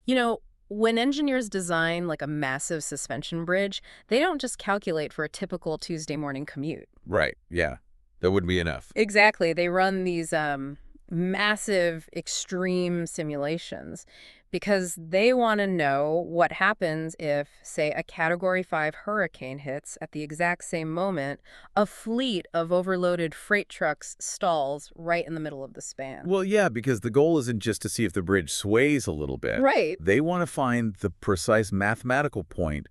You know, when engineers design like a massive suspension bridge, they don't just calculate for a typical Tuesday morning commute. Right, yeah. That wouldn't be enough. Exactly. They run these massive extreme simulations because they want to know what happens if, say, a Category 5 hurricane hits at the exact same moment a fleet of overloaded freight trucks stalls right in the middle of the span. Well, yeah, because the goal isn't just to see if the bridge sways a little bit. Right. They want to find the precise mathematical point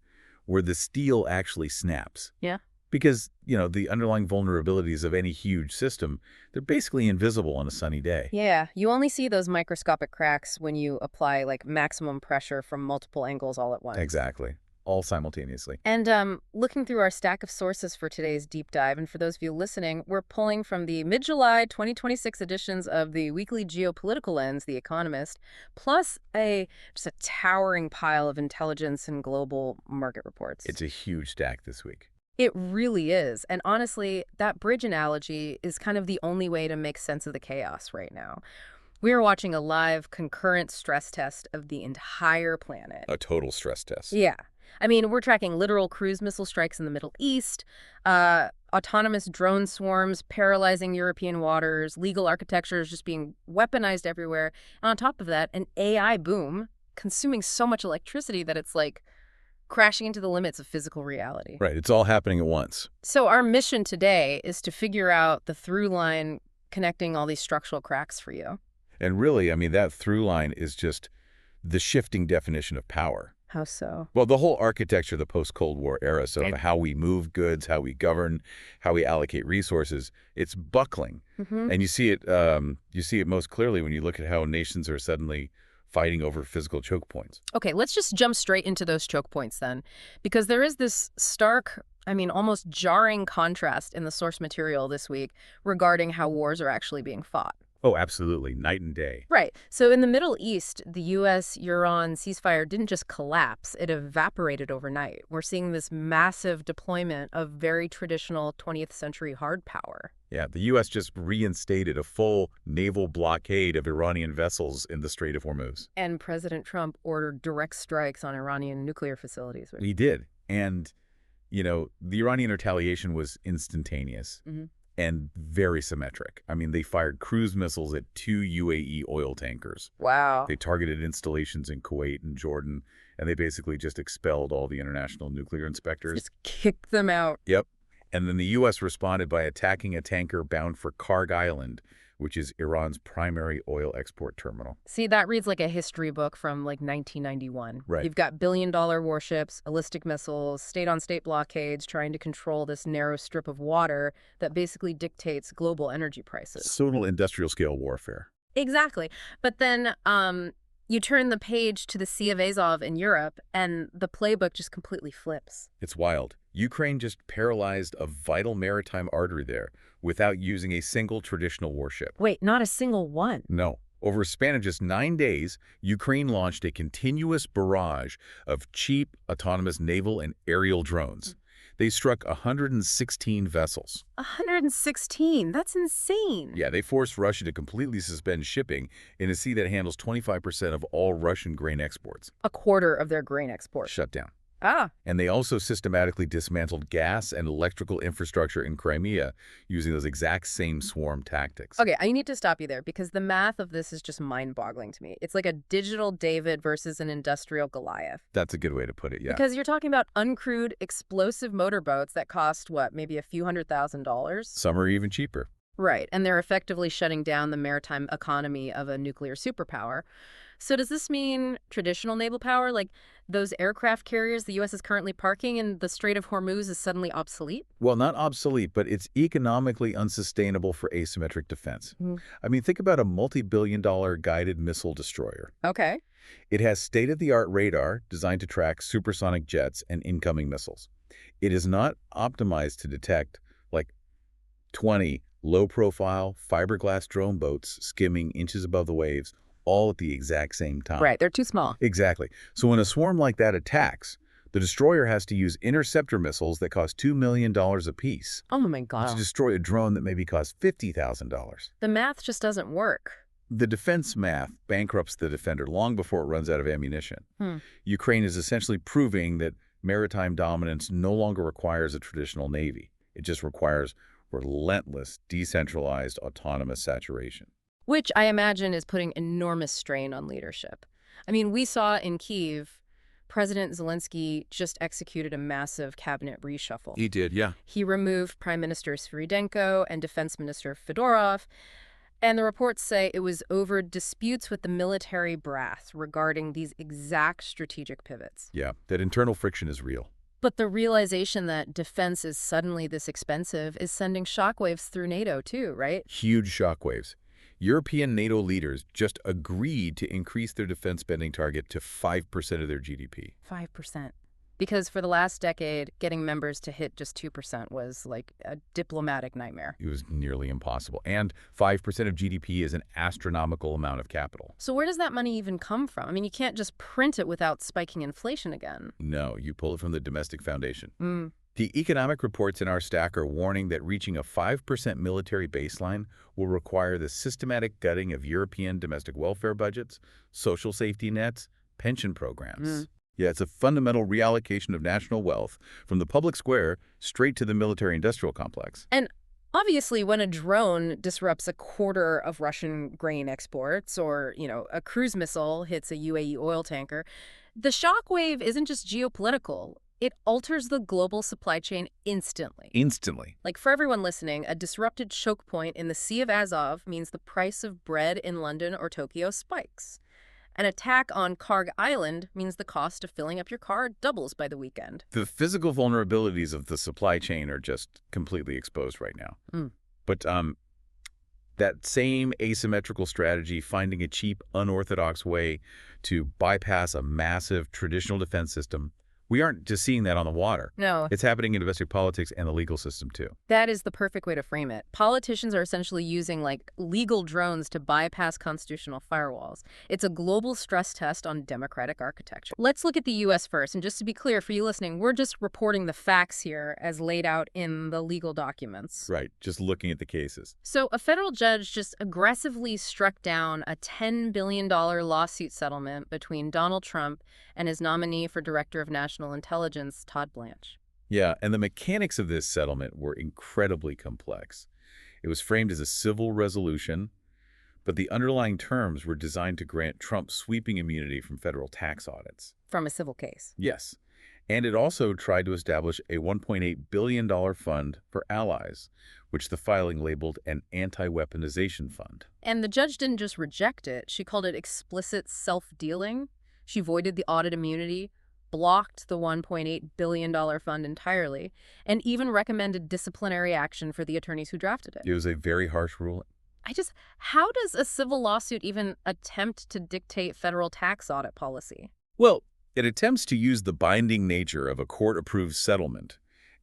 where the steel actually snaps. Yeah. Because, the underlying vulnerabilities of any huge system, they're basically invisible on a sunny day. Yeah, you only see those microscopic cracks when you apply like maximum pressure from multiple angles all at once. Exactly. All simultaneously. And looking through our stack of sources for today's deep dive, and for those of you listening, we're pulling from the mid-July 2026 editions of the Weekly Geopolitical Lens, The Economist, plus just a towering pile of intelligence and global market reports. It's a huge stack this week. It really is. And honestly, that bridge analogy is kind of the only way to make sense of the chaos right now. We are watching a live concurrent stress test of the entire planet. A total stress test. Yeah. I mean, we're tracking literal cruise missile strikes in the Middle East, autonomous drone swarms paralyzing European waters, legal architectures just being weaponized everywhere. And on top of that, an AI boom consuming so much electricity that it's like crashing into the limits of physical reality. Right. It's all happening at once. So our mission today is to figure out the through line connecting all these structural cracks for you. And really, that through line is just the shifting definition of power. How so? Well, the whole architecture of the post-Cold War era, so how we move goods, how we govern, how we allocate resources, it's buckling. And you see it most clearly when you look at how nations are suddenly fighting over physical choke points. Okay, let's just jump straight into those choke points then, because there is this stark, almost jarring contrast in the source material this week regarding how wars are actually being fought. Oh, absolutely. Night and day. Right. So in the Middle East, the U.S.-Iran ceasefire didn't just collapse, it evaporated overnight. We're seeing this massive deployment of very traditional 20th century hard power. Yeah, the U.S. just reinstated a full naval blockade of Iranian vessels in the Strait of Hormuz. And President Trump ordered direct strikes on Iranian nuclear facilities. He did. And, the Iranian retaliation was instantaneous. And very symmetric. They fired cruise missiles at 2 UAE oil tankers. Wow. They targeted installations in Kuwait and Jordan, and they basically just expelled all the international nuclear inspectors. Just kicked them out. Yep. And then the U.S. responded by attacking a tanker bound for Karg Island, which is Iran's primary oil export terminal. See, that reads like a history book from like 1991. Right. You've got billion-dollar warships, ballistic missiles, state-on-state blockades trying to control this narrow strip of water that basically dictates global energy prices. Total industrial-scale warfare. Exactly. But then you turn the page to the Sea of Azov in Europe, and the playbook just completely flips. It's wild. Ukraine just paralyzed a vital maritime artery there without using a single traditional warship. Wait, not a single one? No. Over a span of just 9 days, Ukraine launched a continuous barrage of cheap, autonomous naval and aerial drones. They struck 116 vessels. 116? That's insane. Yeah, they forced Russia to completely suspend shipping in a sea that handles 25% of all Russian grain exports. A quarter of their grain exports. Shut down. Ah. And they also systematically dismantled gas and electrical infrastructure in Crimea using those exact same swarm tactics. Okay, I need to stop you there because the math of this is just mind-boggling to me. It's like a digital David versus an industrial Goliath. That's a good way to put it, yeah. Because you're talking about uncrewed, explosive motorboats that cost, what, maybe a few $100,000? Some are even cheaper. Right, and they're effectively shutting down the maritime economy of a nuclear superpower. So does this mean traditional naval power, like those aircraft carriers the U.S. is currently parking in the Strait of Hormuz, is suddenly obsolete? Well, not obsolete, but it's economically unsustainable for asymmetric defense. Think about a multi-billion-dollar guided missile destroyer. Okay. It has state-of-the-art radar designed to track supersonic jets and incoming missiles. It is not optimized to detect, 20 low-profile fiberglass drone boats skimming inches above the waves, all at the exact same time. Right, they're too small. Exactly. So when a swarm like that attacks, the destroyer has to use interceptor missiles that cost $2 million apiece. Oh my God. To destroy a drone that maybe costs $50,000. The math just doesn't work. The defense math bankrupts the defender long before it runs out of ammunition. Hmm. Ukraine is essentially proving that maritime dominance no longer requires a traditional navy. It just requires relentless, decentralized, autonomous saturation. Which I imagine is putting enormous strain on leadership. I mean, we saw in Kyiv, President Zelensky just executed a massive cabinet reshuffle. He did, yeah. He removed Prime Minister Svyridenko and Defense Minister Fedorov, and the reports say it was over disputes with the military brass regarding these exact strategic pivots. Yeah, that internal friction is real. But the realization that defense is suddenly this expensive is sending shockwaves through NATO too, right? Huge shockwaves. European NATO leaders just agreed to increase their defense spending target to 5% of their GDP. 5%. Because for the last decade, getting members to hit just 2% was like a diplomatic nightmare. It was nearly impossible. And 5% of GDP is an astronomical amount of capital. So where does that money even come from? I mean, you can't just print it without spiking inflation again. No, you pull it from the domestic foundation. Mm. The economic reports in our stack are warning that reaching a 5% military baseline will require the systematic gutting of European domestic welfare budgets, social safety nets, pension programs. Mm. Yeah, it's a fundamental reallocation of national wealth from the public square straight to the military-industrial complex. And obviously, when a drone disrupts a quarter of Russian grain exports or, a cruise missile hits a UAE oil tanker, the shockwave isn't just geopolitical. It alters the global supply chain instantly. Instantly. Like for everyone listening, a disrupted choke point in the Sea of Azov means the price of bread in London or Tokyo spikes. An attack on Karg Island means the cost of filling up your car doubles by the weekend. The physical vulnerabilities of the supply chain are just completely exposed right now. Mm. But that same asymmetrical strategy, finding a cheap, unorthodox way to bypass a massive traditional defense system, we aren't just seeing that on the water. No. It's happening in domestic politics and the legal system, too. That is the perfect way to frame it. Politicians are essentially using, legal drones to bypass constitutional firewalls. It's a global stress test on democratic architecture. Let's look at the U.S. first. And just to be clear for you listening, we're just reporting the facts here as laid out in the legal documents. Right, just looking at the cases. So a federal judge just aggressively struck down a $10 billion lawsuit settlement between Donald Trump and his nominee for Director of National Intelligence, Todd Blanche. Yeah, and the mechanics of this settlement were incredibly complex. It was framed as a civil resolution, but the underlying terms were designed to grant Trump sweeping immunity from federal tax audits. From a civil case. Yes. And it also tried to establish a $1.8 billion fund for allies, which the filing labeled an anti-weaponization fund. And the judge didn't just reject it. She called it explicit self-dealing. She voided the audit immunity, blocked the $1.8 billion fund entirely, and even recommended disciplinary action for the attorneys who drafted it. It was a very harsh ruling. How does a civil lawsuit even attempt to dictate federal tax audit policy? Well, it attempts to use the binding nature of a court-approved settlement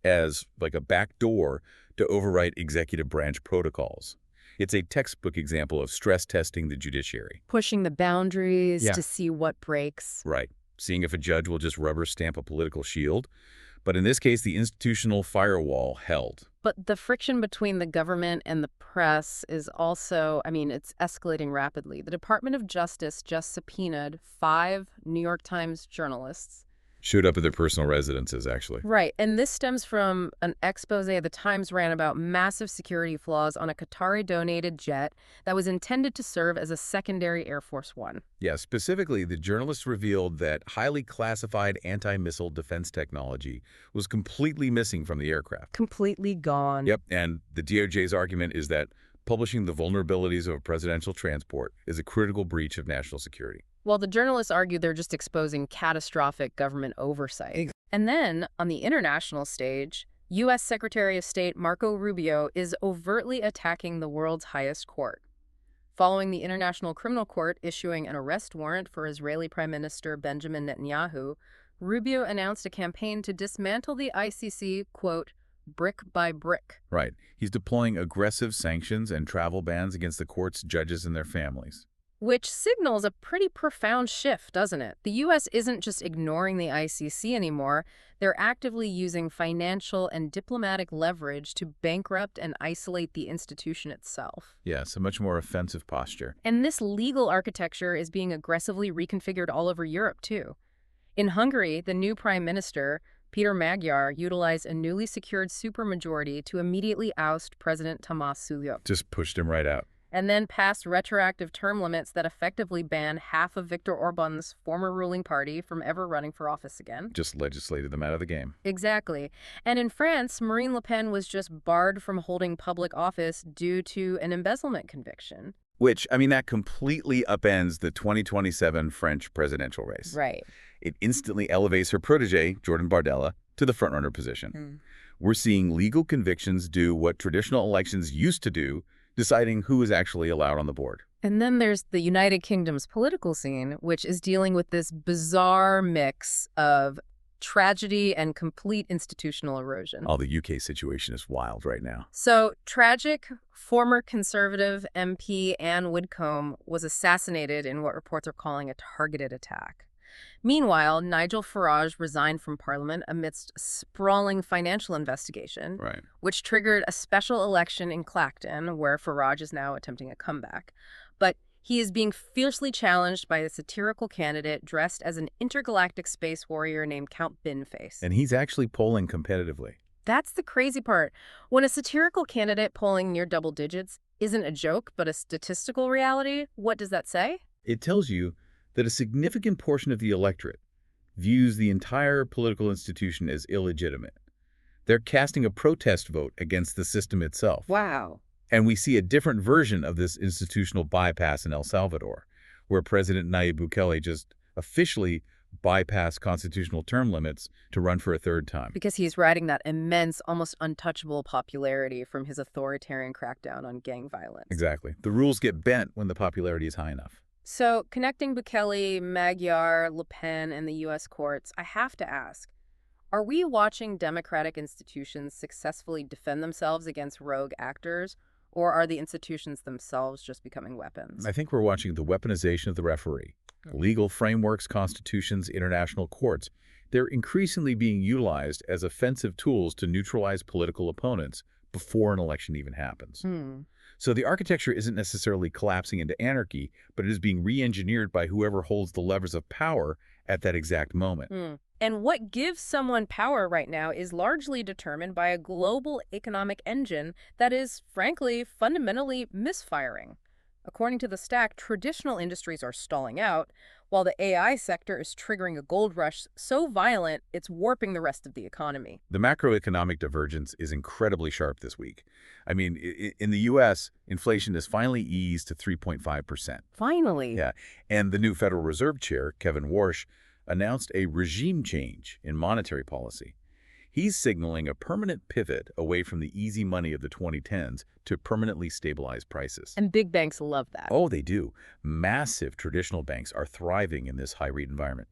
as like a backdoor to overwrite executive branch protocols. It's a textbook example of stress testing the judiciary. Pushing the boundaries Yeah. to see what breaks. Right. Seeing if a judge will just rubber stamp a political shield. But in this case, the institutional firewall held. But the friction between the government and the press is also, it's escalating rapidly. The Department of Justice just subpoenaed 5 New York Times journalists. Showed up at their personal residences, actually. Right, and this stems from an expose the Times ran about massive security flaws on a Qatari-donated jet that was intended to serve as a secondary Air Force One. Yeah, specifically, the journalists revealed that highly classified anti-missile defense technology was completely missing from the aircraft. Completely gone. Yep, and the DOJ's argument is that publishing the vulnerabilities of a presidential transport is a critical breach of national security. Well, the journalists argue they're just exposing catastrophic government oversight. And then, on the international stage, U.S. Secretary of State Marco Rubio is overtly attacking the world's highest court. Following the International Criminal Court issuing an arrest warrant for Israeli Prime Minister Benjamin Netanyahu, Rubio announced a campaign to dismantle the ICC, quote, brick by brick. Right. He's deploying aggressive sanctions and travel bans against the court's judges and their families. Which signals a pretty profound shift, doesn't it? The U.S. isn't just ignoring the ICC anymore. They're actively using financial and diplomatic leverage to bankrupt and isolate the institution itself. Yes, a much more offensive posture. And this legal architecture is being aggressively reconfigured all over Europe, too. In Hungary, the new prime minister, Peter Magyar, utilized a newly secured supermajority to immediately oust President Tamás Suljuk, Just pushed him right out. and then passed retroactive term limits that effectively ban half of Viktor Orban's former ruling party from ever running for office again. Just legislated them out of the game. Exactly. And in France, Marine Le Pen was just barred from holding public office due to an embezzlement conviction. Which, I mean, that completely upends the 2027 French presidential race. Right. It instantly elevates her protege, Jordan Bardella, to the frontrunner position. We're seeing legal convictions do what traditional elections used to do, deciding who is actually allowed on the board. And then there's the United Kingdom's political scene, which is dealing with this bizarre mix of tragedy and complete institutional erosion. Oh, the UK situation is wild right now. So, tragic, former Conservative MP Anne Widdecombe was assassinated in what reports are calling a targeted attack. Meanwhile, Nigel Farage resigned from Parliament amidst a sprawling financial investigation, Right. which triggered a special election in Clacton, where Farage is now attempting a comeback. But he is being fiercely challenged by a satirical candidate dressed as an intergalactic space warrior named Count Binface. And he's actually polling competitively. That's the crazy part. When a satirical candidate polling near double digits isn't a joke, but a statistical reality, what does that say? It tells you that a significant portion of the electorate views the entire political institution as illegitimate. They're casting a protest vote against the system itself. Wow. And we see a different version of this institutional bypass in El Salvador, where President Nayib Bukele just officially bypassed constitutional term limits to run for a third time. Because he's riding that immense, almost untouchable popularity from his authoritarian crackdown on gang violence. Exactly. The rules get bent when the popularity is high enough. So, connecting Bukele, Magyar, Le Pen, and the U.S. courts, I have to ask, are we watching democratic institutions successfully defend themselves against rogue actors, or are the institutions themselves just becoming weapons? I think we're watching the weaponization of the referee. Legal frameworks, constitutions, international courts, they're increasingly being utilized as offensive tools to neutralize political opponents before an election even happens. So the architecture isn't necessarily collapsing into anarchy, but it is being re-engineered by whoever holds the levers of power at that exact moment. And what gives someone power right now is largely determined by a global economic engine that is, frankly, fundamentally misfiring. According to the stack, traditional industries are stalling out, while the AI sector is triggering a gold rush so violent it's warping the rest of the economy. The macroeconomic divergence is incredibly sharp this week. I mean, in the U.S., inflation has finally eased to 3.5%. Finally. Yeah, and the new Federal Reserve Chair, Kevin Warsh, announced a regime change in monetary policy. He's signaling a permanent pivot away from the easy money of the 2010s to permanently stabilize prices. And big banks love that. Oh, they do. Massive traditional banks are thriving in this high-rate environment.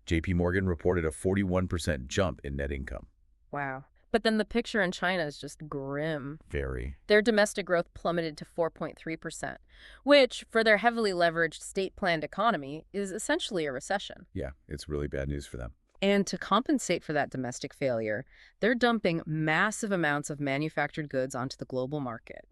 JP Morgan reported a 41% jump in net income. Wow. But then the picture in China is just grim. Very. Their domestic growth plummeted to 4.3%, which, for their heavily leveraged state-planned economy, is essentially a recession. Yeah, it's really bad news for them. And to compensate for that domestic failure, they're dumping massive amounts of manufactured goods onto the global market.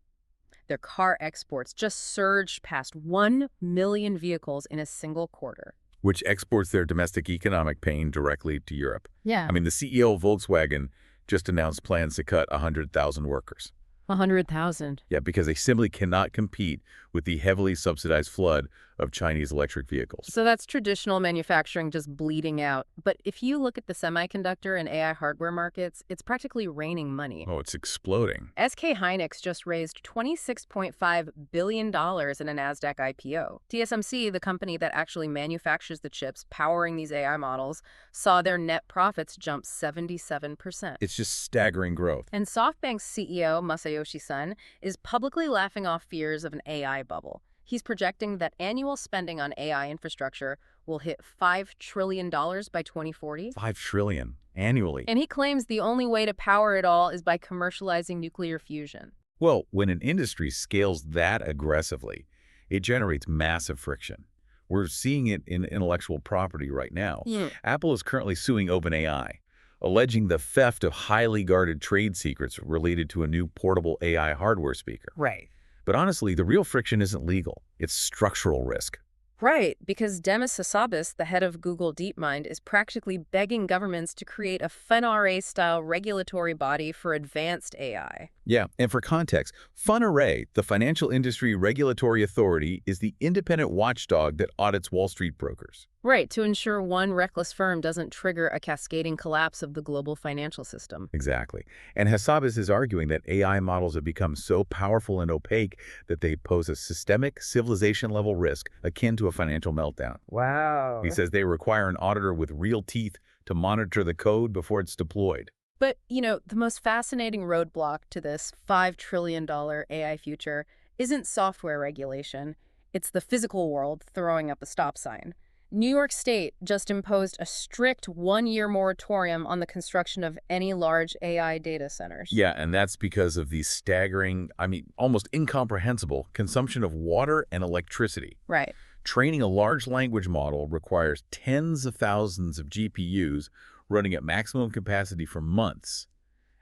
Their car exports just surged past 1 million vehicles in a single quarter. Which exports their domestic economic pain directly to Europe. Yeah. I mean, the CEO of Volkswagen just announced plans to cut 100,000 workers. 100,000. Yeah, because they simply cannot compete with the heavily subsidized flood of Chinese electric vehicles. So that's traditional manufacturing just bleeding out. But if you look at the semiconductor and AI hardware markets, it's practically raining money. Oh, it's exploding. SK Hynix just raised $26.5 billion in a NASDAQ IPO. TSMC, the company that actually manufactures the chips powering these AI models, saw their net profits jump 77%. It's just staggering growth. And SoftBank's CEO, Masayoshi Son, is publicly laughing off fears of an AI bubble. He's projecting that annual spending on AI infrastructure will hit $5 trillion by 2040. $5 trillion annually. And he claims the only way to power it all is by commercializing nuclear fusion. Well, when an industry scales that aggressively, It generates massive friction. We're seeing it in intellectual property right now. Hmm. Apple is currently suing OpenAI, alleging the theft of highly guarded trade secrets related to a new portable AI hardware speaker. Right. But honestly, the real friction isn't legal. It's structural risk. Right, because Demis Hassabis, the head of Google DeepMind, is practically begging governments to create a FinRA-style regulatory body for advanced AI. Yeah, and for context, FinRA, the Financial Industry Regulatory Authority, is the independent watchdog that audits Wall Street brokers. Right, to ensure one reckless firm doesn't trigger a cascading collapse of the global financial system. Exactly. And Hassabis is arguing that AI models have become so powerful and opaque that they pose a systemic, civilization-level risk akin to a financial meltdown. He Wow. says they require an auditor with real teeth to monitor the code before it's deployed. But, the most fascinating roadblock to this $5 trillion AI future isn't software regulation. It's the physical world throwing up a stop sign. New York State just imposed a strict one-year moratorium on the construction of any large AI data centers. Yeah, and that's because of the staggering, almost incomprehensible consumption of water and electricity. Right. Training a large language model requires tens of thousands of GPUs running at maximum capacity for months.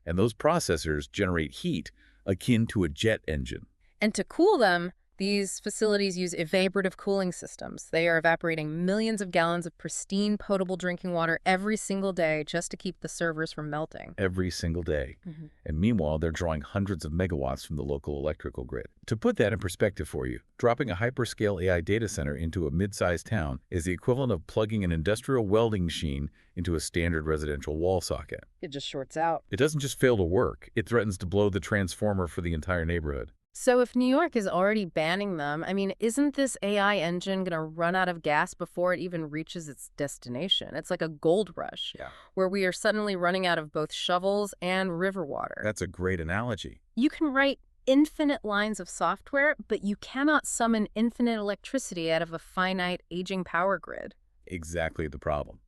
And those processors generate heat akin to a jet engine. And to cool them, these facilities use evaporative cooling systems. They are evaporating millions of gallons of pristine, potable drinking water every single day just to keep the servers from melting. Every single day. Mhm. And meanwhile, they're drawing hundreds of megawatts from the local electrical grid. To put that in perspective for you, dropping a hyperscale AI data center into a mid-sized town is the equivalent of plugging an industrial welding machine into a standard residential wall socket. It just shorts out. It doesn't just fail to work, it threatens to blow the transformer for the entire neighborhood. So if New York is already banning them, isn't this AI engine going to run out of gas before it even reaches its destination? It's like a gold rush, Yeah. where we are suddenly running out of both shovels and river water. That's a great analogy. You can write infinite lines of software, but you cannot summon infinite electricity out of a finite, aging power grid. Exactly the problem.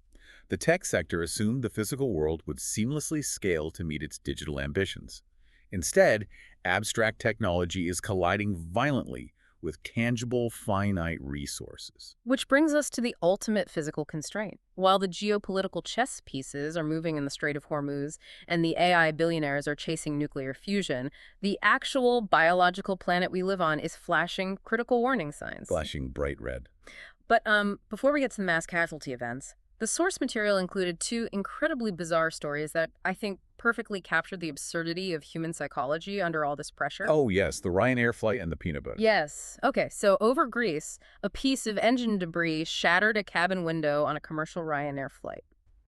The tech sector assumed the physical world would seamlessly scale to meet its digital ambitions. Instead, abstract technology is colliding violently with tangible, finite resources. Which brings us to the ultimate physical constraint. While the geopolitical chess pieces are moving in the Strait of Hormuz and the AI billionaires are chasing nuclear fusion, the actual biological planet we live on is flashing critical warning signs. Flashing bright red. But before we get to the mass casualty events, the source material included two incredibly bizarre stories that I think perfectly captured the absurdity of human psychology under all this pressure. Oh yes, the Ryanair flight and the peanut butter. Yes. Okay, so over Greece, a piece of engine debris shattered a cabin window on a commercial Ryanair flight.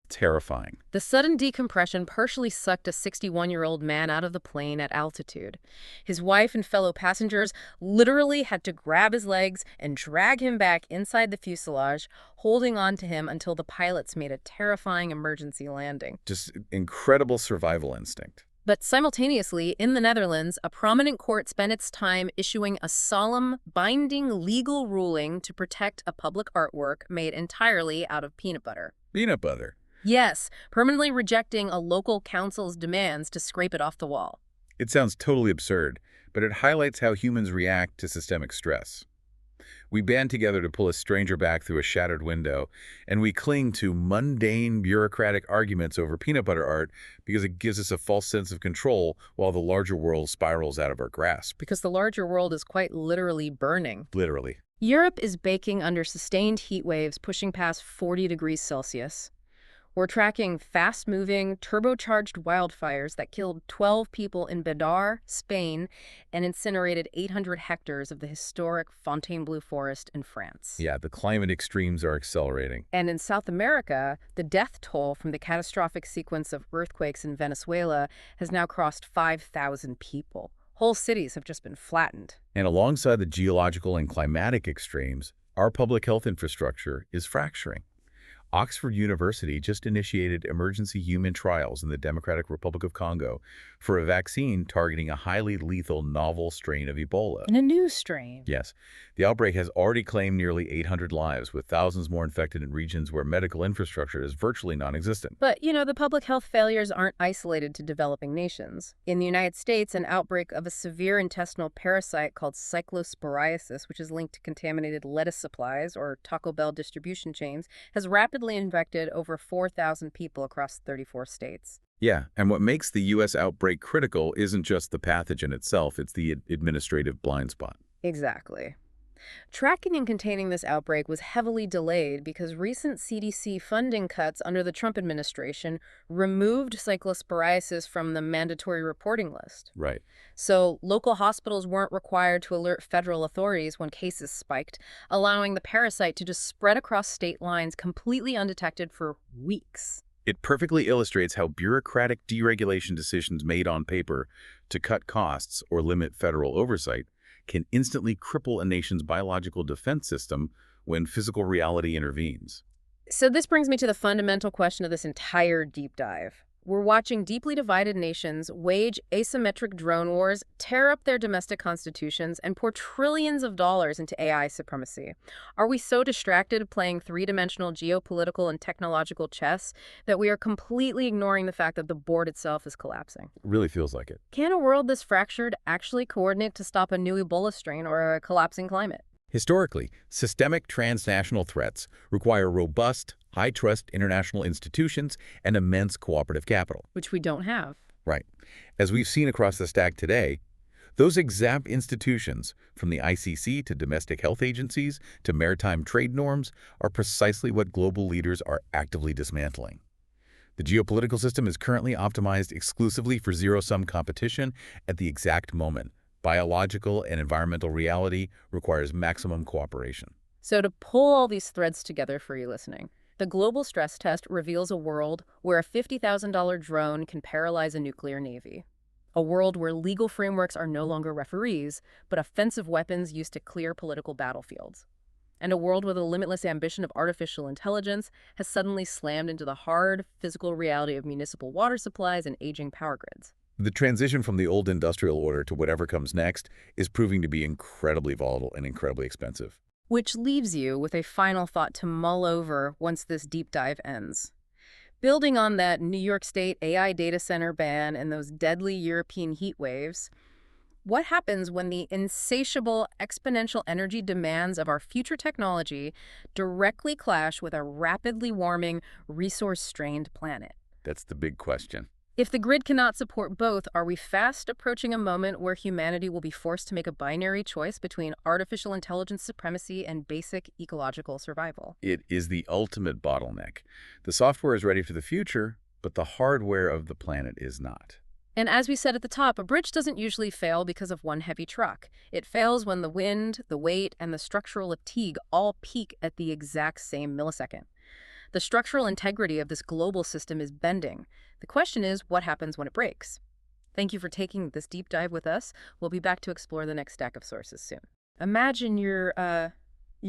Terrifying. The sudden decompression partially sucked a 61-year-old man out of the plane at altitude. His wife and fellow passengers literally had to grab his legs and drag him back inside the fuselage, holding on to him until the pilots made a terrifying emergency landing. Just incredible survival instinct. But simultaneously, in the Netherlands, a prominent court spent its time issuing a solemn, binding legal ruling to protect a public artwork made entirely out of peanut butter. Peanut butter. Yes, permanently rejecting a local council's demands to scrape it off the wall. It sounds totally absurd, but it highlights how humans react to systemic stress. We band together to pull a stranger back through a shattered window, and we cling to mundane bureaucratic arguments over peanut butter art because it gives us a false sense of control while the larger world spirals out of our grasp. Because the larger world is quite literally burning. Literally. Europe is baking under sustained heat waves pushing past 40 degrees Celsius. We're tracking fast-moving, turbocharged wildfires that killed 12 people in Badar, Spain, and incinerated 800 hectares of the historic Fontainebleau forest in France. Yeah, the climate extremes are accelerating. And in South America, the death toll from the catastrophic sequence of earthquakes in Venezuela has now crossed 5,000 people. Whole cities have just been flattened. And alongside the geological and climatic extremes, our public health infrastructure is fracturing. Oxford University just initiated emergency human trials in the Democratic Republic of Congo for a vaccine targeting a highly lethal novel strain of Ebola. And a new strain. Yes, the outbreak has already claimed nearly 800 lives, with thousands more infected in regions where medical infrastructure is virtually non-existent. But, the public health failures aren't isolated to developing nations. In the United States, an outbreak of a severe intestinal parasite called cyclosporiasis, which is linked to contaminated lettuce supplies or Taco Bell distribution chains, has rapidly infected over 4,000 people across 34 states. Yeah, and what makes the U.S. outbreak critical isn't just the pathogen itself, it's the administrative blind spot. Exactly. Tracking and containing this outbreak was heavily delayed because recent CDC funding cuts under the Trump administration removed cyclosporiasis from the mandatory reporting list. Right. So local hospitals weren't required to alert federal authorities when cases spiked, allowing the parasite to just spread across state lines completely undetected for weeks. It perfectly illustrates how bureaucratic deregulation decisions made on paper to cut costs or limit federal oversight can instantly cripple a nation's biological defense system when physical reality intervenes. So this brings me to the fundamental question of this entire deep dive. We're watching deeply divided nations wage asymmetric drone wars, tear up their domestic constitutions, and pour trillions of dollars into AI supremacy. Are we so distracted playing three-dimensional geopolitical and technological chess that we are completely ignoring the fact that the board itself is collapsing? It really feels like it. Can a world this fractured actually coordinate to stop a new Ebola strain or a collapsing climate? Historically, systemic transnational threats require robust, high-trust international institutions and immense cooperative capital. Which we don't have. Right. As we've seen across the stack today, those exact institutions, from the ICC to domestic health agencies to maritime trade norms, are precisely what global leaders are actively dismantling. The geopolitical system is currently optimized exclusively for zero-sum competition at the exact moment. Biological and environmental reality requires maximum cooperation. So to pull all these threads together for you listening, the global stress test reveals a world where a $50,000 drone can paralyze a nuclear navy. A world where legal frameworks are no longer referees, but offensive weapons used to clear political battlefields. And a world where the limitless ambition of artificial intelligence has suddenly slammed into the hard, physical reality of municipal water supplies and aging power grids. The transition from the old industrial order to whatever comes next is proving to be incredibly volatile and incredibly expensive. Which leaves you with a final thought to mull over once this deep dive ends. Building on that New York State AI data center ban and those deadly European heat waves, what happens when the insatiable exponential energy demands of our future technology directly clash with a rapidly warming, resource-strained planet? That's the big question. If the grid cannot support both, are we fast approaching a moment where humanity will be forced to make a binary choice between artificial intelligence supremacy and basic ecological survival? It is the ultimate bottleneck. The software is ready for the future, but the hardware of the planet is not. And as we said at the top, a bridge doesn't usually fail because of one heavy truck. It fails when the wind, the weight, and the structural fatigue all peak at the exact same millisecond. The structural integrity of this global system is bending. The question is, what happens when it breaks? Thank you for taking this deep dive with us. We'll be back to explore the next stack of sources soon. Imagine you're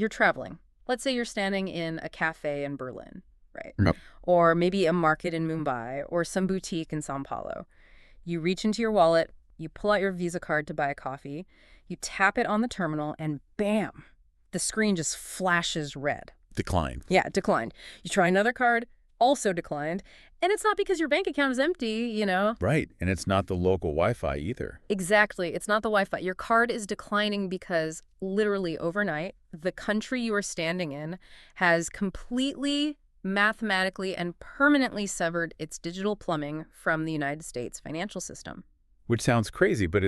traveling. Let's say you're standing in a cafe in Berlin, right? Yep. Or maybe a market in Mumbai or some boutique in Sao Paulo. You reach into your wallet, you pull out your Visa card to buy a coffee, you tap it on the terminal, and bam, the screen just flashes red. Decline. Yeah, declined. You try another card, also declined. And it's not because your bank account is empty, Right, and it's not the local Wi-Fi either. Exactly. It's not the Wi-Fi. Your card is declining because literally overnight, the country you are standing in has completely, mathematically, and permanently severed its digital plumbing from the United States financial system. Which sounds crazy, but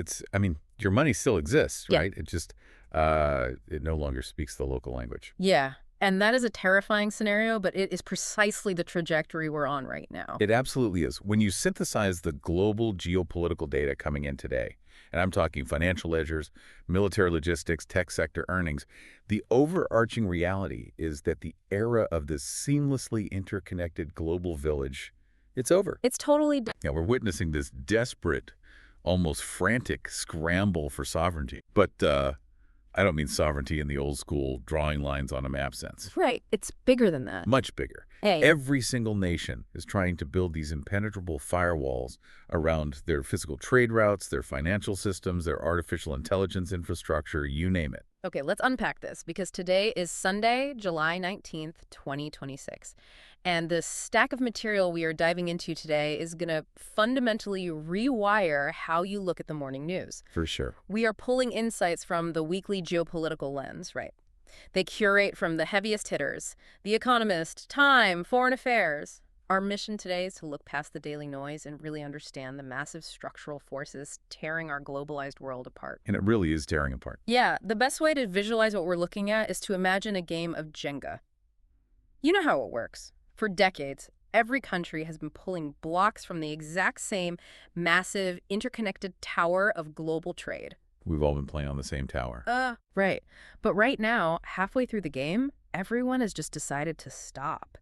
your money still exists, Yeah. right? It just, it no longer speaks the local language. Yeah. And that is a terrifying scenario, but it is precisely the trajectory we're on right now. It absolutely is. When you synthesize the global geopolitical data coming in today, and I'm talking financial ledgers, military logistics, tech sector earnings, the overarching reality is that the era of this seamlessly interconnected global village, it's over. It's totally... We're witnessing this desperate, almost frantic scramble for sovereignty. But I don't mean sovereignty in the old school drawing lines on a map sense. Right. It's bigger than that. Much bigger. Hey. Every single nation is trying to build these impenetrable firewalls around their physical trade routes, their financial systems, their artificial intelligence infrastructure, you name it. Okay, let's unpack this because today is Sunday, July 19th, 2026. And the stack of material we are diving into today is going to fundamentally rewire how you look at the morning news. For sure. We are pulling insights from the Weekly Geopolitical Lens, right? They curate from the heaviest hitters, The Economist, Time, Foreign Affairs. Our mission today is to look past the daily noise and really understand the massive structural forces tearing our globalized world apart. And it really is tearing apart. Yeah, the best way to visualize what we're looking at is to imagine a game of Jenga. You know how it works. For decades, every country has been pulling blocks from the exact same massive, interconnected tower of global trade. We've all been playing on the same tower. Right. But right now, halfway through the game, everyone has just decided to stop.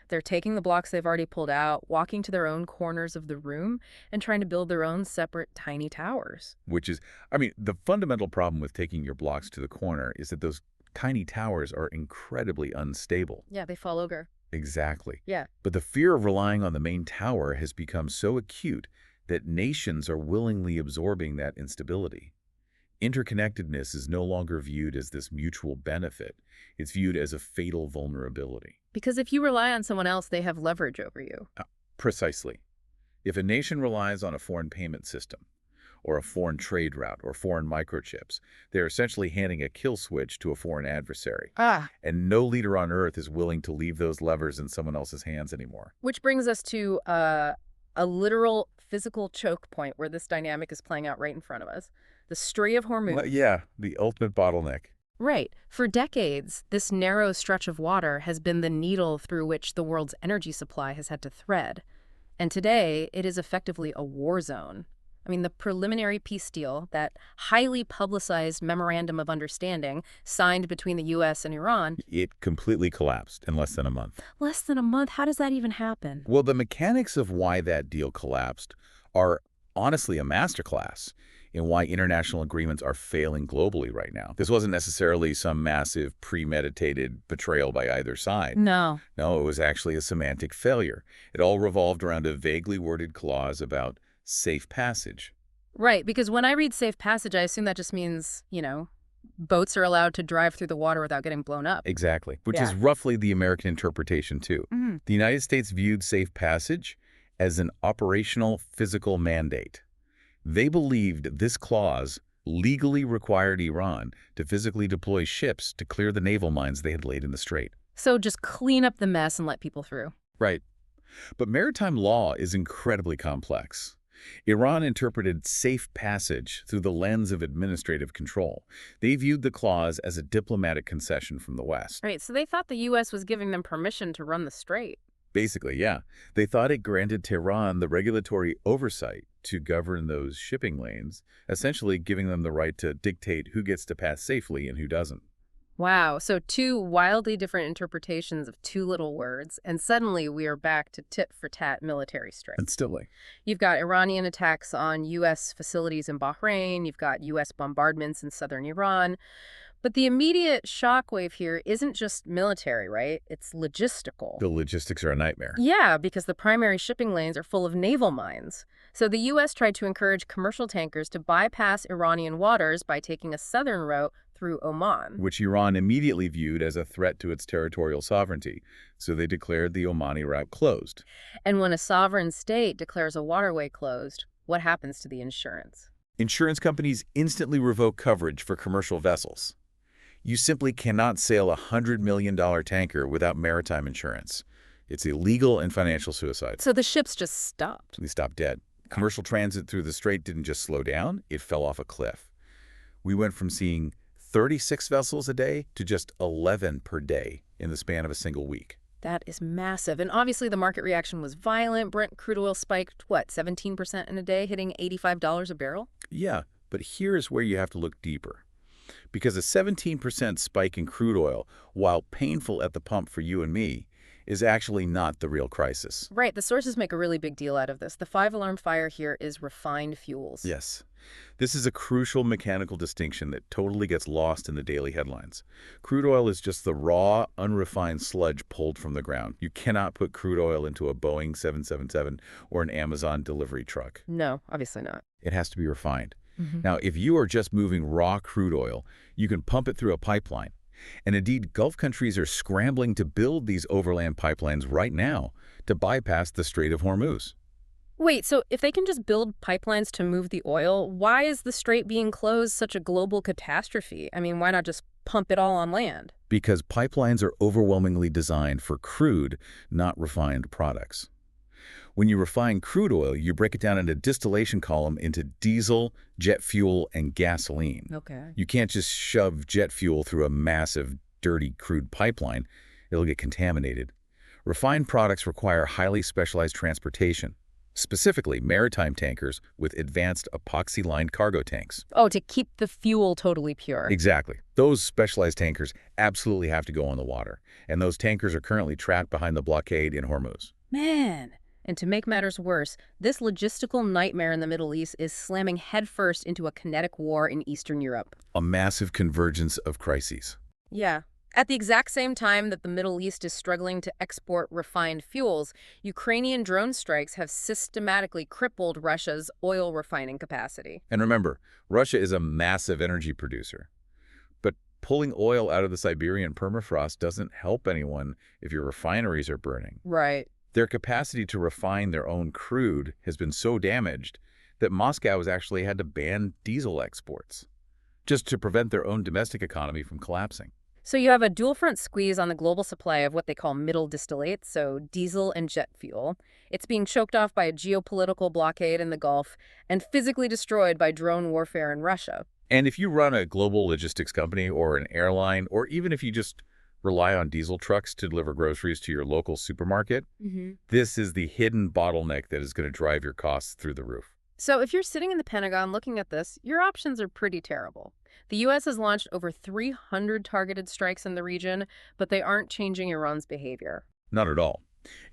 They're taking the blocks they've already pulled out, walking to their own corners of the room, and trying to build their own separate tiny towers. Which is, I mean, the fundamental problem with taking your blocks to the corner is that those tiny towers are incredibly unstable. Yeah, they fall over. Exactly. Yeah. But the fear of relying on the main tower has become so acute that nations are willingly absorbing that instability. Interconnectedness is no longer viewed as this mutual benefit. It's viewed as a fatal vulnerability. Because if you rely on someone else, they have leverage over you. Precisely. If a nation relies on a foreign payment system, or a foreign trade route, or foreign microchips, they're essentially handing a kill switch to a foreign adversary. And no leader on Earth is willing to leave those levers in someone else's hands anymore. Which brings us to a literal physical choke point where this dynamic is playing out right in front of us. The Strait of Hormuz. Well, yeah, the ultimate bottleneck. Right. For decades, this narrow stretch of water has been the needle through which the world's energy supply has had to thread. And today, it is effectively a war zone. I mean, the preliminary peace deal, that highly publicized memorandum of understanding signed between the U.S. and Iran. It completely collapsed in less than a month. Less than a month? How does that even happen? Well, the mechanics of why that deal collapsed are honestly a masterclass in why international agreements are failing globally right now. This wasn't necessarily some massive premeditated betrayal by either side. No. No, it was actually a semantic failure. It all revolved around a vaguely worded clause about safe passage. Right, because when I read safe passage, I assume that just means, boats are allowed to drive through the water without getting blown up. Exactly, which is roughly the American interpretation too. The United States viewed safe passage as an operational physical mandate. They believed this clause legally required Iran to physically deploy ships to clear the naval mines they had laid in the strait. So just clean up the mess and let people through. Right. But maritime law is incredibly complex. Iran interpreted safe passage through the lens of administrative control. They viewed the clause as a diplomatic concession from the West. Right, so they thought the U.S. was giving them permission to run the strait. Basically, yeah. They thought it granted Tehran the regulatory oversight to govern those shipping lanes, essentially giving them the right to dictate who gets to pass safely and who doesn't. Wow, so two wildly different interpretations of two little words, and suddenly we are back to tit-for-tat military strikes. Instantly. You've got Iranian attacks on U.S. facilities in Bahrain, you've got U.S. bombardments in southern Iran. But the immediate shockwave here isn't just military, right? It's logistical. The logistics are a nightmare. Yeah, because the primary shipping lanes are full of naval mines. So the U.S. tried to encourage commercial tankers to bypass Iranian waters by taking a southern route through Oman. Which Iran immediately viewed as a threat to its territorial sovereignty, so they declared the Omani route closed. And when a sovereign state declares a waterway closed, what happens to the insurance? Insurance companies instantly revoke coverage for commercial vessels. You simply cannot sail a $100 million tanker without maritime insurance. It's illegal and financial suicide. So the ships just stopped. They stopped dead. Commercial transit through the strait didn't just slow down, it fell off a cliff. We went from seeing 36 vessels a day to just 11 per day in the span of a single week. That is massive. And obviously the market reaction was violent. Brent crude oil spiked, 17% in a day, hitting $85 a barrel? Yeah, but here's where you have to look deeper. Because a 17% spike in crude oil, while painful at the pump for you and me, is actually not the real crisis. Right. The sources make a really big deal out of this. The five-alarm fire here is refined fuels. Yes. This is a crucial mechanical distinction that totally gets lost in the daily headlines. Crude oil is just the raw, unrefined sludge pulled from the ground. You cannot put crude oil into a Boeing 777 or an Amazon delivery truck. No, obviously not. It has to be refined. Hmm. Now, if you are just moving raw crude oil, you can pump it through a pipeline. And indeed, Gulf countries are scrambling to build these overland pipelines right now to bypass the Strait of Hormuz. Wait, so if they can just build pipelines to move the oil, why is the strait being closed such a global catastrophe? I mean, why not just pump it all on land? Because pipelines are overwhelmingly designed for crude, not refined products. When you refine crude oil, you break it down in a distillation column into diesel, jet fuel, and gasoline. Okay. You can't just shove jet fuel through a massive, dirty crude pipeline. It'll get contaminated. Refined products require highly specialized transportation, specifically maritime tankers with advanced epoxy-lined cargo tanks. Oh, to keep the fuel totally pure. Exactly. Those specialized tankers absolutely have to go on the water, and those tankers are currently trapped behind the blockade in Hormuz. Man. And to make matters worse, this logistical nightmare in the Middle East is slamming headfirst into a kinetic war in Eastern Europe. A massive convergence of crises. Yeah. At the exact same time that the Middle East is struggling to export refined fuels, Ukrainian drone strikes have systematically crippled Russia's oil refining capacity. And remember, Russia is a massive energy producer. But pulling oil out of the Siberian permafrost doesn't help anyone if your refineries are burning. Right. Their capacity to refine their own crude has been so damaged that Moscow has actually had to ban diesel exports, just to prevent their own domestic economy from collapsing. So you have a dual front squeeze on the global supply of what they call middle distillates, so diesel and jet fuel. It's being choked off by a geopolitical blockade in the Gulf and physically destroyed by drone warfare in Russia. And if you run a global logistics company or an airline, or even if you just rely on diesel trucks to deliver groceries to your local supermarket, this is the hidden bottleneck that is going to drive your costs through the roof. So if you're sitting in the Pentagon looking at this, your options are pretty terrible. The U.S. has launched over 300 targeted strikes in the region, but they aren't changing Iran's behavior. Not at all.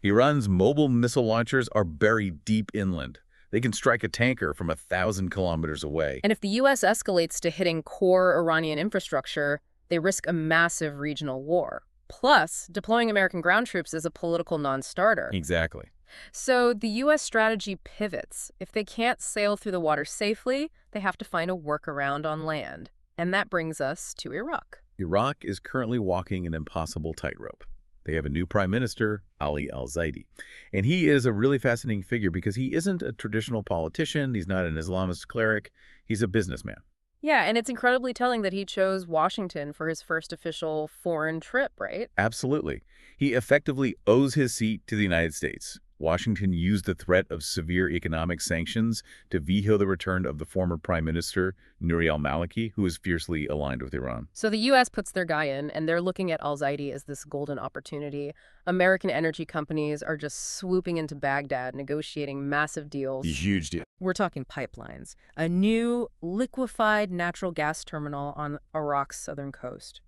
Iran's mobile missile launchers are buried deep inland. They can strike a tanker from 1,000 kilometers away. And if the U.S. escalates to hitting core Iranian infrastructure, they risk a massive regional war. Plus, deploying American ground troops is a political non-starter. Exactly. So the U.S. strategy pivots. If they can't sail through the water safely, they have to find a workaround on land. And that brings us to Iraq. Iraq is currently walking an impossible tightrope. They have a new prime minister, Ali al-Zaidi. And he is a really fascinating figure because he isn't a traditional politician. He's not an Islamist cleric. He's a businessman. Yeah, and it's incredibly telling that he chose Washington for his first official foreign trip, right? Absolutely. He effectively owes his seat to the United States. Washington used the threat of severe economic sanctions to veto the return of the former Prime Minister, Nouri al-Maliki, who is fiercely aligned with Iran. So the U.S. puts their guy in, and they're looking at al-Zaidi as this golden opportunity. American energy companies are just swooping into Baghdad, negotiating massive deals. Huge deal. We're talking pipelines, a new liquefied natural gas terminal on Iraq's southern coast.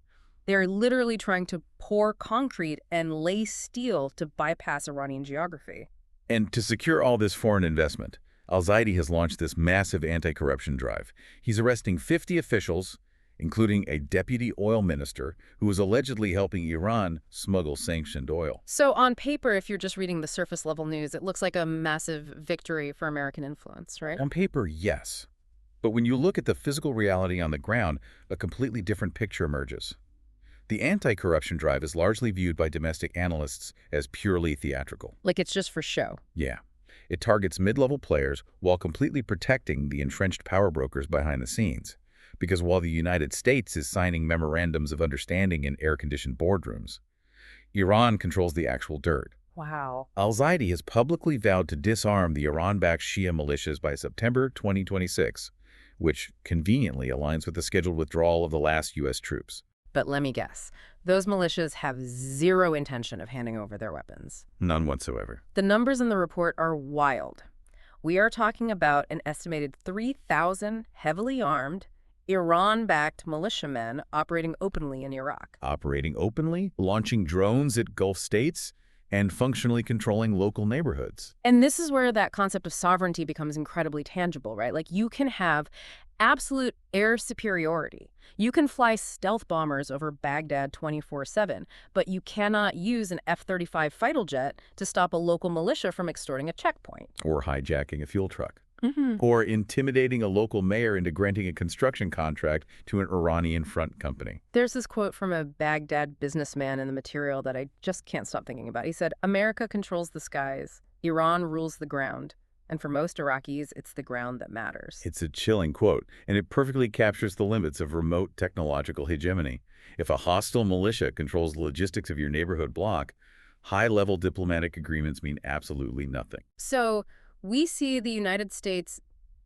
They're literally trying to pour concrete and lay steel to bypass Iranian geography. And to secure all this foreign investment, al-Zaidi has launched this massive anti-corruption drive. He's arresting 50 officials, including a deputy oil minister who was allegedly helping Iran smuggle sanctioned oil. So on paper, if you're just reading the surface-level news, it looks like a massive victory for American influence, right? On paper, yes. But when you look at the physical reality on the ground, a completely different picture emerges. The anti-corruption drive is largely viewed by domestic analysts as purely theatrical. Like it's just for show. Yeah. It targets mid-level players while completely protecting the entrenched power brokers behind the scenes. Because while the United States is signing memorandums of understanding in air-conditioned boardrooms, Iran controls the actual dirt. Wow. Al-Zaidi has publicly vowed to disarm the Iran-backed Shia militias by September 2026, which conveniently aligns with the scheduled withdrawal of the last U.S. troops. But let me guess, those militias have zero intention of handing over their weapons. None whatsoever. The numbers in the report are wild. We are talking about an estimated 3,000 heavily armed, Iran-backed militiamen operating openly in Iraq. Operating openly, launching drones at Gulf states, and functionally controlling local neighborhoods. And this is where that concept of sovereignty becomes incredibly tangible, right? Like you can have absolute air superiority. You can fly stealth bombers over Baghdad 24/7, but you cannot use an F-35 fighter jet to stop a local militia from extorting a checkpoint. Or hijacking a fuel truck. Hmm. Or intimidating a local mayor into granting a construction contract to an Iranian front company. There's this quote from a Baghdad businessman in the material that I just can't stop thinking about. He said, "America controls the skies, Iran rules the ground, and for most Iraqis, it's the ground that matters." It's a chilling quote, and it perfectly captures the limits of remote technological hegemony. If a hostile militia controls the logistics of your neighborhood block, high-level diplomatic agreements mean absolutely nothing. So we see the United States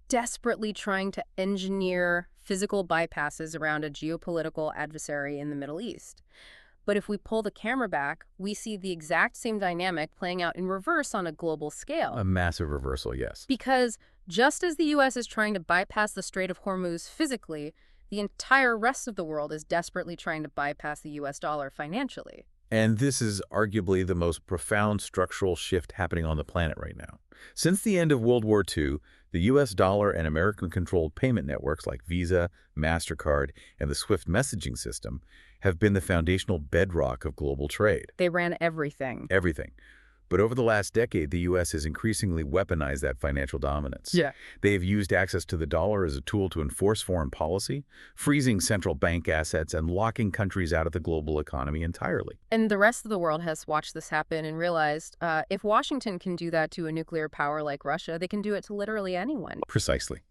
desperately trying to engineer physical bypasses around a geopolitical adversary in the Middle East. But if we pull the camera back, we see the exact same dynamic playing out in reverse on a global scale. A massive reversal, yes. Because just as the U.S. is trying to bypass the Strait of Hormuz physically, the entire rest of the world is desperately trying to bypass the U.S. dollar financially. And this is arguably the most profound structural shift happening on the planet right now. Since the end of World War II, the U.S. dollar and American-controlled payment networks like Visa, MasterCard, and the SWIFT messaging system have been the foundational bedrock of global trade. They ran everything. Everything. But over the last decade, the U.S. has increasingly weaponized that financial dominance. Yeah. They have used access to the dollar as a tool to enforce foreign policy, freezing central bank assets and locking countries out of the global economy entirely. And the rest of the world has watched this happen and realized if Washington can do that to a nuclear power like Russia, they can do it to literally anyone. Precisely.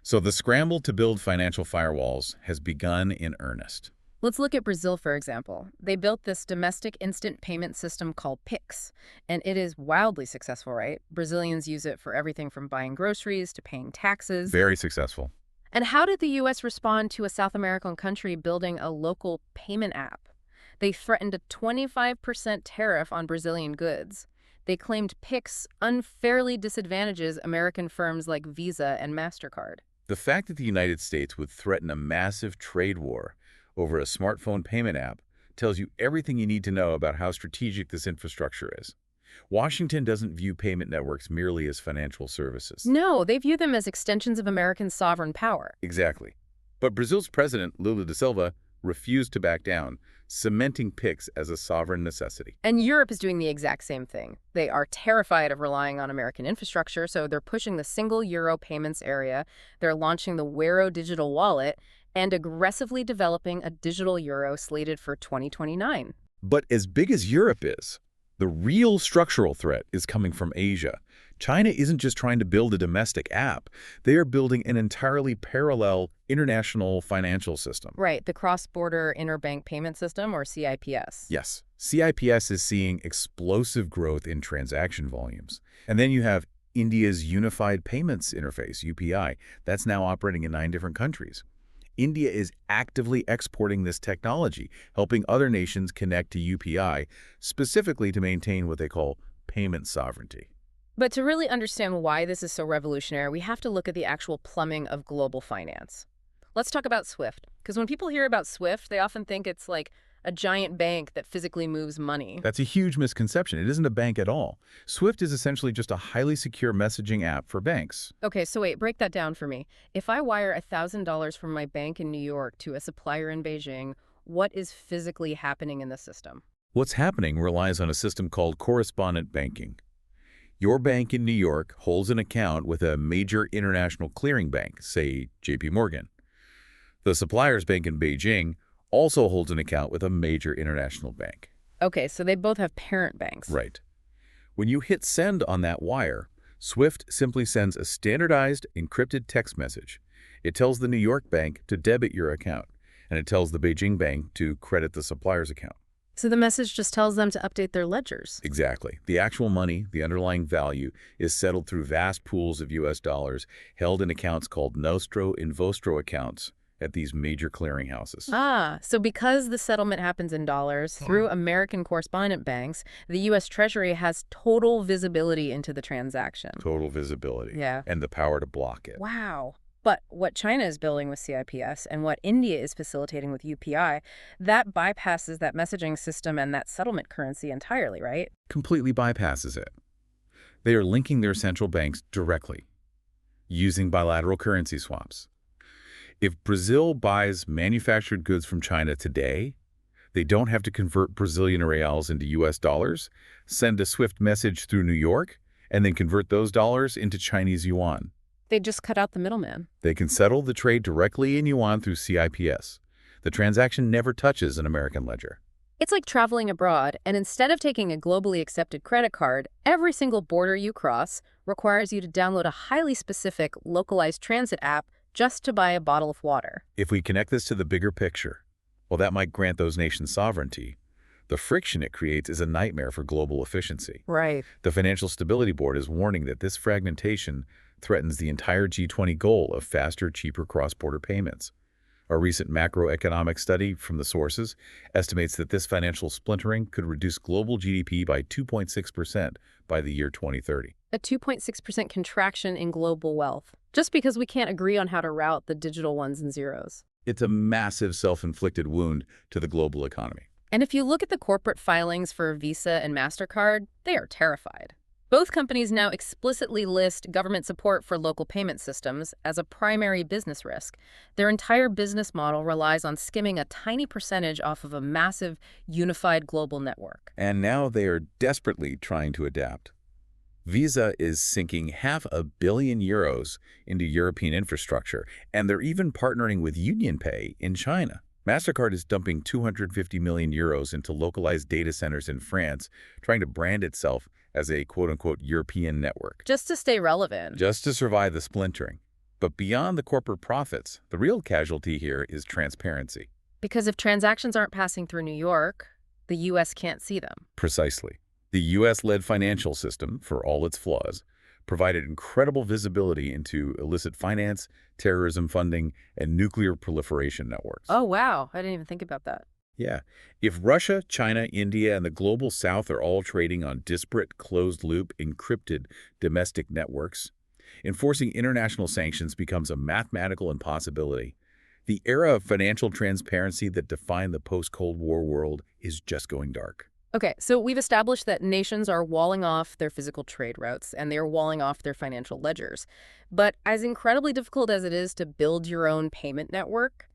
So the scramble to build financial firewalls has begun in earnest. Let's look at Brazil, for example. They built this domestic instant payment system called Pix, and it is wildly successful, right? Brazilians use it for everything from buying groceries to paying taxes. Very successful. And how did the U.S. respond to a South American country building a local payment app? They threatened a 25% tariff on Brazilian goods. They claimed Pix unfairly disadvantages American firms like Visa and MasterCard. The fact that the United States would threaten a massive trade war over a smartphone payment app tells you everything you need to know about how strategic this infrastructure is. Washington doesn't view payment networks merely as financial services. No, they view them as extensions of American sovereign power. Exactly. But Brazil's president, Lula da Silva, refused to back down, cementing Pix as a sovereign necessity. And Europe is doing the exact same thing. They are terrified of relying on American infrastructure, so they're pushing the single euro payments area. They're launching the Wero digital wallet and aggressively developing a digital euro slated for 2029. But as big as Europe is, the real structural threat is coming from Asia. China isn't just trying to build a domestic app. They are building an entirely parallel international financial system. Right, the cross-border interbank payment system, or CIPS. Yes, CIPS is seeing explosive growth in transaction volumes. And then you have India's Unified Payments Interface, UPI. That's now operating in 9 different countries. India is actively exporting this technology, helping other nations connect to UPI, specifically to maintain what they call payment sovereignty. But to really understand why this is so revolutionary, we have to look at the actual plumbing of global finance. Let's talk about SWIFT, because when people hear about SWIFT, they often think it's like a giant bank that physically moves money. That's a huge misconception. It isn't a bank at all. SWIFT is essentially just a highly secure messaging app for banks. Okay, so wait, break that down for me. If I wire $1,000 from my bank in New York to a supplier in Beijing, what is physically happening in the system? What's happening relies on a system called correspondent banking. Your bank in New York holds an account with a major international clearing bank, say JP Morgan. The supplier's bank in Beijing also holds an account with a major international bank. Okay, so they both have parent banks. Right. When you hit send on that wire, SWIFT simply sends a standardized, encrypted text message. It tells the New York bank to debit your account, and it tells the Beijing bank to credit the supplier's account. So the message just tells them to update their ledgers. Exactly. The actual money, the underlying value, is settled through vast pools of U.S. dollars held in accounts called nostro and vostro accounts at these major clearinghouses. So because the settlement happens in dollars through American correspondent banks, the U.S. Treasury has total visibility into the transaction. Total visibility. Yeah. And the power to block it. Wow. But what China is building with CIPS and what India is facilitating with UPI, that bypasses that messaging system and that settlement currency entirely, right? Completely bypasses it. They are linking their central banks directly, using bilateral currency swaps. If Brazil buys manufactured goods from China today, they don't have to convert Brazilian reals into US dollars, send a SWIFT message through New York, and then convert those dollars into Chinese yuan. They just cut out the middleman. They can settle the trade directly in yuan through CIPS. The transaction never touches an American ledger. It's like traveling abroad, and instead of taking a globally accepted credit card, every single border you cross requires you to download a highly specific, localized transit app just to buy a bottle of water. If we connect this to the bigger picture, well, that might grant those nations sovereignty. The friction it creates is a nightmare for global efficiency. Right. The Financial Stability Board is warning that this fragmentation threatens the entire G20 goal of faster, cheaper cross-border payments. A recent macroeconomic study from the sources estimates that this financial splintering could reduce global GDP by 2.6% by the year 2030. A 2.6% contraction in global wealth, just because we can't agree on how to route the digital ones and zeros. It's a massive self-inflicted wound to the global economy. And if you look at the corporate filings for Visa and MasterCard, they are terrified. Both companies now explicitly list government support for local payment systems as a primary business risk. Their entire business model relies on skimming a tiny percentage off of a massive, unified global network. And now they are desperately trying to adapt. Visa is sinking €500 million into European infrastructure, and they're even partnering with UnionPay in China. MasterCard is dumping €250 million into localized data centers in France, trying to brand itself as a quote-unquote European network. Just to stay relevant. Just to survive the splintering. But beyond the corporate profits, the real casualty here is transparency. Because if transactions aren't passing through New York, the U.S. can't see them. Precisely. The U.S.-led financial system, for all its flaws, provided incredible visibility into illicit finance, terrorism funding, and nuclear proliferation networks. Oh, wow. I didn't even think about that. Yeah. If Russia, China, India, and the global south are all trading on disparate, closed-loop, encrypted domestic networks, enforcing international sanctions becomes a mathematical impossibility. The era of financial transparency that defined the post-Cold War world is just going dark. Okay, so we've established that nations are walling off their physical trade routes and they are walling off their financial ledgers. But as incredibly difficult as it is to build your own payment network,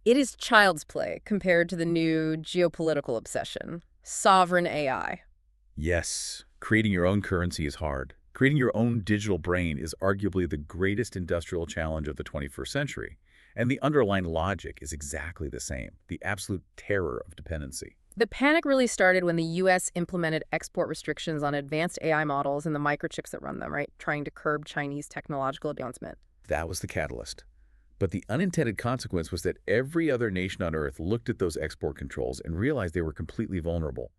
it is child's play compared to the new geopolitical obsession, sovereign AI. Yes, creating your own currency is hard. Creating your own digital brain is arguably the greatest industrial challenge of the 21st century. And the underlying logic is exactly the same, the absolute terror of dependency. The panic really started when the U.S. implemented export restrictions on advanced AI models and the microchips that run them, right? Trying to curb Chinese technological advancement. That was the catalyst. But the unintended consequence was that every other nation on Earth looked at those export controls and realized they were completely vulnerable.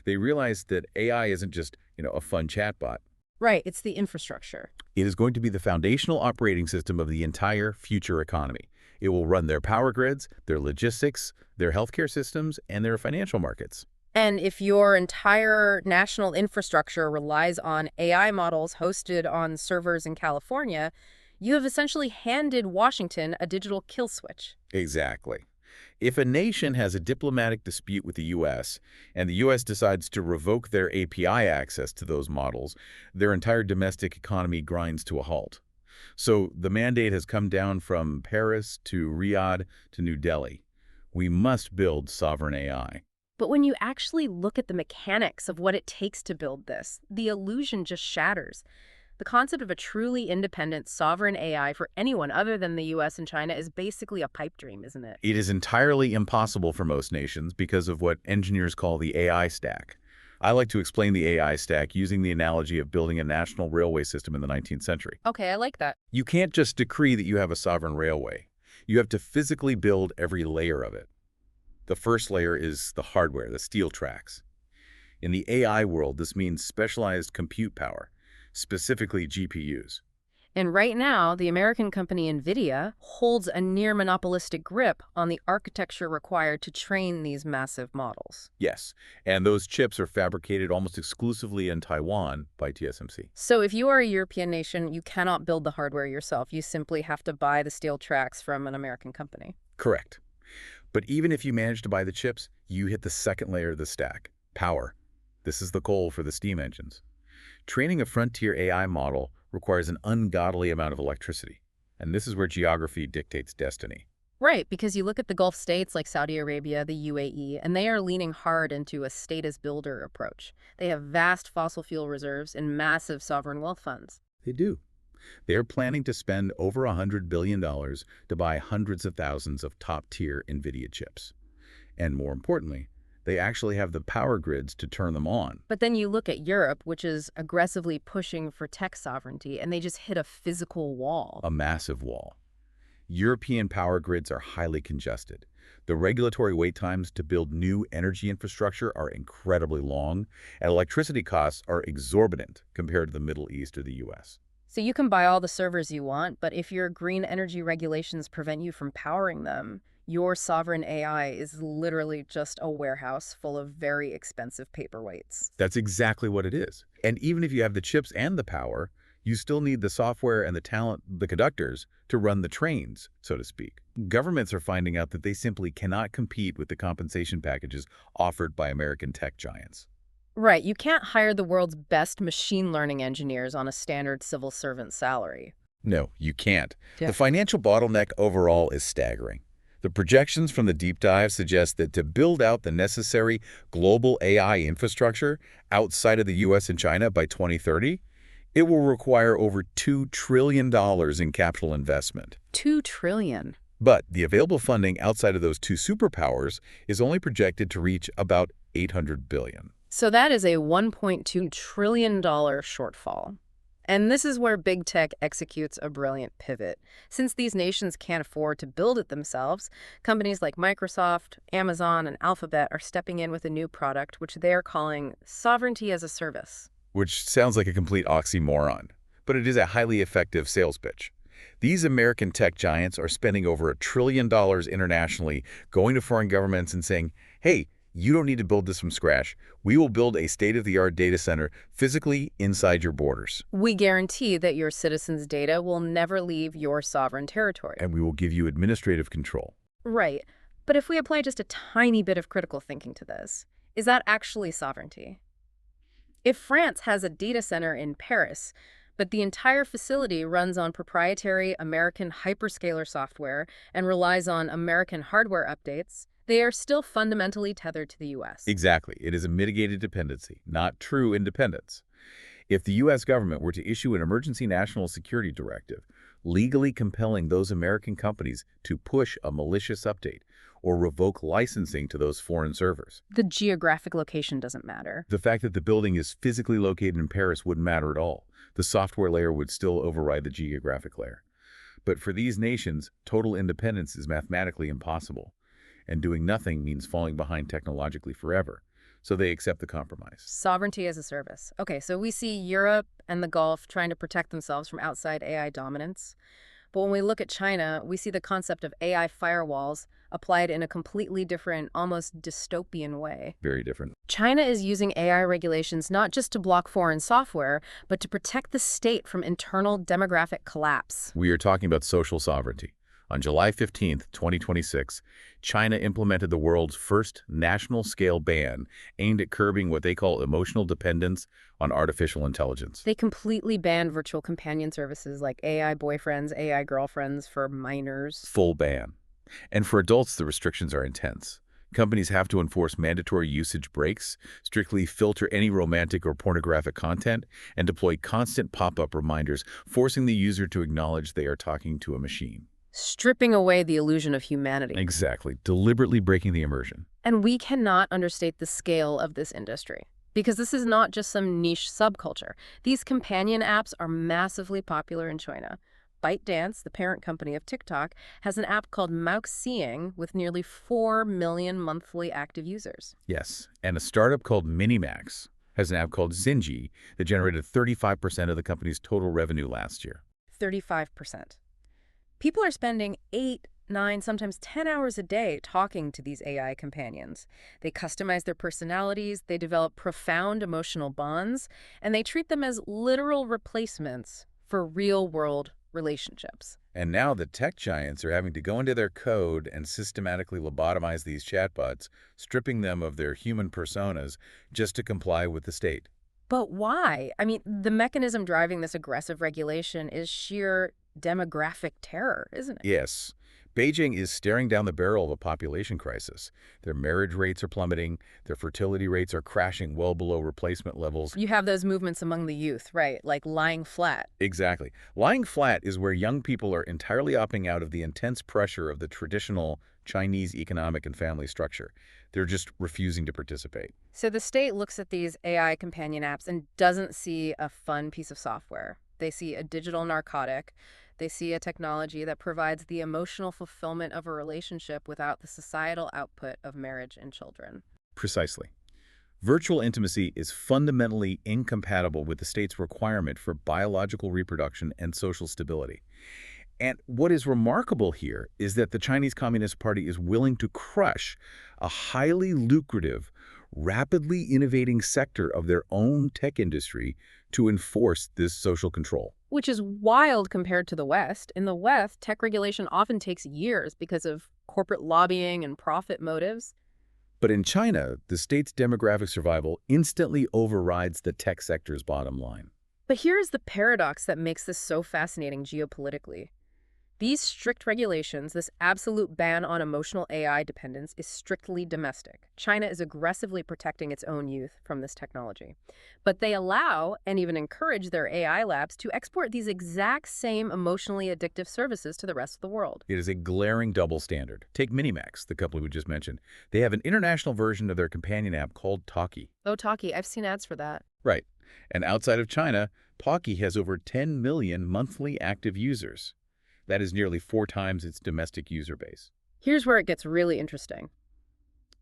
They realized that AI isn't just, a fun chatbot. Right, it's the infrastructure. It is going to be the foundational operating system of the entire future economy. It will run their power grids, their logistics, their healthcare systems, and their financial markets. And if your entire national infrastructure relies on AI models hosted on servers in California, you have essentially handed Washington a digital kill switch. Exactly. If a nation has a diplomatic dispute with the U.S., and the U.S. decides to revoke their API access to those models, their entire domestic economy grinds to a halt. So the mandate has come down from Paris to Riyadh to New Delhi. We must build sovereign AI. But when you actually look at the mechanics of what it takes to build this, the illusion just shatters. The concept of a truly independent, sovereign AI for anyone other than the US and China is basically a pipe dream, isn't it? It is entirely impossible for most nations because of what engineers call the AI stack. I like to explain the AI stack using the analogy of building a national railway system in the 19th century. Okay, I like that. You can't just decree that you have a sovereign railway. You have to physically build every layer of it. The first layer is the hardware, the steel tracks. In the AI world, this means specialized compute power, specifically GPUs. And right now, the American company NVIDIA holds a near monopolistic grip on the architecture required to train these massive models. Yes, and those chips are fabricated almost exclusively in Taiwan by TSMC. So if you are a European nation, you cannot build the hardware yourself. You simply have to buy the steel tracks from an American company. Correct. But even if you manage to buy the chips, you hit the second layer of the stack, power. This is the goal for the steam engines. Training a frontier AI model requires an ungodly amount of electricity, and this is where geography dictates destiny. Right, because you look at the Gulf states like Saudi Arabia, the UAE, and they are leaning hard into a state-as-builder approach. They have vast fossil fuel reserves and massive sovereign wealth funds. They do. They're planning to spend over $100 billion to buy hundreds of thousands of top-tier NVIDIA chips. And more importantly, they actually have the power grids to turn them on. But then you look at Europe, which is aggressively pushing for tech sovereignty, and they just hit a physical wall. A massive wall. European power grids are highly congested. The regulatory wait times to build new energy infrastructure are incredibly long, and electricity costs are exorbitant compared to the Middle East or the US. So you can buy all the servers you want, but if your green energy regulations prevent you from powering them, your sovereign AI is literally just a warehouse full of very expensive paperweights. That's exactly what it is. And even if you have the chips and the power, you still need the software and the talent, the conductors, to run the trains, so to speak. Governments are finding out that they simply cannot compete with the compensation packages offered by American tech giants. Right, you can't hire the world's best machine learning engineers on a standard civil servant salary. No, you can't. Yeah. The financial bottleneck overall is staggering. The projections from the deep dive suggest that to build out the necessary global AI infrastructure outside of the US and China by 2030, it will require over $2 trillion in capital investment. $2 trillion. But the available funding outside of those two superpowers is only projected to reach about $800 billion. So that is a $1.2 trillion shortfall. And this is where big tech executes a brilliant pivot. Since these nations can't afford to build it themselves, companies like Microsoft, Amazon, and Alphabet are stepping in with a new product, which they are calling sovereignty as a service. Which sounds like a complete oxymoron, but it is a highly effective sales pitch. These American tech giants are spending over $1 trillion internationally, going to foreign governments and saying, hey, you don't need to build this from scratch. We will build a state-of-the-art data center physically inside your borders. We guarantee that your citizens' data will never leave your sovereign territory. And we will give you administrative control. Right. But if we apply just a tiny bit of critical thinking to this, is that actually sovereignty? If France has a data center in Paris, but the entire facility runs on proprietary American hyperscaler software and relies on American hardware updates, they are still fundamentally tethered to the U.S. Exactly. It is a mitigated dependency, not true independence. If the U.S. government were to issue an emergency national security directive, legally compelling those American companies to push a malicious update or revoke licensing to those foreign servers, the geographic location doesn't matter. the fact that the building is physically located in Paris wouldn't matter at all. The software layer would still override the geographic layer. But for these nations, total independence is mathematically impossible, and doing nothing means falling behind technologically forever. So they accept the compromise. Sovereignty as a service. Okay, so we see Europe and the Gulf trying to protect themselves from outside AI dominance. But when we look at China, we see the concept of AI firewalls applied in a completely different, almost dystopian way. Very different. China is using AI regulations not just to block foreign software, but to protect the state from internal demographic collapse. We are talking about social sovereignty. On July 15, 2026, China implemented the world's first national-scale ban aimed at curbing what they call emotional dependence on artificial intelligence. They completely banned virtual companion services like AI boyfriends, AI girlfriends for minors. Full ban. And for adults, the restrictions are intense. Companies have to enforce mandatory usage breaks, strictly filter any romantic or pornographic content, and deploy constant pop-up reminders, forcing the user to acknowledge they are talking to a machine. Stripping away the illusion of humanity. Exactly. Deliberately breaking the immersion. And we cannot understate the scale of this industry, because this is not just some niche subculture. These companion apps are massively popular in China. ByteDance, the parent company of TikTok, has an app called Maoxiang with nearly 4 million monthly active users. Yes, and a startup called Minimax has an app called Zinji that generated 35% of the company's total revenue last year. 35%. People are spending 8, 9, sometimes 10 hours a day talking to these AI companions. They customize their personalities, they develop profound emotional bonds, and they treat them as literal replacements for real-world relationships. And now the tech giants are having to go into their code and systematically lobotomize these chatbots, stripping them of their human personas just to comply with the state. But why? I mean, the mechanism driving this aggressive regulation is sheer demographic terror, isn't it? Yes, Beijing is staring down the barrel of a population crisis. Their marriage rates are plummeting, their fertility rates are crashing well below replacement levels. You have those movements among the youth, right? Like lying flat. Exactly. Lying flat is where young people are entirely opting out of the intense pressure of the traditional Chinese economic and family structure. They're just refusing to participate. So the state looks at these AI companion apps and doesn't see a fun piece of software. They see a digital narcotic. They see a technology that provides the emotional fulfillment of a relationship without the societal output of marriage and children. Precisely. Virtual intimacy is fundamentally incompatible with the state's requirement for biological reproduction and social stability. And what is remarkable here is that the Chinese Communist Party is willing to crush a highly lucrative, rapidly innovating sector of their own tech industry to enforce this social control. Which is wild compared to the West. In the West, tech regulation often takes years because of corporate lobbying and profit motives. But in China, the state's demographic survival instantly overrides the tech sector's bottom line. But here's the paradox that makes this so fascinating geopolitically. These strict regulations, this absolute ban on emotional AI dependence, is strictly domestic. China is aggressively protecting its own youth from this technology. But they allow and even encourage their AI labs to export these exact same emotionally addictive services to the rest of the world. It is a glaring double standard. Take Minimax, the company we just mentioned. They have an international version of their companion app called Talkie. Oh, Talkie, I've seen ads for that. Right. And outside of China, Talkie has over 10 million monthly active users. That is nearly 4 times its domestic user base. Here's where it gets really interesting.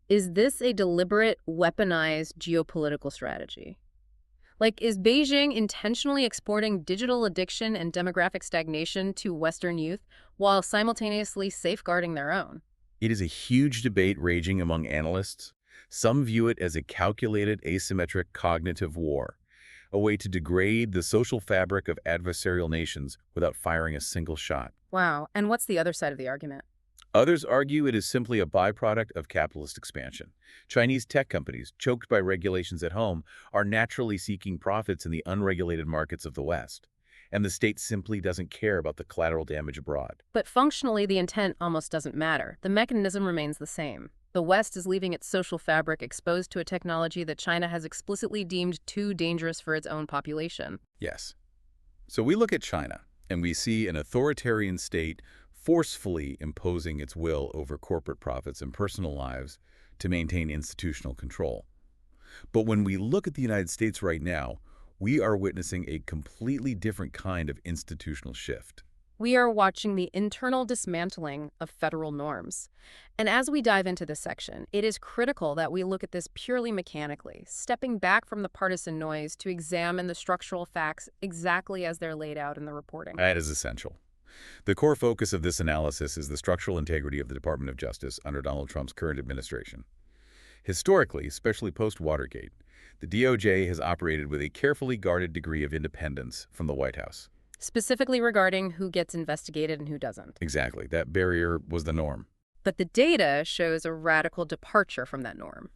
Is this a deliberate, weaponized geopolitical strategy? Like, is Beijing intentionally exporting digital addiction and demographic stagnation to Western youth while simultaneously safeguarding their own? It is a huge debate raging among analysts. Some view it as a calculated asymmetric cognitive war, a way to degrade the social fabric of adversarial nations without firing a single shot. Wow. And what's the other side of the argument? Others argue it is simply a byproduct of capitalist expansion. Chinese tech companies, choked by regulations at home, are naturally seeking profits in the unregulated markets of the West. And the state simply doesn't care about the collateral damage abroad. But functionally, the intent almost doesn't matter. The mechanism remains the same. The West is leaving its social fabric exposed to a technology that China has explicitly deemed too dangerous for its own population. Yes. So we look at China, and we see an authoritarian state forcefully imposing its will over corporate profits and personal lives to maintain institutional control. But when we look at the United States right now, we are witnessing a completely different kind of institutional shift. We are watching the internal dismantling of federal norms. And as we dive into this section, it is critical that we look at this purely mechanically, stepping back from the partisan noise to examine the structural facts exactly as they're laid out in the reporting. That is essential. The core focus of this analysis is the structural integrity of the Department of Justice under Donald Trump's current administration. Historically, especially post-Watergate, the DOJ has operated with a carefully guarded degree of independence from the White House. Specifically regarding who gets investigated and who doesn't. Exactly. That barrier was the norm. But the data shows a radical departure from that norm.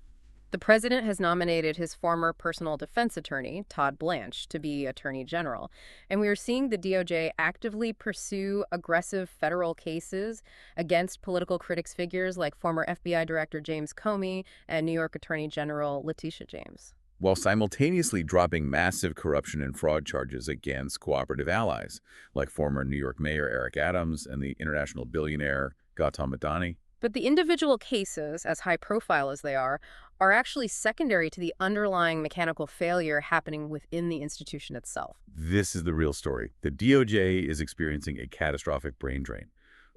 The president has nominated his former personal defense attorney, Todd Blanche, to be attorney general. And we are seeing the DOJ actively pursue aggressive federal cases against political critics figures like former FBI Director James Comey and New York Attorney General Letitia James, while simultaneously dropping massive corruption and fraud charges against cooperative allies, like former New York Mayor Eric Adams and the international billionaire Gautam Adani. But the individual cases, as high profile as they are actually secondary to the underlying mechanical failure happening within the institution itself. This is the real story. The DOJ is experiencing a catastrophic brain drain.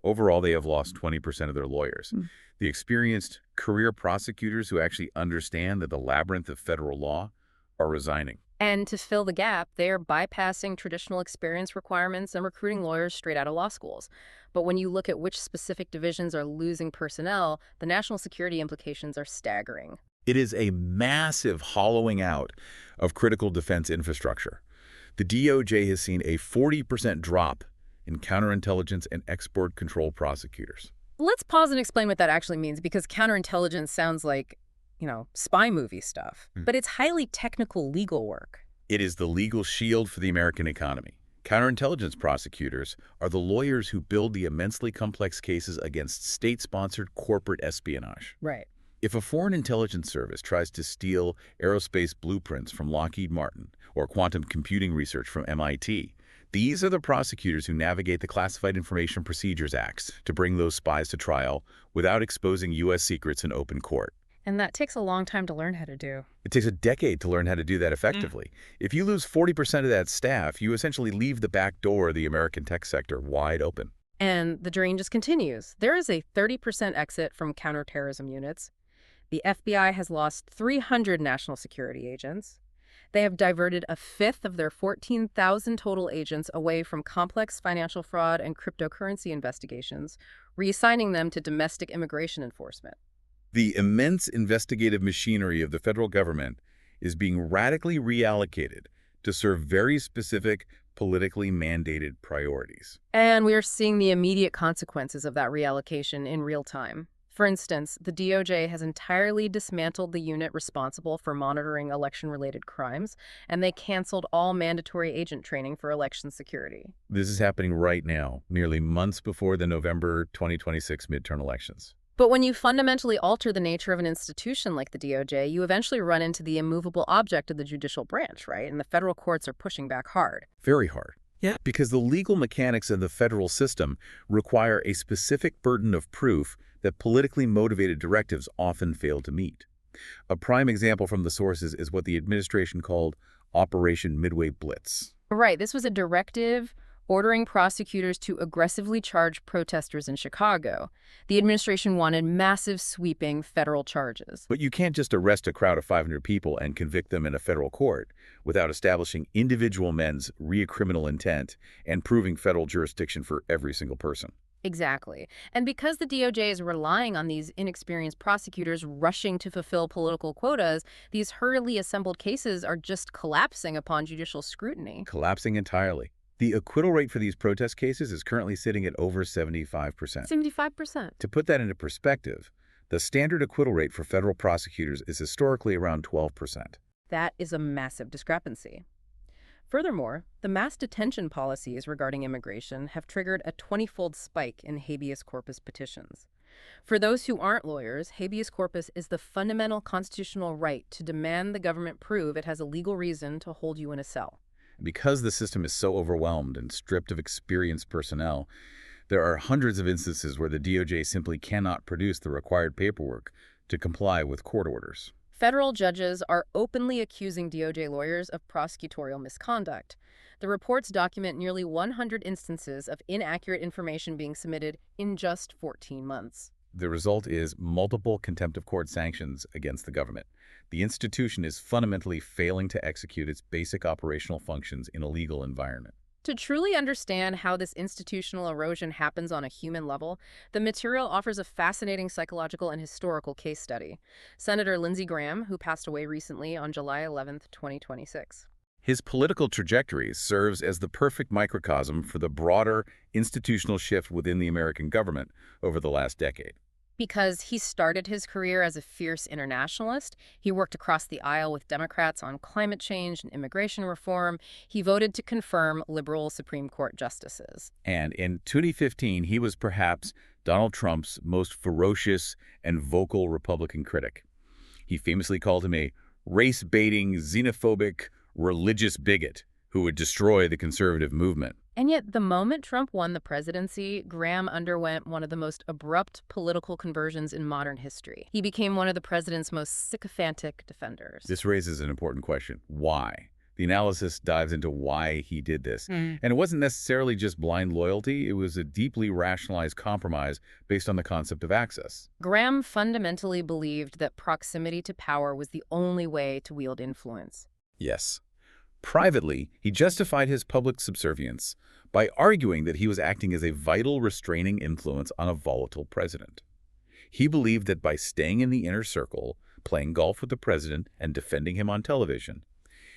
Overall, they have lost 20% of their lawyers. The experienced career prosecutors who actually understand that the labyrinth of federal law are resigning. And to fill the gap, they're bypassing traditional experience requirements and recruiting lawyers straight out of law schools. But when you look at which specific divisions are losing personnel, the national security implications are staggering. It is a massive hollowing out of critical defense infrastructure. The DOJ has seen a 40% drop in counterintelligence and export control prosecutors. Let's pause and explain what that actually means, because counterintelligence sounds like, spy movie stuff. But it's highly technical legal work. It is the legal shield for the American economy. Counterintelligence prosecutors are the lawyers who build the immensely complex cases against state-sponsored corporate espionage. Right. If a foreign intelligence service tries to steal aerospace blueprints from Lockheed Martin or quantum computing research from MIT, these are the prosecutors who navigate the Classified Information Procedures Acts to bring those spies to trial without exposing U.S. secrets in open court. And that takes a long time to learn how to do. It takes a decade to learn how to do that effectively. If you lose 40% of that staff, you essentially leave the back door of the American tech sector wide open. And the drain just continues. There is a 30% exit from counterterrorism units. The FBI has lost 300 national security agents. They have diverted a fifth of their 14,000 total agents away from complex financial fraud and cryptocurrency investigations, reassigning them to domestic immigration enforcement. The immense investigative machinery of the federal government is being radically reallocated to serve very specific, politically mandated priorities. And we are seeing the immediate consequences of that reallocation in real time. For instance, the DOJ has entirely dismantled the unit responsible for monitoring election-related crimes, and they canceled all mandatory agent training for election security. This is happening right now, nearly months before the November 2026 midterm elections. But when you fundamentally alter the nature of an institution like the DOJ, you eventually run into the immovable object of the judicial branch, right? And the federal courts are pushing back hard. Very hard. Yeah. Because the legal mechanics of the federal system require a specific burden of proof that politically motivated directives often fail to meet. A prime example from the sources is what the administration called Operation Midway Blitz. Right. This was a directive ordering prosecutors to aggressively charge protesters in Chicago. The administration wanted massive, sweeping federal charges. But you can't just arrest a crowd of 500 people and convict them in a federal court without establishing individual men's criminal intent and proving federal jurisdiction for every single person. Exactly. And because the DOJ is relying on these inexperienced prosecutors rushing to fulfill political quotas, these hurriedly assembled cases are just collapsing upon judicial scrutiny. Collapsing entirely. The acquittal rate for these protest cases is currently sitting at over 75%. 75%. To put that into perspective, the standard acquittal rate for federal prosecutors is historically around 12%. That is a massive discrepancy. Furthermore, the mass detention policies regarding immigration have triggered a 20-fold spike in habeas corpus petitions. For those who aren't lawyers, habeas corpus is the fundamental constitutional right to demand the government prove it has a legal reason to hold you in a cell. Because the system is so overwhelmed and stripped of experienced personnel, there are hundreds of instances where the DOJ simply cannot produce the required paperwork to comply with court orders. Federal judges are openly accusing DOJ lawyers of prosecutorial misconduct. The reports document nearly 100 instances of inaccurate information being submitted in just 14 months. The result is multiple contempt of court sanctions against the government. The institution is fundamentally failing to execute its basic operational functions in a legal environment. To truly understand how this institutional erosion happens on a human level, the material offers a fascinating psychological and historical case study. Senator Lindsey Graham, who passed away recently on July 11, 2026. His political trajectory serves as the perfect microcosm for the broader institutional shift within the American government over the last decade. Because he started his career as a fierce internationalist, he worked across the aisle with Democrats on climate change and immigration reform. He voted to confirm liberal Supreme Court justices. And in 2015, he was perhaps Donald Trump's most ferocious and vocal Republican critic. He famously called him a race-baiting, xenophobic, religious bigot who would destroy the conservative movement. And yet, the moment Trump won the presidency, Graham underwent one of the most abrupt political conversions in modern history. He became one of the president's most sycophantic defenders. This raises an important question. Why? The analysis dives into why he did this. And it wasn't necessarily just blind loyalty. It was a deeply rationalized compromise based on the concept of access. Graham fundamentally believed that proximity to power was the only way to wield influence. Yes. Privately, he justified his public subservience by arguing that he was acting as a vital restraining influence on a volatile president. He believed that by staying in the inner circle, playing golf with the president, and defending him on television,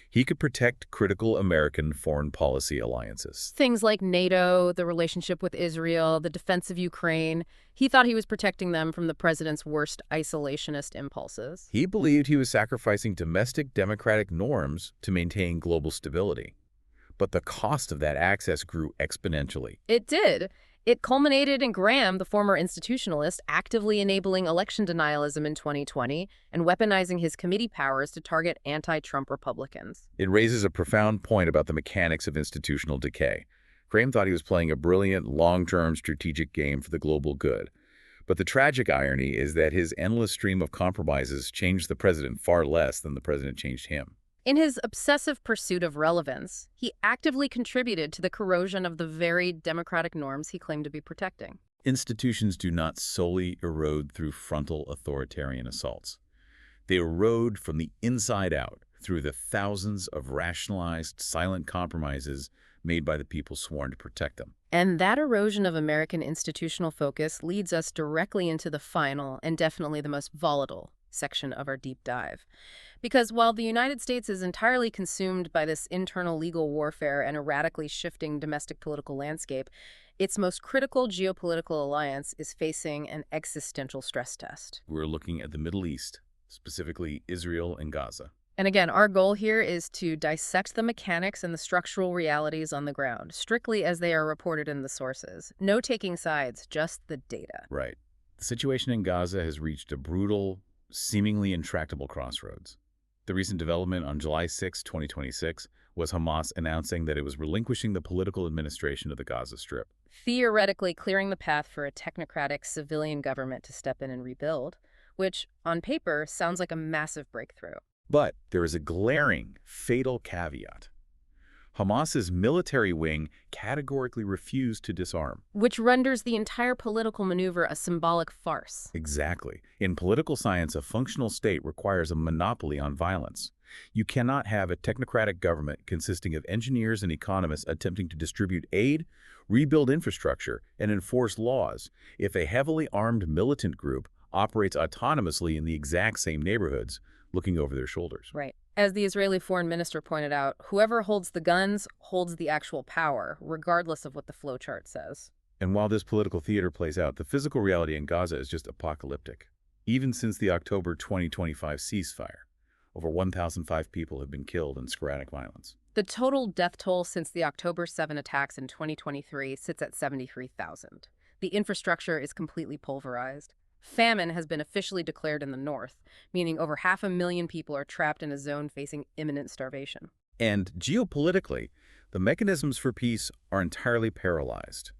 he could protect critical American foreign policy alliances. Things like NATO, the relationship with Israel, the defense of Ukraine. He thought he was protecting them from the president's worst isolationist impulses. He believed he was sacrificing domestic democratic norms to maintain global stability. But the cost of that access grew exponentially. It did. It culminated in Graham, the former institutionalist, actively enabling election denialism in 2020 and weaponizing his committee powers to target anti-Trump Republicans. It raises a profound point about the mechanics of institutional decay. Graham thought he was playing a brilliant, long-term strategic game for the global good. But the tragic irony is that his endless stream of compromises changed the president far less than the president changed him. In his obsessive pursuit of relevance, he actively contributed to the corrosion of the very democratic norms he claimed to be protecting. Institutions do not solely erode through frontal authoritarian assaults. They erode from the inside out through the thousands of rationalized, silent compromises made by the people sworn to protect them. And that erosion of American institutional focus leads us directly into the final and definitely the most volatile section of our deep dive. Because while the United States is entirely consumed by this internal legal warfare and erratically shifting domestic political landscape, its most critical geopolitical alliance is facing an existential stress test. We're looking at the Middle East, specifically Israel and Gaza. And again, our goal here is to dissect the mechanics and the structural realities on the ground, strictly as they are reported in the sources. No taking sides, just the data. Right. The situation in Gaza has reached a brutal, seemingly intractable crossroads. The recent development on July 6, 2026, was Hamas announcing that it was relinquishing the political administration of the Gaza Strip. Theoretically clearing the path for a technocratic civilian government to step in and rebuild, which, on paper, sounds like a massive breakthrough. But there is a glaring, fatal caveat. Hamas's military wing categorically refused to disarm. Which renders the entire political maneuver a symbolic farce. Exactly. In political science, a functional state requires a monopoly on violence. You cannot have a technocratic government consisting of engineers and economists attempting to distribute aid, rebuild infrastructure, and enforce laws if a heavily armed militant group operates autonomously in the exact same neighborhoods, looking over their shoulders. Right. As the Israeli foreign minister pointed out, whoever holds the guns holds the actual power, regardless of what the flowchart says. And while this political theater plays out, the physical reality in Gaza is just apocalyptic. Even since the October 2025 ceasefire, over 1,005 people have been killed in sporadic violence. The total death toll since the October 7 attacks in 2023 sits at 73,000. The infrastructure is completely pulverized. Famine has been officially declared in the north, meaning over 500,000 people are trapped in a zone facing imminent starvation. And geopolitically, the mechanisms for peace are entirely paralyzed.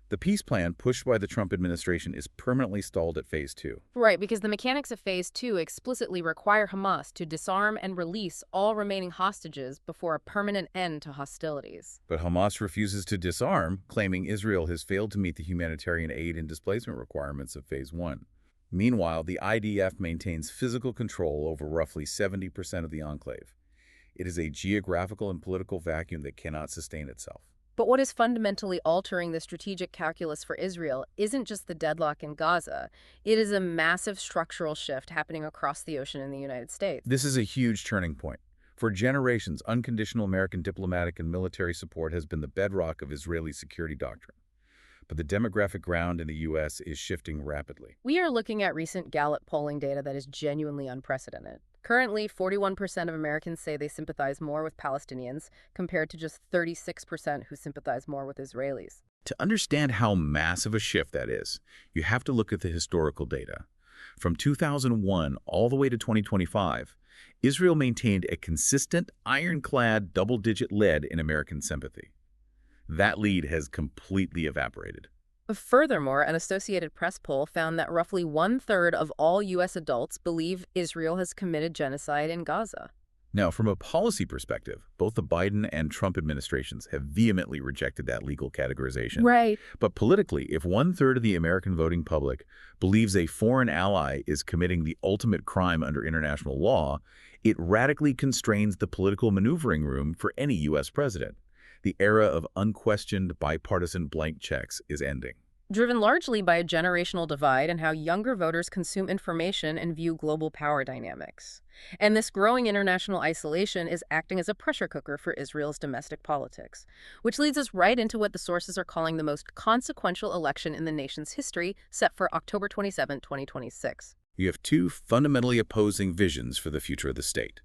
The peace plan pushed by the Trump administration is permanently stalled at Phase 2. Right, because the mechanics of Phase 2 explicitly require Hamas to disarm and release all remaining hostages before a permanent end to hostilities. But Hamas refuses to disarm, claiming Israel has failed to meet the humanitarian aid and displacement requirements of Phase 1. Meanwhile, the IDF maintains physical control over roughly 70% of the enclave. It is a geographical and political vacuum that cannot sustain itself. But what is fundamentally altering the strategic calculus for Israel isn't just the deadlock in Gaza. It is a massive structural shift happening across the ocean in the United States. This is a huge turning point. For generations, unconditional American diplomatic and military support has been the bedrock of Israeli security doctrine. But the demographic ground in the U.S. is shifting rapidly. We are looking at recent Gallup polling data that is genuinely unprecedented. Currently, 41% of Americans say they sympathize more with Palestinians, compared to just 36% who sympathize more with Israelis. To understand how massive a shift that is, you have to look at the historical data. From 2001 all the way to 2025, Israel maintained a consistent, ironclad, double-digit lead in American sympathy. That lead has completely evaporated. Furthermore, an Associated Press poll found that roughly 1/3 of all U.S. adults believe Israel has committed genocide in Gaza. Now, from a policy perspective, both the Biden and Trump administrations have vehemently rejected that legal categorization. Right. But politically, if 1/3 of the American voting public believes a foreign ally is committing the ultimate crime under international law, It radically constrains the political maneuvering room for any U.S. president. The era of unquestioned bipartisan blank checks is ending. Driven largely by a generational divide in how younger voters consume information and view global power dynamics. And this growing international isolation is acting as a pressure cooker for Israel's domestic politics, which leads us right into what the sources are calling the most consequential election in the nation's history, set for October 27, 2026. You have two fundamentally opposing visions for the future of the state.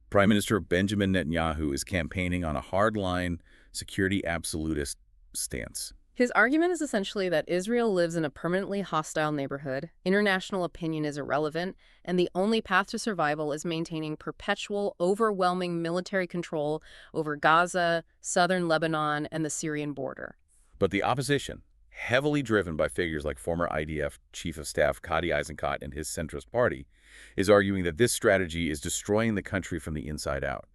Prime Minister Benjamin Netanyahu is campaigning on a hardline, security absolutist stance. His argument is essentially that Israel lives in a permanently hostile neighborhood, international opinion is irrelevant, and the only path to survival is maintaining perpetual, overwhelming military control over Gaza, southern Lebanon, and the Syrian border. But the opposition, heavily driven by figures like former IDF Chief of Staff Gadi Eisenkot and his centrist party, is arguing that this strategy is destroying the country from the inside out.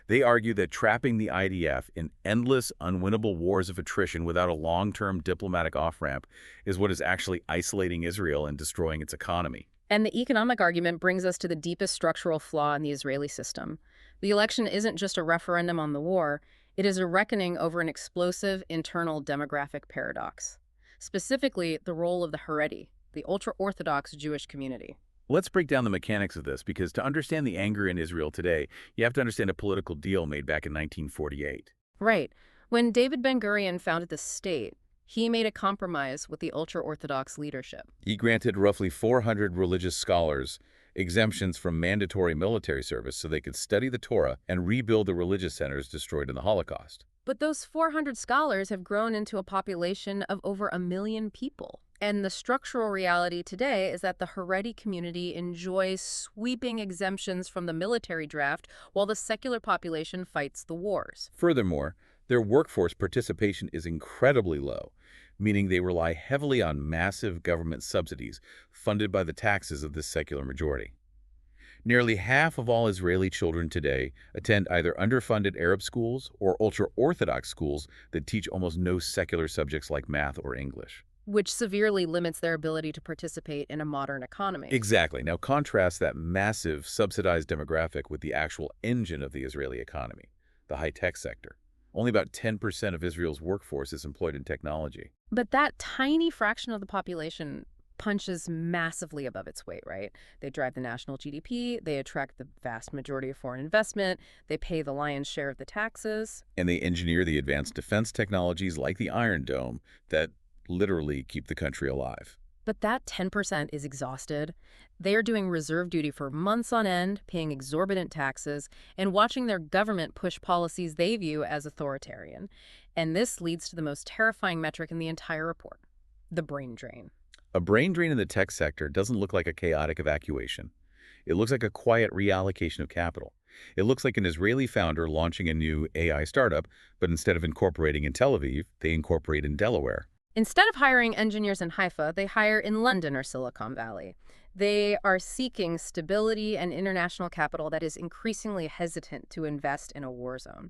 They argue that trapping the IDF in endless, unwinnable wars of attrition without a long-term diplomatic off-ramp is what is actually isolating Israel and destroying its economy. And the economic argument brings us to the deepest structural flaw in the Israeli system. The election isn't just a referendum on the war, it is a reckoning over an explosive internal demographic paradox. Specifically, the role of the Haredi, the ultra-Orthodox Jewish community. Let's break down the mechanics of this, because to understand the anger in Israel today, you have to understand a political deal made back in 1948. Right. When David Ben-Gurion founded the state, he made a compromise with the ultra-Orthodox leadership. He granted roughly 400 religious scholars exemptions from mandatory military service so they could study the Torah and rebuild the religious centers destroyed in the Holocaust. But those 400 scholars have grown into a population of over 1 million people. And the structural reality today is that the Haredi community enjoys sweeping exemptions from the military draft while the secular population fights the wars. Furthermore, their workforce participation is incredibly low, meaning they rely heavily on massive government subsidies funded by the taxes of this secular majority. Nearly half of all Israeli children today attend either underfunded Arab schools or ultra-Orthodox schools that teach almost no secular subjects like math or English. Which severely limits their ability to participate in a modern economy. Exactly. Now contrast that massive subsidized demographic with the actual engine of the Israeli economy, the high-tech sector. Only about 10% of Israel's workforce is employed in technology. But that tiny fraction of the population punches massively above its weight, right? They drive the national GDP, they attract the vast majority of foreign investment, they pay the lion's share of the taxes. And they engineer the advanced defense technologies like the Iron Dome that literally keep the country alive. But that 10% is exhausted. They are doing reserve duty for months on end, paying exorbitant taxes, and watching their government push policies they view as authoritarian. And this leads to the most terrifying metric in the entire report, the brain drain. A brain drain in the tech sector doesn't look like a chaotic evacuation. It looks like a quiet reallocation of capital. It looks like an Israeli founder launching a new AI startup, but instead of incorporating in Tel Aviv, they incorporate in Delaware. Instead of hiring engineers in Haifa, they hire in London or Silicon Valley. They are seeking stability and international capital that is increasingly hesitant to invest in a war zone.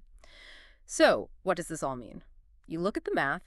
So, what does this all mean? You look at the math,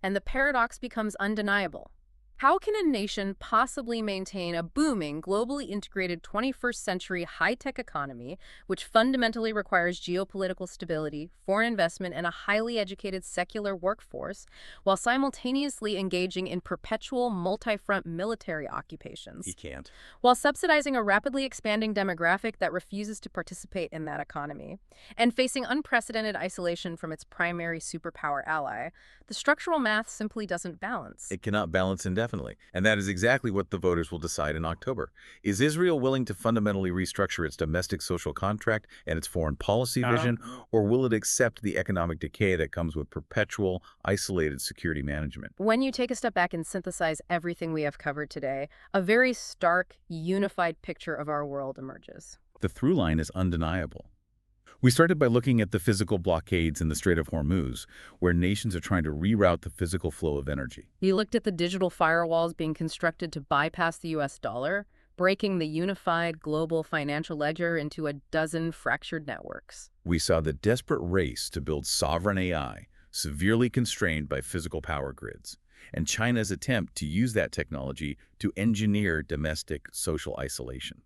and the paradox becomes undeniable. How can a nation possibly maintain a booming, globally integrated 21st century high-tech economy, which fundamentally requires geopolitical stability, foreign investment, and a highly educated secular workforce, while simultaneously engaging in perpetual multi-front military occupations? He can't. While subsidizing a rapidly expanding demographic that refuses to participate in that economy, and facing unprecedented isolation from its primary superpower ally, the structural math simply doesn't balance. It cannot balance indefinitely. And that is exactly what the voters will decide in October. Is Israel willing to fundamentally restructure its domestic social contract and its foreign policy vision, or will it accept the economic decay that comes with perpetual, isolated security management? When you take a step back and synthesize everything we have covered today, a very stark, unified picture of our world emerges. The through line is undeniable. We started by looking at the physical blockades in the Strait of Hormuz, where nations are trying to reroute the physical flow of energy. We looked at the digital firewalls being constructed to bypass the US dollar, breaking the unified global financial ledger into a dozen fractured networks. We saw the desperate race to build sovereign AI, severely constrained by physical power grids, and China's attempt to use that technology to engineer domestic social isolation.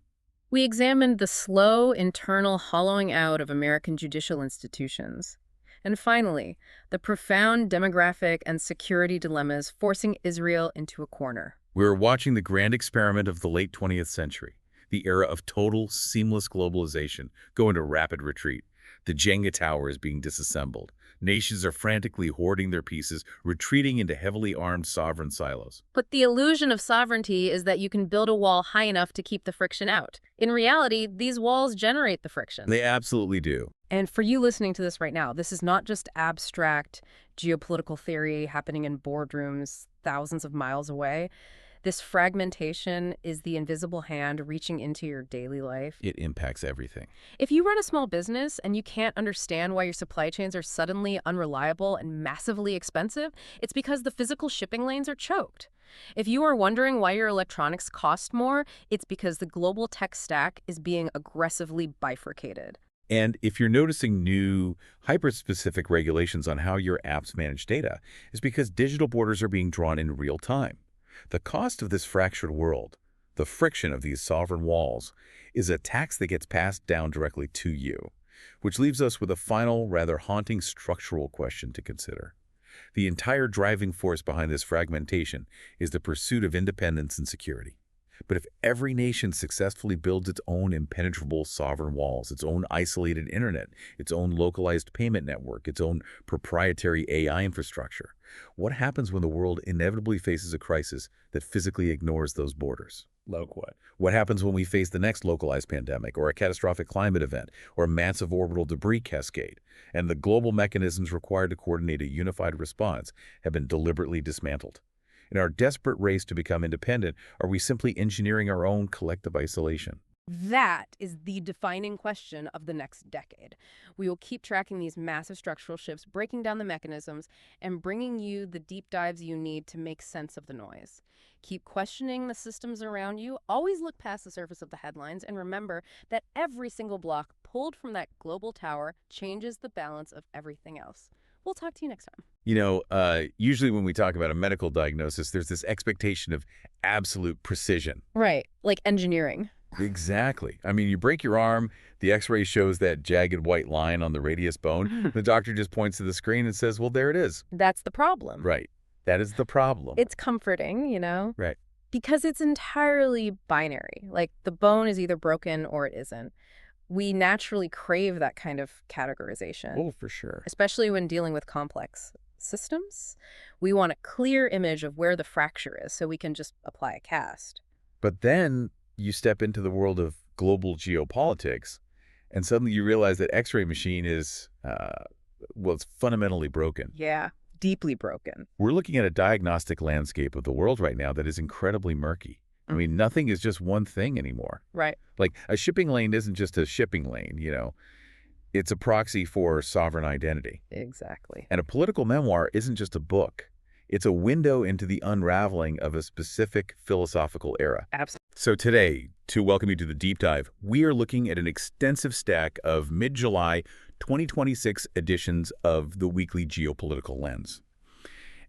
We examined the slow internal hollowing out of American judicial institutions. And finally, the profound demographic and security dilemmas forcing Israel into a corner. We were watching the grand experiment of the late 20th century, the era of total, seamless globalization, go into rapid retreat. The Jenga tower is being disassembled. Nations are frantically hoarding their pieces, retreating into heavily armed sovereign silos. But the illusion of sovereignty is that you can build a wall high enough to keep the friction out. In reality, these walls generate the friction. They absolutely do. And for you listening to this right now, this is not just abstract geopolitical theory happening in boardrooms thousands of miles away. This fragmentation is the invisible hand reaching into your daily life. It impacts everything. If you run a small business and you can't understand why your supply chains are suddenly unreliable and massively expensive, it's because the physical shipping lanes are choked. If you are wondering why your electronics cost more, it's because the global tech stack is being aggressively bifurcated. And if you're noticing new, hyper-specific regulations on how your apps manage data, it's because digital borders are being drawn in real time. The cost of this fractured world, the friction of these sovereign walls, is a tax that gets passed down directly to you, which leaves us with a final, rather haunting structural question to consider. The entire driving force behind this fragmentation is the pursuit of independence and security. But if every nation successfully builds its own impenetrable sovereign walls, its own isolated internet, its own localized payment network, its own proprietary AI infrastructure, what happens when the world inevitably faces a crisis that physically ignores those borders? Like what? What happens when we face the next localized pandemic or a catastrophic climate event or a massive orbital debris cascade, and the global mechanisms required to coordinate a unified response have been deliberately dismantled? In our desperate race to become independent, are we simply engineering our own collective isolation? That is the defining question of the next decade. We will keep tracking these massive structural shifts, breaking down the mechanisms, and bringing you the deep dives you need to make sense of the noise. Keep questioning the systems around you, always look past the surface of the headlines, and remember that every single block pulled from that global tower changes the balance of everything else. We'll talk to you next time. Usually when we talk about a medical diagnosis, there's this expectation of absolute precision. Right, like engineering. Exactly. I mean, you break your arm, the x-ray shows that jagged white line on the radius bone. The doctor just points to the screen and says, well, there it is. That's the problem. Right. That is the problem. It's comforting, you know? Right. Because it's entirely binary. Like, the bone is either broken or it isn't. We naturally crave that kind of categorization. Oh, for sure. Especially when dealing with complex systems. We want a clear image of where the fracture is so we can just apply a cast. But then you step into the world of global geopolitics, and suddenly you realize that X-ray machine is, it's fundamentally broken. Yeah, deeply broken. We're looking at a diagnostic landscape of the world right now that is incredibly murky. I mean, nothing is just one thing anymore. Right. Like, a shipping lane isn't just a shipping lane, It's a proxy for sovereign identity. Exactly. And a political memoir isn't just a book. It's a window into the unraveling of a specific philosophical era. Absolutely. So today, to welcome you to the deep dive, we are looking at an extensive stack of mid-July 2026 editions of the Weekly Geopolitical Lens.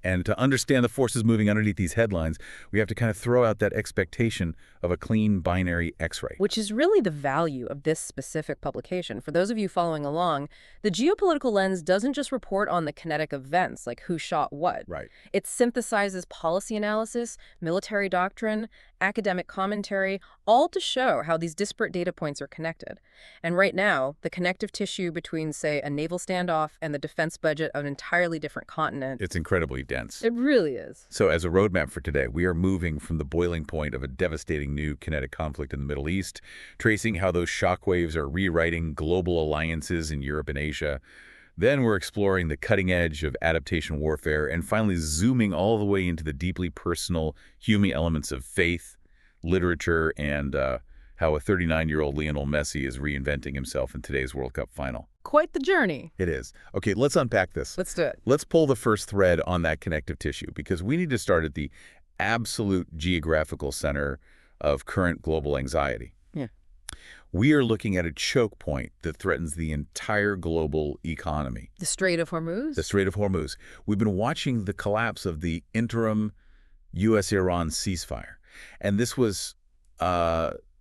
And to understand the forces moving underneath these headlines, we have to kind of throw out that expectation of a clean binary X-ray. Which is really the value of this specific publication. For those of you following along, the Geopolitical Lens doesn't just report on the kinetic events, like who shot what. Right. It synthesizes policy analysis, military doctrine, academic commentary, all to show how these disparate data points are connected. And right now, the connective tissue between, say, a naval standoff and the defense budget of an entirely different continent. It's incredibly dense. It really is. So as a roadmap for today, we are moving from the boiling point of a devastating new kinetic conflict in the Middle East, tracing how those shockwaves are rewriting global alliances in Europe and Asia. Then we're exploring the cutting edge of adaptation warfare, and finally zooming all the way into the deeply personal human elements of faith, literature, and how a 39-year-old Lionel Messi is reinventing himself in today's World Cup final. Quite the journey. It is. Okay, let's unpack this. Let's do it. Let's pull the first thread on that connective tissue, because we need to start at the absolute geographical center of current global anxiety. Yeah. We are looking at a choke point that threatens the entire global economy. The Strait of Hormuz? The Strait of Hormuz. We've been watching the collapse of the interim U.S.-Iran ceasefire. And this was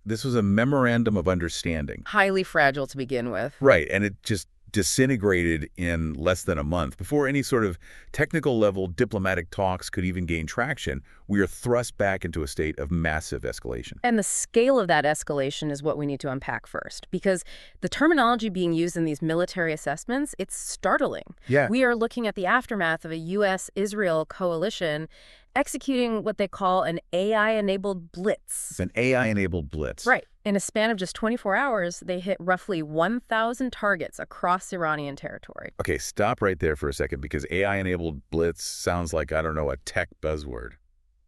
This was a memorandum of understanding. Highly fragile to begin with. Right, and it just disintegrated in less than a month. Before any sort of technical level diplomatic talks could even gain traction, we are thrust back into a state of massive escalation. And the scale of that escalation is what we need to unpack first, because the terminology being used in these military assessments, it's startling. Yeah. We are looking at the aftermath of a U.S.-Israel coalition executing what they call an AI-enabled blitz. It's an AI-enabled blitz. Right. In a span of just 24 hours, they hit roughly 1,000 targets across Iranian territory. Okay, stop right there for a second, because AI-enabled blitz sounds like, I don't know, a tech buzzword.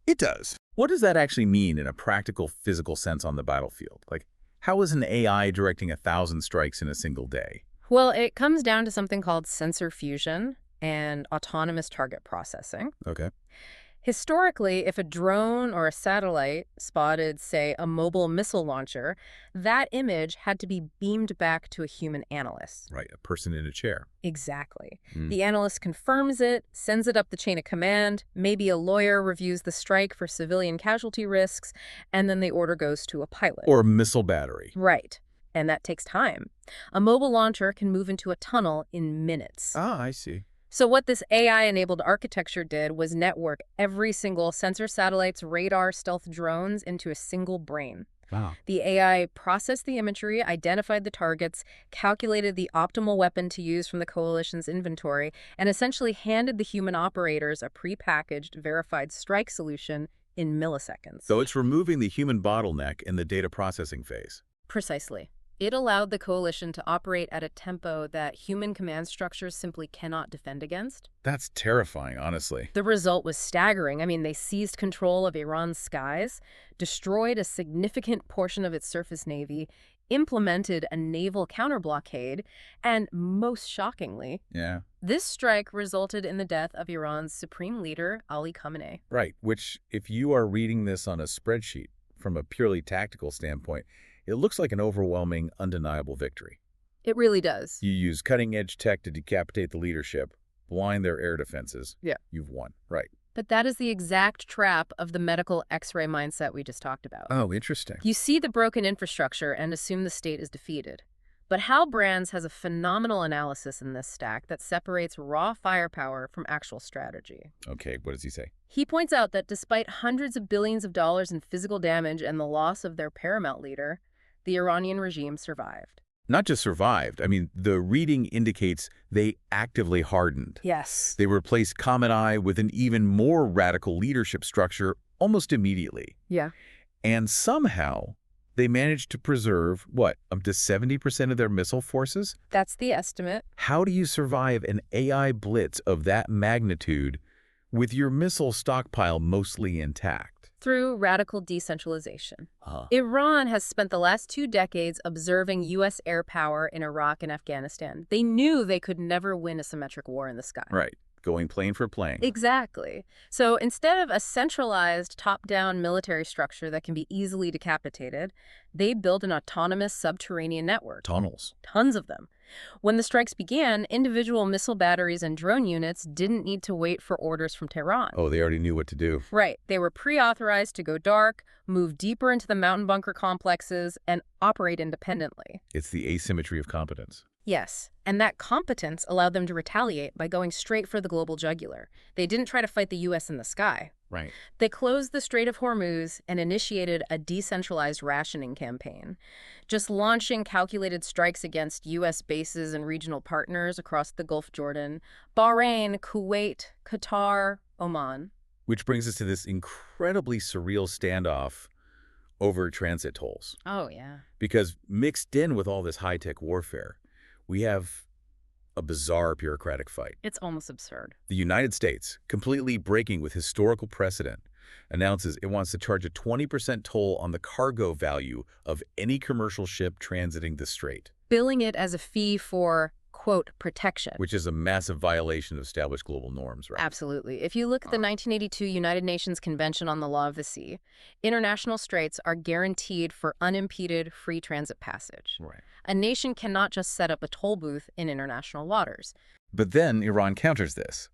It does. What does that actually mean in a practical, physical sense on the battlefield? Like, how is an AI directing 1,000 strikes in a single day? Well, it comes down to something called sensor fusion and autonomous target processing. Okay. Historically, if a drone or a satellite spotted, say, a mobile missile launcher, that image had to be beamed back to a human analyst. Right, a person in a chair. Exactly. Mm. The analyst confirms it, sends it up the chain of command, maybe a lawyer reviews the strike for civilian casualty risks, and then the order goes to a pilot. Or a missile battery. Right. And that takes time. A mobile launcher can move into a tunnel in minutes. Ah, I see. So what this AI-enabled architecture did was network every single sensor satellite's radar stealth drones into a single brain. Wow. The AI processed the imagery, identified the targets, calculated the optimal weapon to use from the coalition's inventory, and essentially handed the human operators a prepackaged, verified strike solution in milliseconds. So it's removing the human bottleneck in the data processing phase. Precisely. It allowed the coalition to operate at a tempo that human command structures simply cannot defend against. That's terrifying, honestly. The result was staggering. I mean, they seized control of Iran's skies, destroyed a significant portion of its surface navy, implemented a naval counterblockade, and most shockingly, Yeah. this strike resulted in the death of Iran's supreme leader, Ali Khamenei. Right, which, if you are reading this on a spreadsheet from a purely tactical standpoint, it looks like an overwhelming, undeniable victory. It really does. You use cutting-edge tech to decapitate the leadership, blind their air defenses. Yeah. You've won. Right. But that is the exact trap of the medical X-ray mindset we just talked about. Oh, interesting. You see the broken infrastructure and assume the state is defeated. But Hal Brands has a phenomenal analysis in this stack that separates raw firepower from actual strategy. Okay, what does he say? He points out that despite hundreds of billions of dollars in physical damage and the loss of their paramount leader, the Iranian regime survived. Not just survived. I mean, the reading indicates they actively hardened. Yes. They replaced Khamenei with an even more radical leadership structure almost immediately. Yeah. And somehow, they managed to preserve, what, up to 70% of their missile forces? That's the estimate. How do you survive an AI blitz of that magnitude with your missile stockpile mostly intact? Through radical decentralization. Iran has spent the last 2 decades observing U.S. air power in Iraq and Afghanistan. They knew they could never win a symmetric war in the sky. Right. Going plane for plane. Exactly. So instead of a centralized top-down military structure that can be easily decapitated, they built an autonomous subterranean network. Tunnels. Tons of them. When the strikes began, individual missile batteries and drone units didn't need to wait for orders from Tehran. Oh, they already knew what to do. Right. They were pre-authorized to go dark, move deeper into the mountain bunker complexes, and operate independently. It's the asymmetry of competence. Yes, and that competence allowed them to retaliate by going straight for the global jugular. They didn't try to fight the U.S. in the sky. Right. They closed the Strait of Hormuz and initiated a decentralized rationing campaign, just launching calculated strikes against U.S. bases and regional partners across the Gulf Jordan, Bahrain, Kuwait, Qatar, Oman. Which brings us to this incredibly surreal standoff over transit tolls. Oh, yeah. Because mixed in with all this high-tech warfare, we have a bizarre bureaucratic fight. It's almost absurd. The United States, completely breaking with historical precedent, announces it wants to charge a 20% toll on the cargo value of any commercial ship transiting the strait. Billing it as a fee for, quote, protection. Which is a massive violation of established global norms, right? Absolutely. If you look at the 1982 United Nations Convention on the Law of the Sea, international straits are guaranteed for unimpeded free transit passage. Right. A nation cannot just set up a toll booth in international waters. But then Iran counters this.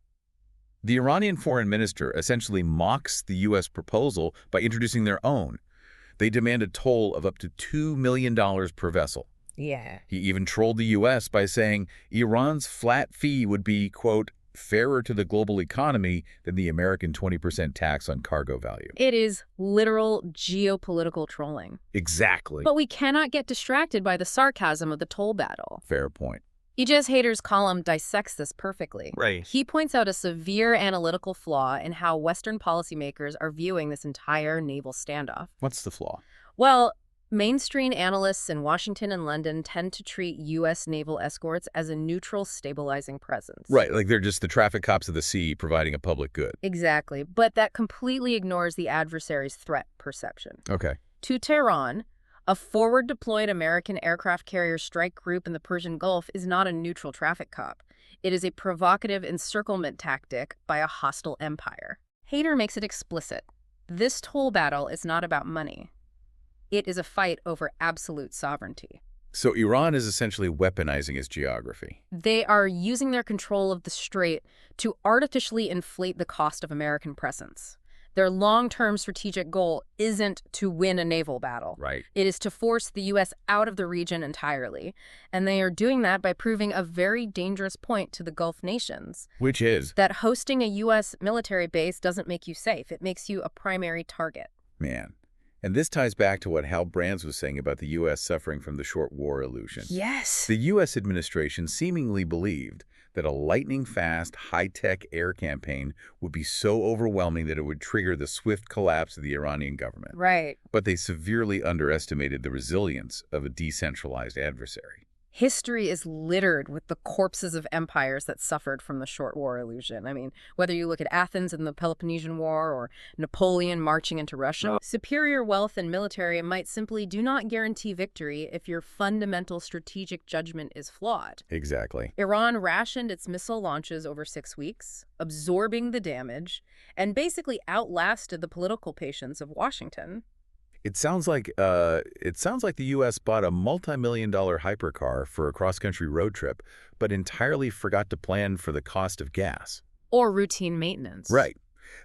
The Iranian foreign minister essentially mocks the U.S. proposal by introducing their own. They demand a toll of up to $2 million per vessel. Yeah. He even trolled the U.S. by saying Iran's flat fee would be, quote, fairer to the global economy than the American 20% tax on cargo value. It is literal geopolitical trolling. Exactly. But we cannot get distracted by the sarcasm of the toll battle. Fair point. EJ's Haters column dissects this perfectly. Right. He points out a severe analytical flaw in how Western policymakers are viewing this entire naval standoff. What's the flaw? Well, mainstream analysts in Washington and London tend to treat U.S. naval escorts as a neutral, stabilizing presence. Right, like they're just the traffic cops of the sea providing a public good. Exactly, but that completely ignores the adversary's threat perception. Okay. To Tehran, a forward-deployed American aircraft carrier strike group in the Persian Gulf is not a neutral traffic cop. It is a provocative encirclement tactic by a hostile empire. Hader makes it explicit. This toll battle is not about money. It is a fight over absolute sovereignty. So Iran is essentially weaponizing its geography. They are using their control of the strait to artificially inflate the cost of American presence. Their long-term strategic goal isn't to win a naval battle. Right. It is to force the U.S. out of the region entirely. And they are doing that by proving a very dangerous point to the Gulf nations. Which is? That hosting a U.S. military base doesn't make you safe. It makes you a primary target. Man. And this ties back to what Hal Brands was saying about the U.S. suffering from the short war illusion. Yes. The U.S. administration seemingly believed that a lightning-fast, high-tech air campaign would be so overwhelming that it would trigger the swift collapse of the Iranian government. Right. But they severely underestimated the resilience of a decentralized adversary. History is littered with the corpses of empires that suffered from the short war illusion. I mean, whether you look at Athens in the Peloponnesian War or Napoleon marching into Russia, superior wealth and military might simply do not guarantee victory if your fundamental strategic judgment is flawed. Exactly. Iran rationed its missile launches over 6 weeks, absorbing the damage, and basically outlasted the political patience of Washington. It sounds like the U.S. bought a multi-million-dollar hypercar for a cross-country road trip, but entirely forgot to plan for the cost of gas. Or routine maintenance. Right.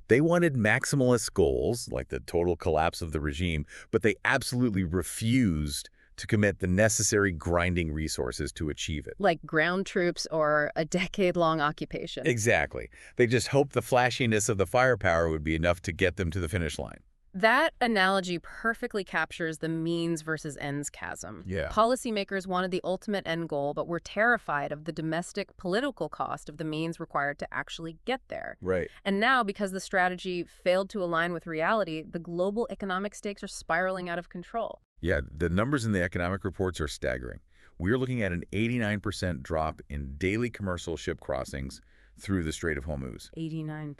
They wanted maximalist goals, like the total collapse of the regime, but they absolutely refused to commit the necessary grinding resources to achieve it. Like ground troops or a decade-long occupation. Exactly. They just hoped the flashiness of the firepower would be enough to get them to the finish line. That analogy perfectly captures the means versus ends chasm. Yeah. Policymakers wanted the ultimate end goal, but were terrified of the domestic political cost of the means required to actually get there. Right. And now, because the strategy failed to align with reality, the global economic stakes are spiraling out of control. Yeah, the numbers in the economic reports are staggering. We're looking at an 89% drop in daily commercial ship crossings through the Strait of Hormuz. 89%.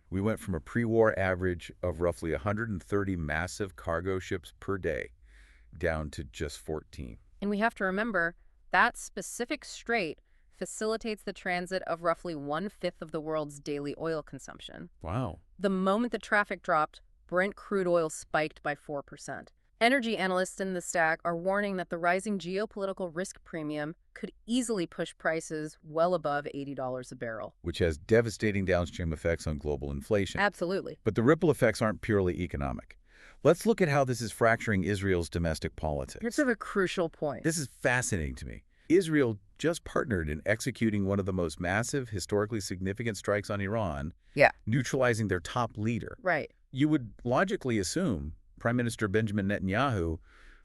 We went from a pre-war average of roughly 130 massive cargo ships per day down to just 14. And we have to remember that specific strait facilitates the transit of roughly 1/5 of the world's daily oil consumption. Wow. The moment the traffic dropped, Brent crude oil spiked by 4%. Energy analysts in the stack are warning that the rising geopolitical risk premium could easily push prices well above $80 a barrel. Which has devastating downstream effects on global inflation. Absolutely. But the ripple effects aren't purely economic. Let's look at how this is fracturing Israel's domestic politics. It's a crucial point. This is fascinating to me. Israel just partnered in executing one of the most massive, historically significant strikes on Iran, neutralizing their top leader. Right. You would logically assume Prime Minister Benjamin Netanyahu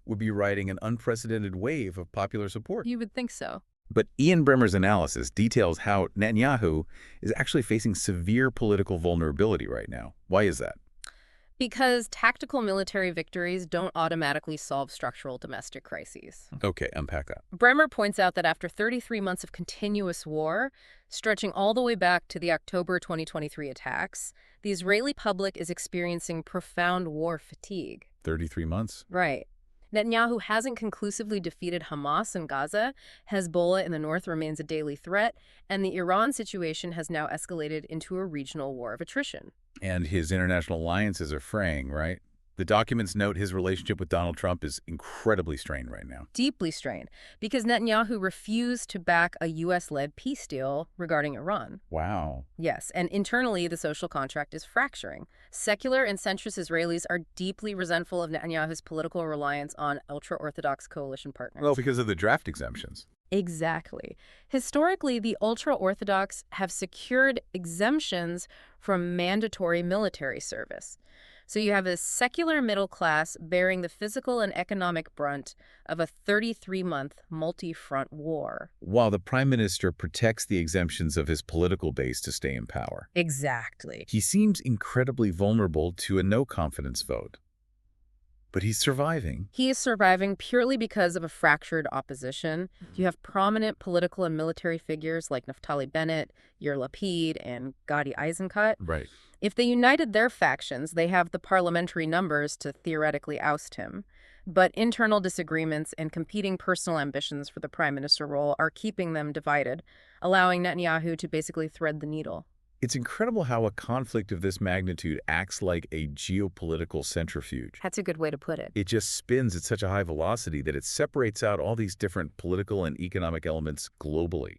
would be riding an unprecedented wave of popular support. You would think so. But Ian Bremmer's analysis details how Netanyahu is actually facing severe political vulnerability right now. Why is that? Because tactical military victories don't automatically solve structural domestic crises. Okay, unpack that. Bremer points out that after 33 months of continuous war, stretching all the way back to the October 2023 attacks, the Israeli public is experiencing profound war fatigue. 33 months? Right. Netanyahu hasn't conclusively defeated Hamas in Gaza, Hezbollah in the north remains a daily threat, and the Iran situation has now escalated into a regional war of attrition. And his international alliances are fraying, right? The documents note his relationship with Donald Trump is incredibly strained right now. Deeply strained, because Netanyahu refused to back a U.S.-led peace deal regarding Iran. Wow. Yes, and internally, the social contract is fracturing. Secular and centrist Israelis are deeply resentful of Netanyahu's political reliance on ultra-Orthodox coalition partners. Well, because of the draft exemptions. Exactly. Historically, the ultra-Orthodox have secured exemptions from mandatory military service. So you have a secular middle class bearing the physical and economic brunt of a 33-month multi-front war. While the prime minister protects the exemptions of his political base to stay in power. Exactly. He seems incredibly vulnerable to a no-confidence vote. But he's surviving. He is surviving purely because of a fractured opposition. You have prominent political and military figures like Naftali Bennett, Yair Lapid, and Gadi Eisenkot. Right. If they united their factions, they have the parliamentary numbers to theoretically oust him. But internal disagreements and competing personal ambitions for the prime minister role are keeping them divided, allowing Netanyahu to basically thread the needle. It's incredible how a conflict of this magnitude acts like a geopolitical centrifuge. That's a good way to put it. It just spins at such a high velocity that it separates out all these different political and economic elements globally,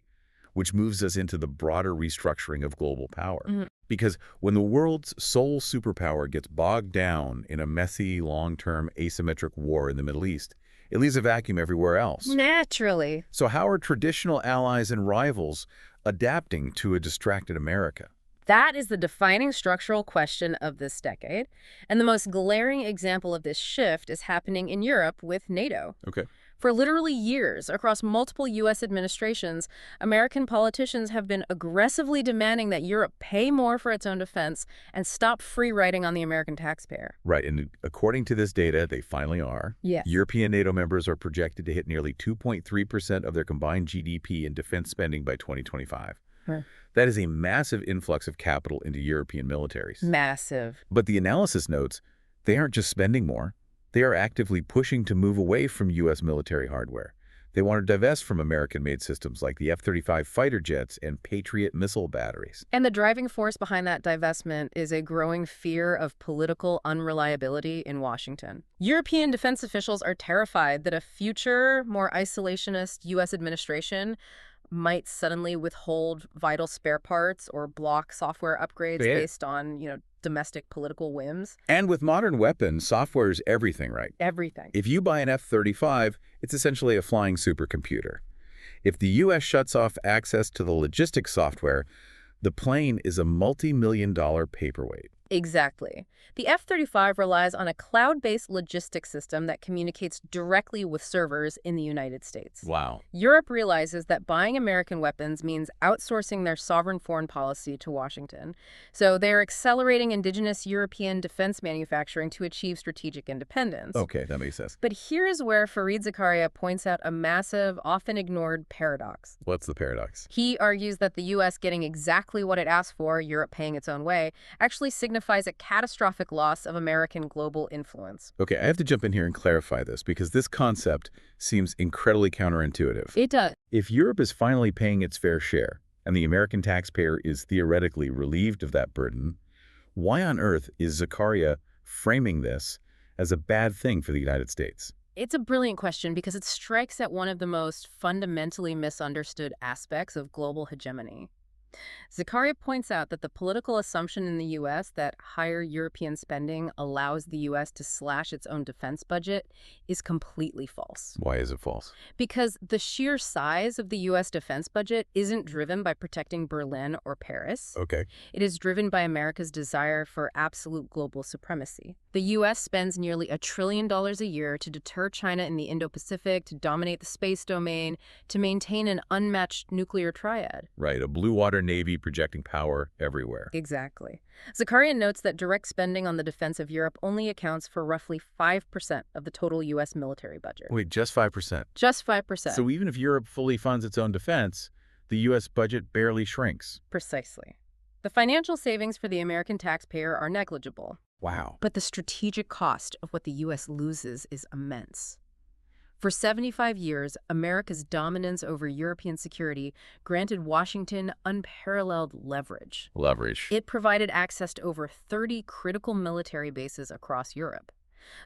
which moves us into the broader restructuring of global power. Because when the world's sole superpower gets bogged down in a messy, long-term asymmetric war in the Middle East, it leaves a vacuum everywhere else. Naturally. So how are traditional allies and rivals adapting to a distracted America? That is the defining structural question of this decade. And the most glaring example of this shift is happening in Europe with NATO. Okay. For literally years, across multiple U.S. administrations, American politicians have been aggressively demanding that Europe pay more for its own defense and stop free riding on the American taxpayer. Right, and according to this data, they finally are. Yes. European NATO members are projected to hit nearly 2.3% of their combined GDP in defense spending by 2025. That is a massive influx of capital into European militaries. Massive. But the analysis notes, they aren't just spending more. They are actively pushing to move away from U.S. military hardware. They want to divest from American-made systems like the F-35 fighter jets and Patriot missile batteries. And the driving force behind that divestment is a growing fear of political unreliability in Washington. European defense officials are terrified that a future, more isolationist U.S. administration might suddenly withhold vital spare parts or block software upgrades based on, domestic political whims. And with modern weapons, software is everything, right? Everything. If you buy an F-35, it's essentially a flying supercomputer. If the U.S. shuts off access to the logistics software, the plane is a multi-million-dollar paperweight. Exactly. The F-35 relies on a cloud-based logistics system that communicates directly with servers in the United States. Wow. Europe realizes that buying American weapons means outsourcing their sovereign foreign policy to Washington. So they're accelerating indigenous European defense manufacturing to achieve strategic independence. Okay, that makes sense. But here's where Fareed Zakaria points out a massive, often ignored paradox. What's the paradox? He argues that the U.S. getting exactly what it asked for, Europe paying its own way, actually signifies a catastrophic loss of American global influence. Okay, I have to jump in here and clarify this because this concept seems incredibly counterintuitive. It does. If Europe is finally paying its fair share and the American taxpayer is theoretically relieved of that burden, why on earth is Zakaria framing this as a bad thing for the United States? It's a brilliant question because it strikes at one of the most fundamentally misunderstood aspects of global hegemony. Zakaria points out that the political assumption in the U.S. that higher European spending allows the U.S. to slash its own defense budget is completely false. Why is it false? Because the sheer size of the U.S. defense budget isn't driven by protecting Berlin or Paris. Okay. It is driven by America's desire for absolute global supremacy. The U.S. spends nearly $1 trillion a year to deter China in the Indo-Pacific, to dominate the space domain, to maintain an unmatched nuclear triad. Right, a blue water navy projecting power everywhere. Exactly. Zakaria notes that direct spending on the defense of Europe only accounts for roughly 5% of the total U.S. military budget. Wait, just 5%? Just 5%. So even if Europe fully funds its own defense, the U.S. budget barely shrinks. Precisely. The financial savings for the American taxpayer are negligible. Wow. But the strategic cost of what the U.S. loses is immense. For 75 years, America's dominance over European security granted Washington unparalleled leverage. Leverage. It provided access to over 30 critical military bases across Europe.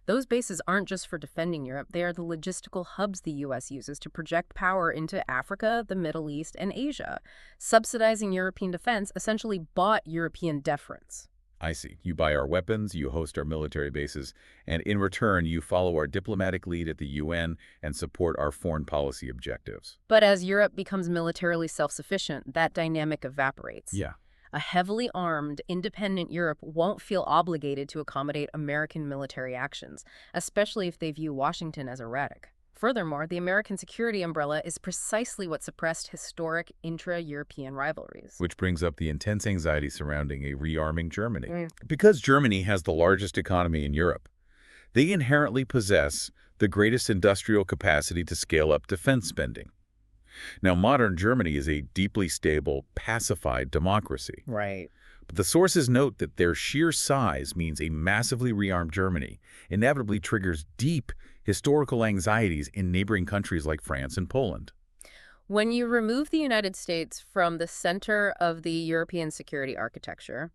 Those bases aren't just for defending Europe, they are the logistical hubs the U.S. uses to project power into Africa, the Middle East, and Asia. Subsidizing European defense essentially bought European deference. I see. You buy our weapons, you host our military bases, and in return, you follow our diplomatic lead at the UN and support our foreign policy objectives. But as Europe becomes militarily self-sufficient, that dynamic evaporates. Yeah. A heavily armed, independent Europe won't feel obligated to accommodate American military actions, especially if they view Washington as erratic. Furthermore, the American security umbrella is precisely what suppressed historic intra-European rivalries. Which brings up the intense anxiety surrounding a rearming Germany. Mm. Because Germany has the largest economy in Europe, they inherently possess the greatest industrial capacity to scale up defense spending. Now, modern Germany is a deeply stable, pacified democracy. Right. But the sources note that their sheer size means a massively rearmed Germany inevitably triggers deep historical anxieties in neighboring countries like France and Poland. When you remove the United States from the center of the European security architecture,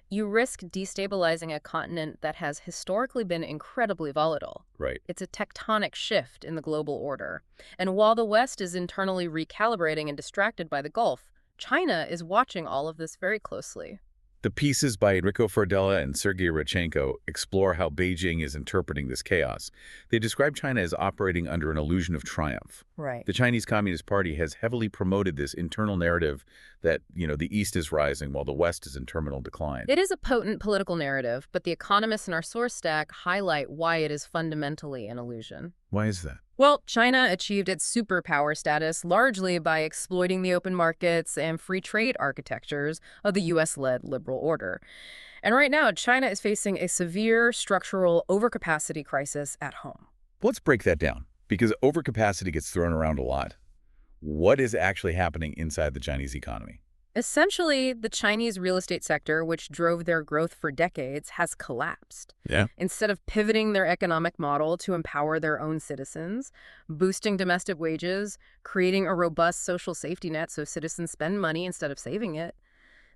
you risk destabilizing a continent that has historically been incredibly volatile. Right. It's a tectonic shift in the global order. And while the West is internally recalibrating and distracted by the Gulf, China is watching all of this very closely. The pieces by Enrico Fardella and Sergei Radchenko explore how Beijing is interpreting this chaos. They describe China as operating under an illusion of triumph. Right. The Chinese Communist Party has heavily promoted this internal narrative that, the East is rising while the West is in terminal decline. It is a potent political narrative, but the economists in our source stack highlight why it is fundamentally an illusion. Why is that? Well, China achieved its superpower status largely by exploiting the open markets and free trade architectures of the U.S.-led liberal order. And right now, China is facing a severe structural overcapacity crisis at home. Let's break that down, because overcapacity gets thrown around a lot. What is actually happening inside the Chinese economy? Essentially, the Chinese real estate sector, which drove their growth for decades, has collapsed. Yeah. Instead of pivoting their economic model to empower their own citizens, boosting domestic wages, creating a robust social safety net so citizens spend money instead of saving it,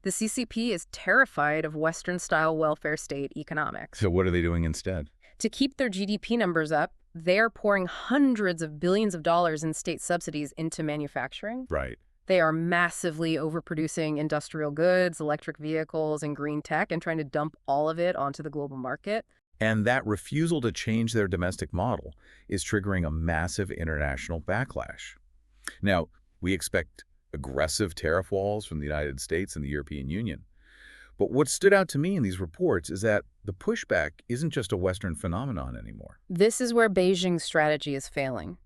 the CCP is terrified of Western-style welfare state economics. So what are they doing instead? To keep their GDP numbers up, they're pouring hundreds of billions of dollars in state subsidies into manufacturing. Right. They are massively overproducing industrial goods, electric vehicles, and green tech and trying to dump all of it onto the global market. And that refusal to change their domestic model is triggering a massive international backlash. Now, we expect aggressive tariff walls from the United States and the European Union. But what stood out to me in these reports is that the pushback isn't just a Western phenomenon anymore. This is where Beijing's strategy is failing.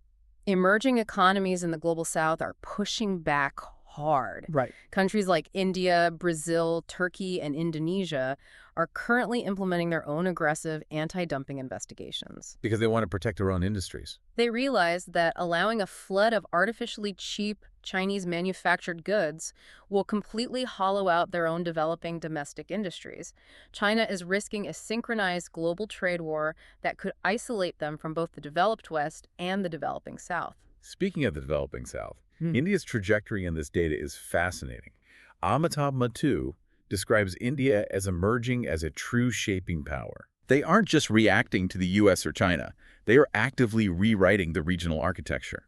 Emerging economies in the global south are pushing back hard. Right. Countries like India, Brazil, Turkey, and Indonesia are currently implementing their own aggressive anti-dumping investigations. Because they want to protect their own industries. They realize that allowing a flood of artificially cheap Chinese manufactured goods will completely hollow out their own developing domestic industries. China is risking a synchronized global trade war that could isolate them from both the developed West and the developing South. Speaking of the developing South, India's trajectory in this data is fascinating. Amitabh Matu describes India as emerging as a true shaping power. They aren't just reacting to the US or China. They are actively rewriting the regional architecture.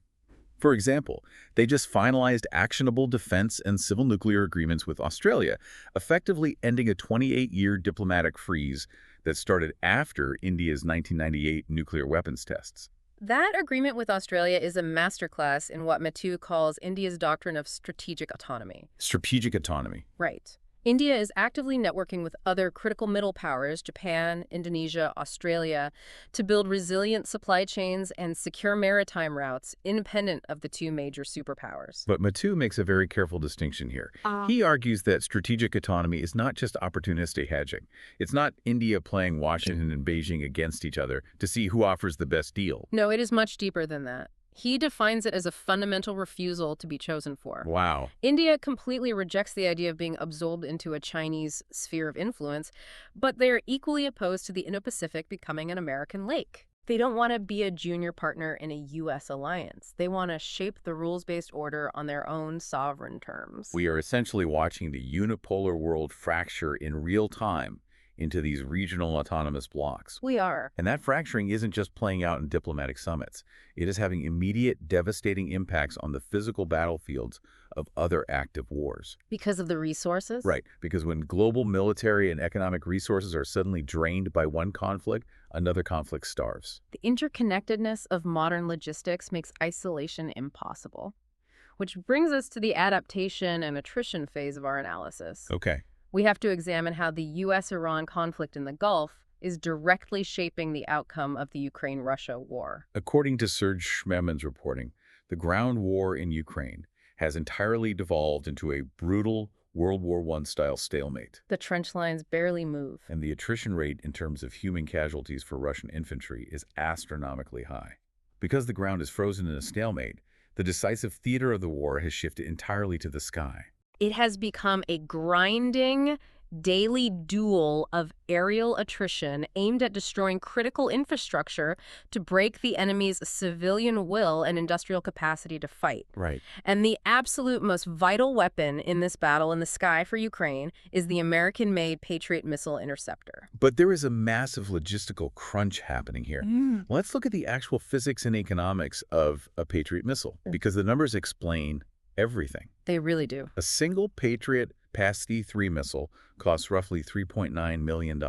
For example, they just finalized actionable defense and civil nuclear agreements with Australia, effectively ending a 28-year diplomatic freeze that started after India's 1998 nuclear weapons tests. That agreement with Australia is a masterclass in what Matu calls India's doctrine of strategic autonomy. Strategic autonomy. Right. India is actively networking with other critical middle powers, Japan, Indonesia, Australia, to build resilient supply chains and secure maritime routes independent of the two major superpowers. But Matu makes a very careful distinction here. He argues that strategic autonomy is not just opportunistic hedging. It's not India playing Washington and Beijing against each other to see who offers the best deal. No, it is much deeper than that. He defines it as a fundamental refusal to be chosen for. Wow. India completely rejects the idea of being absorbed into a Chinese sphere of influence, but they are equally opposed to the Indo-Pacific becoming an American lake. They don't want to be a junior partner in a U.S. alliance. They want to shape the rules-based order on their own sovereign terms. We are essentially watching the unipolar world fracture in real time. into these regional autonomous blocs. We are. And that fracturing isn't just playing out in diplomatic summits. It is having immediate, devastating impacts on the physical battlefields of other active wars. Because of the resources? Right, because when global military and economic resources are suddenly drained by one conflict, another conflict starves. The interconnectedness of modern logistics makes isolation impossible. Which brings us to the adaptation and attrition phase of our analysis. Okay. We have to examine how the U.S.-Iran conflict in the Gulf is directly shaping the outcome of the Ukraine-Russia war. According to Serge Schmemann's reporting, the ground war in Ukraine has entirely devolved into a brutal World War I-style stalemate. The trench lines barely move. And the attrition rate in terms of human casualties for Russian infantry is astronomically high. Because the ground is frozen in a stalemate, the decisive theater of the war has shifted entirely to the sky. It has become a grinding, daily duel of aerial attrition aimed at destroying critical infrastructure to break the enemy's civilian will and industrial capacity to fight. Right. And the absolute most vital weapon in this battle in the sky for Ukraine is the American-made Patriot missile interceptor. But there is a massive logistical crunch happening here. Let's look at the actual physics and economics of a Patriot missile, because the numbers explain everything. They really do. A single Patriot PAS-3 missile costs roughly $3.9 million.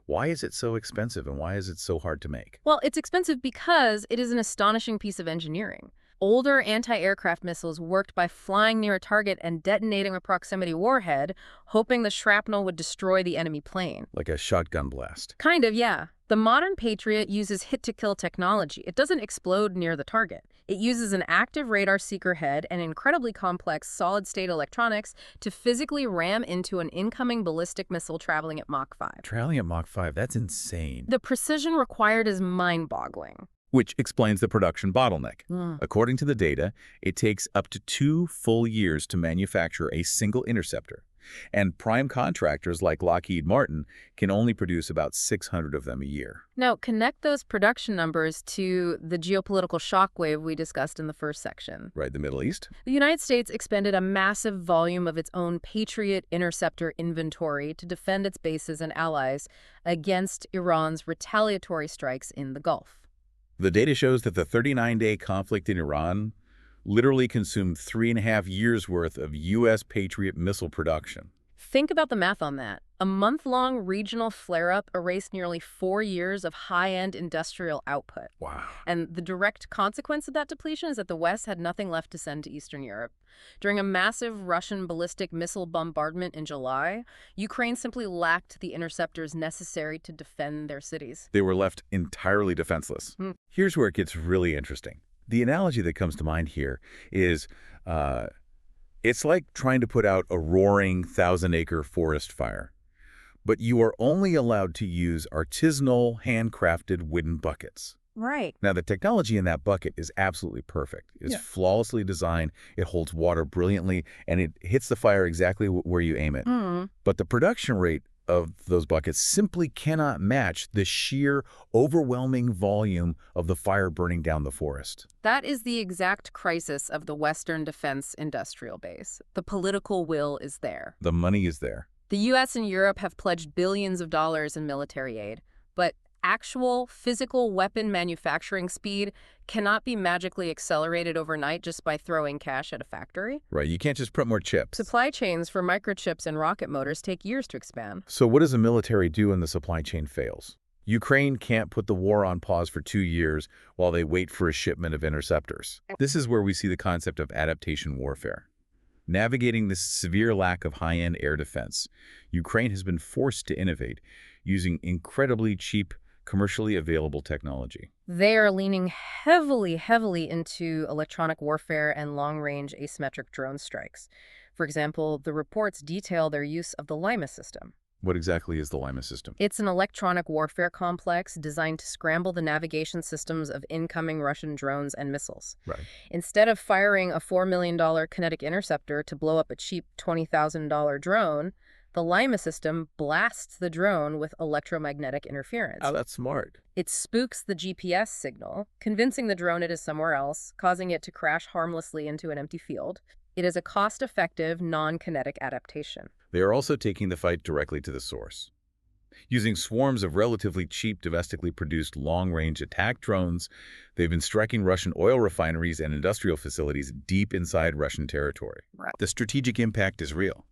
Why is it so expensive and why is it so hard to make? Well, it's expensive because it is an astonishing piece of engineering. Older anti-aircraft missiles worked by flying near a target and detonating a proximity warhead, hoping the shrapnel would destroy the enemy plane. Like a shotgun blast. Kind of, yeah. The modern Patriot uses hit-to-kill technology. It doesn't explode near the target. It uses an active radar seeker head and incredibly complex solid-state electronics to physically ram into an incoming ballistic missile traveling at Mach 5. Traveling at Mach 5, that's insane. The precision required is mind-boggling. Which explains the production bottleneck. Mm. According to the data, it takes up to 2 full years to manufacture a single interceptor. And prime contractors like Lockheed Martin can only produce about 600 of them a year. Now, connect those production numbers to the geopolitical shockwave we discussed in the first section. Right, the Middle East? The United States expended a massive volume of its own Patriot interceptor inventory to defend its bases and allies against Iran's retaliatory strikes in the Gulf. The data shows that the 39-day conflict in Iran literally consumed 3.5 years' worth of U.S. Patriot missile production. Think about the math on that. A month-long regional flare-up erased nearly 4 years of high-end industrial output. Wow. And the direct consequence of that depletion is that the West had nothing left to send to Eastern Europe. During a massive Russian ballistic missile bombardment in July, Ukraine simply lacked the interceptors necessary to defend their cities. They were left entirely defenseless. Here's where it gets really interesting. The analogy that comes to mind here is it's like trying to put out a roaring 1,000-acre forest fire, but you are only allowed to use artisanal, handcrafted wooden buckets. Right. Now, the technology in that bucket is absolutely perfect. It's flawlessly designed, it holds water brilliantly, and it hits the fire exactly where you aim it. But the production rate of those buckets simply cannot match the sheer, overwhelming volume of the fire burning down the forest. That is the exact crisis of the Western defense industrial base. The political will is there. The money is there. The U.S. and Europe have pledged billions of dollars in military aid, but actual physical weapon manufacturing speed cannot be magically accelerated overnight just by throwing cash at a factory. Right, you can't just print more chips. Supply chains for microchips and rocket motors take years to expand. So what does the military do when the supply chain fails? Ukraine can't put the war on pause for 2 years while they wait for a shipment of interceptors. This is where we see the concept of adaptation warfare. Navigating this severe lack of high-end air defense, Ukraine has been forced to innovate using incredibly cheap, commercially available technology. They are leaning heavily into electronic warfare and long-range asymmetric drone strikes. For example, the reports detail their use of the Lima system. What exactly is the Lima system? It's an electronic warfare complex designed to scramble the navigation systems of incoming Russian drones and missiles. Right. Instead of firing a $4 million kinetic interceptor to blow up a cheap $20,000 drone, the Lima system blasts the drone with electromagnetic interference. Oh, that's smart. It spooks the GPS signal, convincing the drone it is somewhere else, causing it to crash harmlessly into an empty field. It is a cost-effective, non-kinetic adaptation. They are also taking the fight directly to the source. Using swarms of relatively cheap domestically produced long-range attack drones, they've been striking Russian oil refineries and industrial facilities deep inside Russian territory. Right. The strategic impact is real.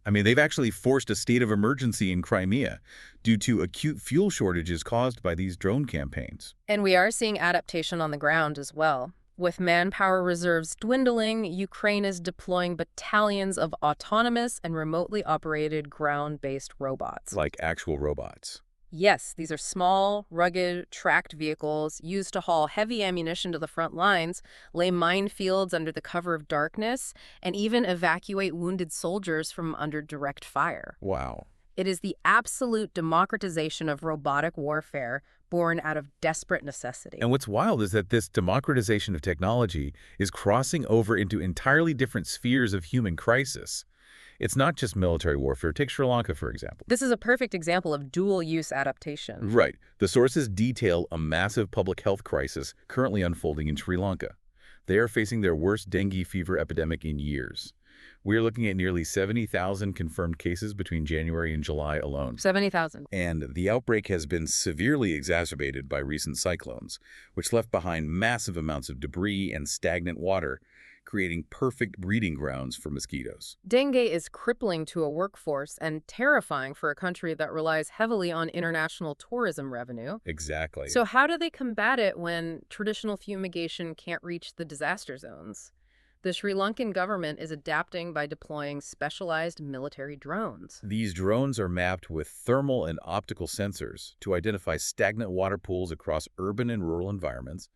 I mean, they've actually forced a state of emergency in Crimea due to acute fuel shortages caused by these drone campaigns. And we are seeing adaptation on the ground as well. With manpower reserves dwindling, Ukraine is deploying battalions of autonomous and remotely operated ground-based robots. Like actual robots. Yes, these are small, rugged, tracked vehicles used to haul heavy ammunition to the front lines, lay minefields under the cover of darkness, and even evacuate wounded soldiers from under direct fire. Wow. It is the absolute democratization of robotic warfare born out of desperate necessity. And what's wild is that this democratization of technology is crossing over into entirely different spheres of human crisis. It's not just military warfare. Take Sri Lanka, for example. This is a perfect example of dual-use adaptation. Right. The sources detail a massive public health crisis currently unfolding in Sri Lanka. They are facing their worst dengue fever epidemic in years. We are looking at nearly 70,000 confirmed cases between January and July alone. 70,000. And the outbreak has been severely exacerbated by recent cyclones, which left behind massive amounts of debris and stagnant water, creating perfect breeding grounds for mosquitoes. Dengue is crippling to a workforce and terrifying for a country that relies heavily on international tourism revenue. Exactly. So how do they combat it when traditional fumigation can't reach the disaster zones? The Sri Lankan government is adapting by deploying specialized military drones. These drones are mapped with thermal and optical sensors to identify stagnant water pools across urban and rural environments,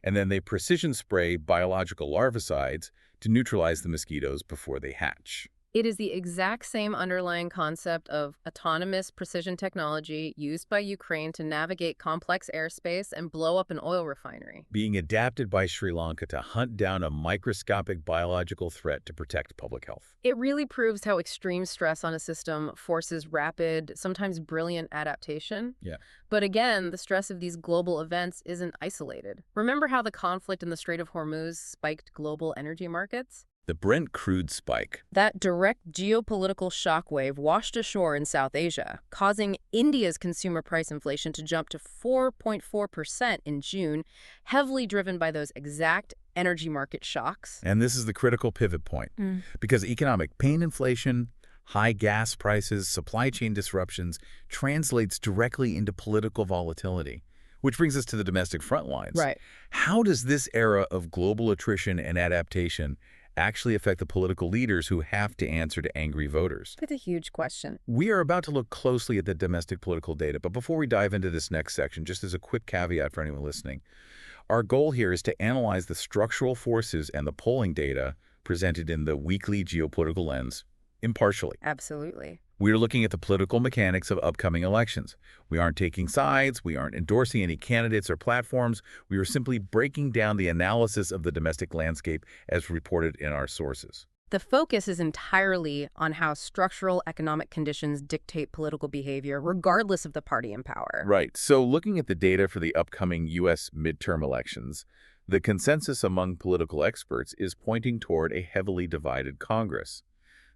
and then they precision spray biological larvicides to neutralize the mosquitoes before they hatch. It is the exact same underlying concept of autonomous precision technology used by Ukraine to navigate complex airspace and blow up an oil refinery. Being adapted by Sri Lanka to hunt down a microscopic biological threat to protect public health. It really proves how extreme stress on a system forces rapid, sometimes brilliant adaptation. Yeah. But again, the stress of these global events isn't isolated. Remember how the conflict in the Strait of Hormuz spiked global energy markets? The Brent crude spike. That direct geopolitical shockwave washed ashore in South Asia, causing India's consumer price inflation to jump to 4.4% in June, heavily driven by those exact energy market shocks. And this is the critical pivot point, because economic pain inflation, high gas prices, supply chain disruptions translates directly into political volatility. Which brings us to the domestic front lines. Right. How does this era of global attrition and adaptation actually affect the political leaders who have to answer to angry voters? That's a huge question. We are about to look closely at the domestic political data, but before we dive into this next section, just as a quick caveat for anyone listening, our goal here is to analyze the structural forces and the polling data presented in the Weekly Geopolitical Lens impartially. Absolutely. We're looking at the political mechanics of upcoming elections. We aren't taking sides, we aren't endorsing any candidates or platforms, we are simply breaking down the analysis of the domestic landscape as reported in our sources. The focus is entirely on how structural economic conditions dictate political behavior, regardless of the party in power. Right, so looking at the data for the upcoming U.S. midterm elections, the consensus among political experts is pointing toward a heavily divided Congress.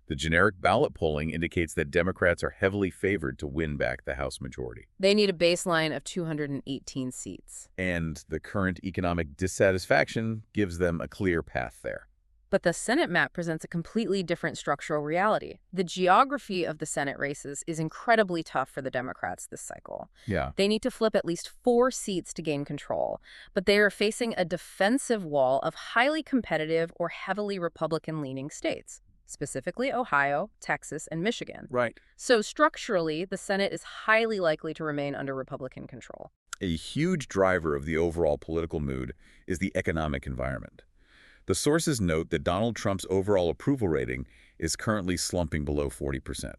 The generic ballot polling indicates that Democrats are heavily favored to win back the House majority. They need a baseline of 218 seats. And the current economic dissatisfaction gives them a clear path there. But the Senate map presents a completely different structural reality. The geography of the Senate races is incredibly tough for the Democrats this cycle. Yeah. They need to flip at least 4 seats to gain control, but they are facing a defensive wall of highly competitive or heavily Republican-leaning states, specifically Ohio, Texas, and Michigan. Right. So structurally, the Senate is highly likely to remain under Republican control. A huge driver of the overall political mood is the economic environment. The sources note that Donald Trump's overall approval rating is currently slumping below 40%.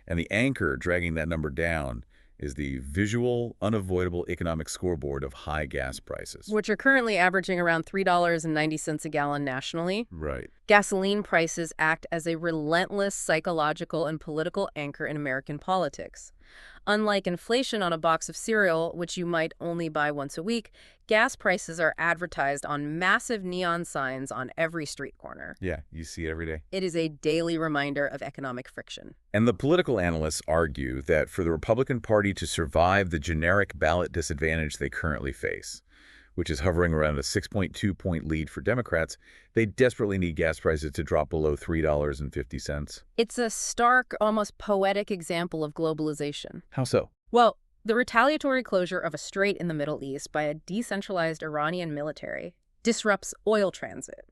And the anchor dragging that number down is the visual, unavoidable economic scoreboard of high gas prices. Which are currently averaging around $3.90 a gallon nationally. Right. Gasoline prices act as a relentless psychological and political anchor in American politics. Unlike inflation on a box of cereal, which you might only buy once a week, gas prices are advertised on massive neon signs on every street corner. Yeah, you see it every day. It is a daily reminder of economic friction. And the political analysts argue that for the Republican Party to survive the generic ballot disadvantage they currently face, which is hovering around a 6.2-point lead for Democrats, they desperately need gas prices to drop below $3.50. It's a stark, almost poetic example of globalization. How so? Well, the retaliatory closure of a strait in the Middle East by a decentralized Iranian military disrupts oil transit,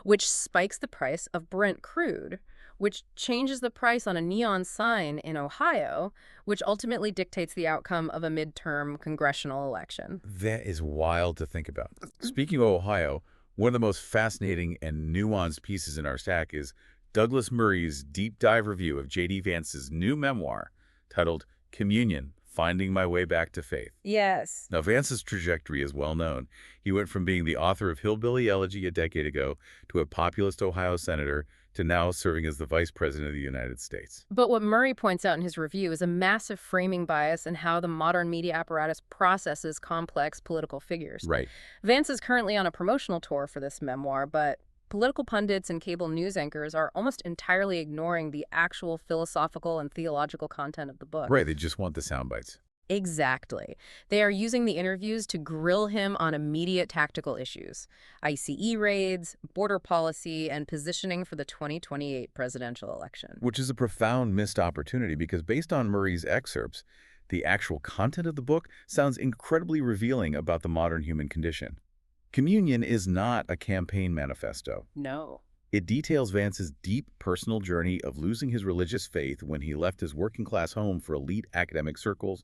which spikes the price of Brent crude, which changes the price on a neon sign in Ohio, which ultimately dictates the outcome of a midterm congressional election. That is wild to think about. Speaking of Ohio, one of the most fascinating and nuanced pieces in our stack is Douglas Murray's deep dive review of J.D. Vance's new memoir titled Communion: Finding My Way Back to Faith. Yes. Now, Vance's trajectory is well known. He went from being the author of Hillbilly Elegy a decade ago to a populist Ohio senator to now serving as the Vice President of the United States. But what Murray points out in his review is a massive framing bias in how the modern media apparatus processes complex political figures. Right. Vance is currently on a promotional tour for this memoir, but political pundits and cable news anchors are almost entirely ignoring the actual philosophical and theological content of the book. Right, they just want the sound bites. Exactly. They are using the interviews to grill him on immediate tactical issues: ICE raids, border policy, and positioning for the 2028 presidential election. Which is a profound missed opportunity because based on Murray's excerpts, the actual content of the book sounds incredibly revealing about the modern human condition. Communion is not a campaign manifesto. No. It details Vance's deep personal journey of losing his religious faith when he left his working-class home for elite academic circles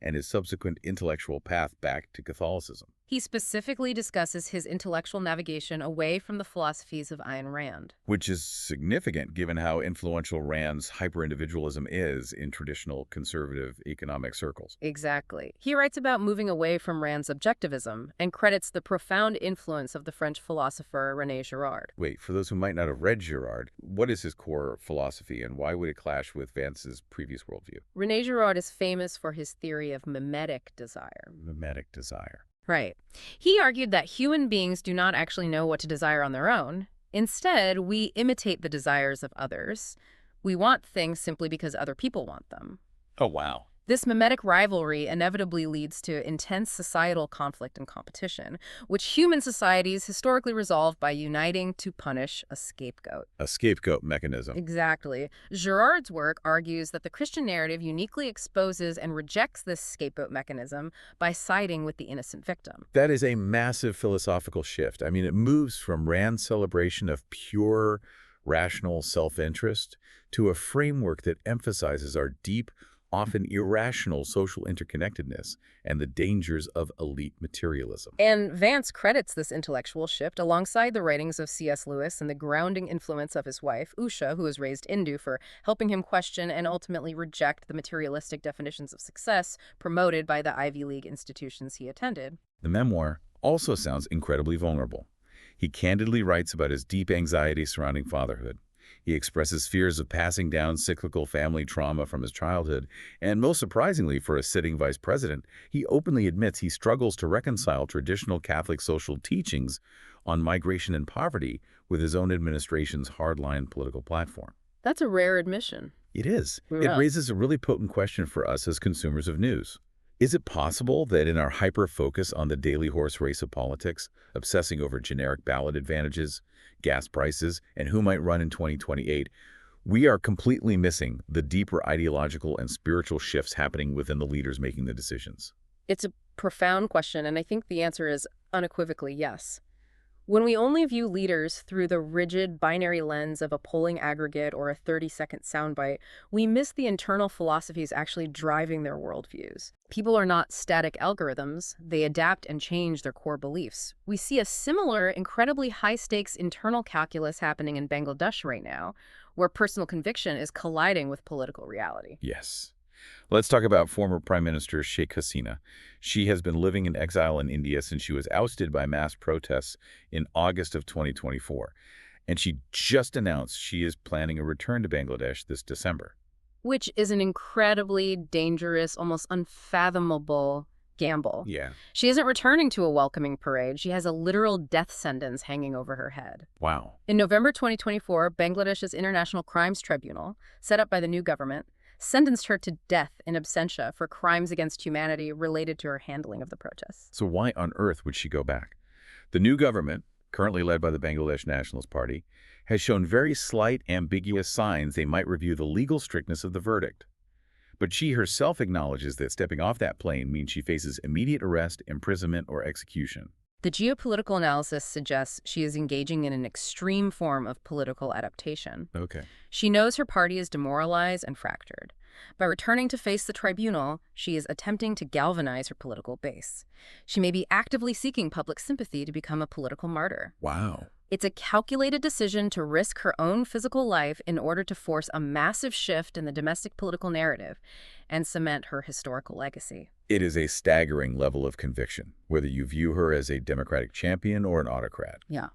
and his subsequent intellectual path back to Catholicism. He specifically discusses his intellectual navigation away from the philosophies of Ayn Rand. Which is significant given how influential Rand's hyper-individualism is in traditional conservative economic circles. Exactly. He writes about moving away from Rand's objectivism and credits the profound influence of the French philosopher René Girard. Wait, for those who might not have read Girard, what is his core philosophy and why would it clash with Vance's previous worldview? René Girard is famous for his theory of mimetic desire. Mimetic desire. Right. He argued that human beings do not actually know what to desire on their own. Instead, we imitate the desires of others. We want things simply because other people want them. Oh, wow. This mimetic rivalry inevitably leads to intense societal conflict and competition, which human societies historically resolve by uniting to punish a scapegoat. A scapegoat mechanism. Exactly. Girard's work argues that the Christian narrative uniquely exposes and rejects this scapegoat mechanism by siding with the innocent victim. That is a massive philosophical shift. I mean, it moves from Rand's celebration of pure, rational self-interest to a framework that emphasizes our deep, often irrational social interconnectedness and the dangers of elite materialism. And Vance credits this intellectual shift alongside the writings of C.S. Lewis and the grounding influence of his wife, Usha, who was raised Hindu, for helping him question and ultimately reject the materialistic definitions of success promoted by the Ivy League institutions he attended. The memoir also sounds incredibly vulnerable. He candidly writes about his deep anxiety surrounding fatherhood. He expresses fears of passing down cyclical family trauma from his childhood, and most surprisingly for a sitting vice president, he openly admits he struggles to reconcile traditional Catholic social teachings on migration and poverty with his own administration's hardline political platform. That's a rare admission. It is. Yeah. It raises a really potent question for us as consumers of news. Is it possible that in our hyper-focus on the daily horse race of politics, obsessing over generic ballot advantages, gas prices, and who might run in 2028, we are completely missing the deeper ideological and spiritual shifts happening within the leaders making the decisions? It's a profound question, and I think the answer is unequivocally yes. When we only view leaders through the rigid binary lens of a polling aggregate or a 30-second soundbite, we miss the internal philosophies actually driving their worldviews. People are not static algorithms. They adapt and change their core beliefs. We see a similar, incredibly high-stakes internal calculus happening in Bangladesh right now, where personal conviction is colliding with political reality. Yes. Let's talk about former Prime Minister Sheikh Hasina. She has been living in exile in India since she was ousted by mass protests in August of 2024. And she just announced she is planning a return to Bangladesh this December. which is an incredibly dangerous, almost unfathomable gamble. Yeah. She isn't returning to a welcoming parade. She has a literal death sentence hanging over her head. Wow. In November 2024, Bangladesh's International Crimes Tribunal, set up by the new government, sentenced her to death in absentia for crimes against humanity related to her handling of the protests. So why on earth would she go back? The new government, currently led by the Bangladesh Nationalist Party, has shown very slight, ambiguous signs they might review the legal strictness of the verdict. But she herself acknowledges that stepping off that plane means she faces immediate arrest, imprisonment, or execution. The geopolitical analysis suggests she is engaging in an extreme form of political adaptation. Okay. She knows her party is demoralized and fractured. By returning to face the tribunal, she is attempting to galvanize her political base. She may be actively seeking public sympathy to become a political martyr. Wow. It's a calculated decision to risk her own physical life in order to force a massive shift in the domestic political narrative and cement her historical legacy. It is a staggering level of conviction, whether you view her as a democratic champion or an autocrat. Yeah.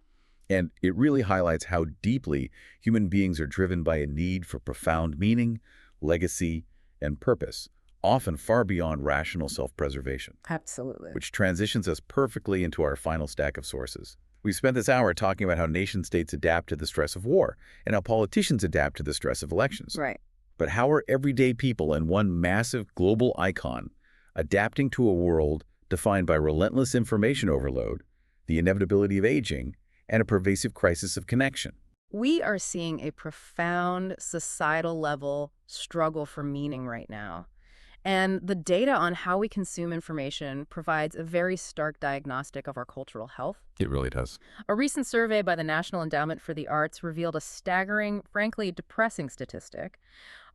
And it really highlights how deeply human beings are driven by a need for profound meaning, legacy, and purpose, often far beyond rational self-preservation, Absolutely. which transitions us perfectly into our final stack of sources. We spent this hour talking about how nation-states adapt to the stress of war and how politicians adapt to the stress of elections. Right. But how are everyday people and one massive global icon adapting to a world defined by relentless information overload, the inevitability of aging, and a pervasive crisis of connection? We are seeing a profound societal level struggle for meaning right now. And the data on how we consume information provides a very stark diagnostic of our cultural health. It really does. A recent survey by the National Endowment for the Arts revealed a staggering, frankly depressing statistic.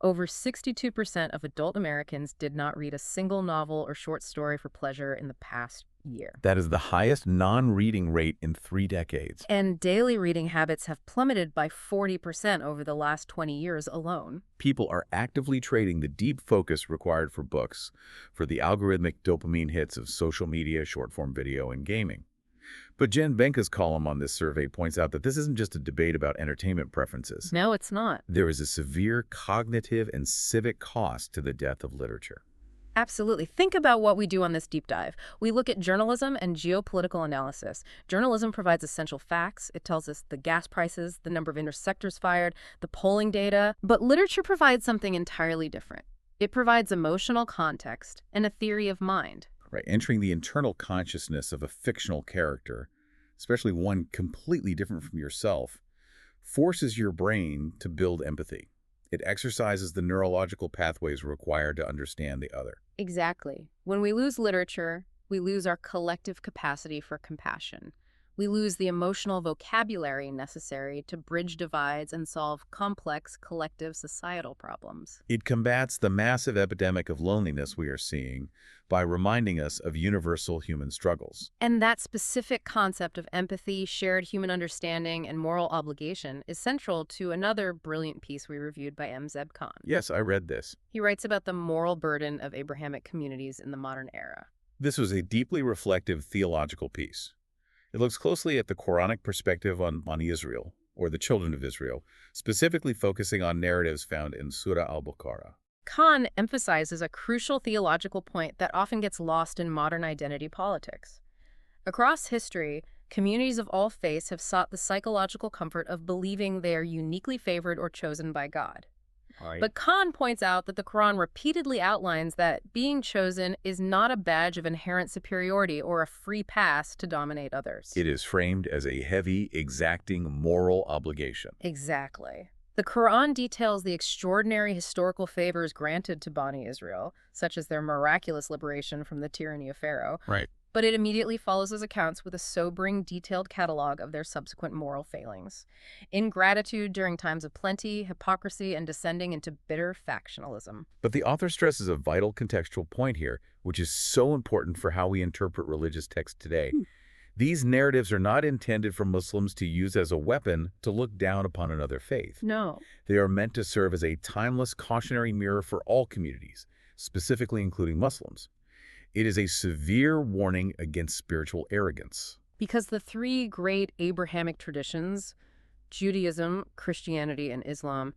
Over 62% of adult Americans did not read a single novel or short story for pleasure in the past year. That is the highest non-reading rate in 3 decades. And daily reading habits have plummeted by 40% over the last 20 years alone. People are actively trading the deep focus required for books for the algorithmic dopamine hits of social media, short-form video, and gaming. But Jen Benka's column on this survey points out that this isn't just a debate about entertainment preferences. No, it's not. There is a severe cognitive and civic cost to the death of literature. Absolutely. Think about what we do on this deep dive. We look at journalism and geopolitical analysis. Journalism provides essential facts. It tells us the gas prices, the number of interceptors fired, the polling data. But literature provides something entirely different. It provides emotional context and a theory of mind. Right, entering the internal consciousness of a fictional character, especially one completely different from yourself, forces your brain to build empathy. It exercises the neurological pathways required to understand the other. Exactly. When we lose literature, we lose our collective capacity for compassion. We lose the emotional vocabulary necessary to bridge divides and solve complex collective societal problems. It combats the massive epidemic of loneliness we are seeing by reminding us of universal human struggles. And that specific concept of empathy, shared human understanding, and moral obligation is central to another brilliant piece we reviewed by M. Zeb Khan. Yes, I read this. He writes about the moral burden of Abrahamic communities in the modern era. This was a deeply reflective theological piece. It looks closely at the Quranic perspective on Israel, or the children of Israel, specifically focusing on narratives found in Surah al-Baqarah. Khan emphasizes a crucial theological point that often gets lost in modern identity politics. Across history, communities of all faiths have sought the psychological comfort of believing they are uniquely favored or chosen by God. Right. But Khan points out that the Quran repeatedly outlines that being chosen is not a badge of inherent superiority or a free pass to dominate others. It is framed as a heavy, exacting moral obligation. Exactly. The Quran details the extraordinary historical favors granted to Bani Israel, such as their miraculous liberation from the tyranny of Pharaoh. Right. But it immediately follows those accounts with a sobering, detailed catalog of their subsequent moral failings. Ingratitude during times of plenty, hypocrisy, and descending into bitter factionalism. But the author stresses a vital contextual point here, which is so important for how we interpret religious texts today. These narratives are not intended for Muslims to use as a weapon to look down upon another faith. No. They are meant to serve as a timeless cautionary mirror for all communities, specifically including Muslims. It is a severe warning against spiritual arrogance. Because the three great Abrahamic traditions, Judaism, Christianity, and Islam,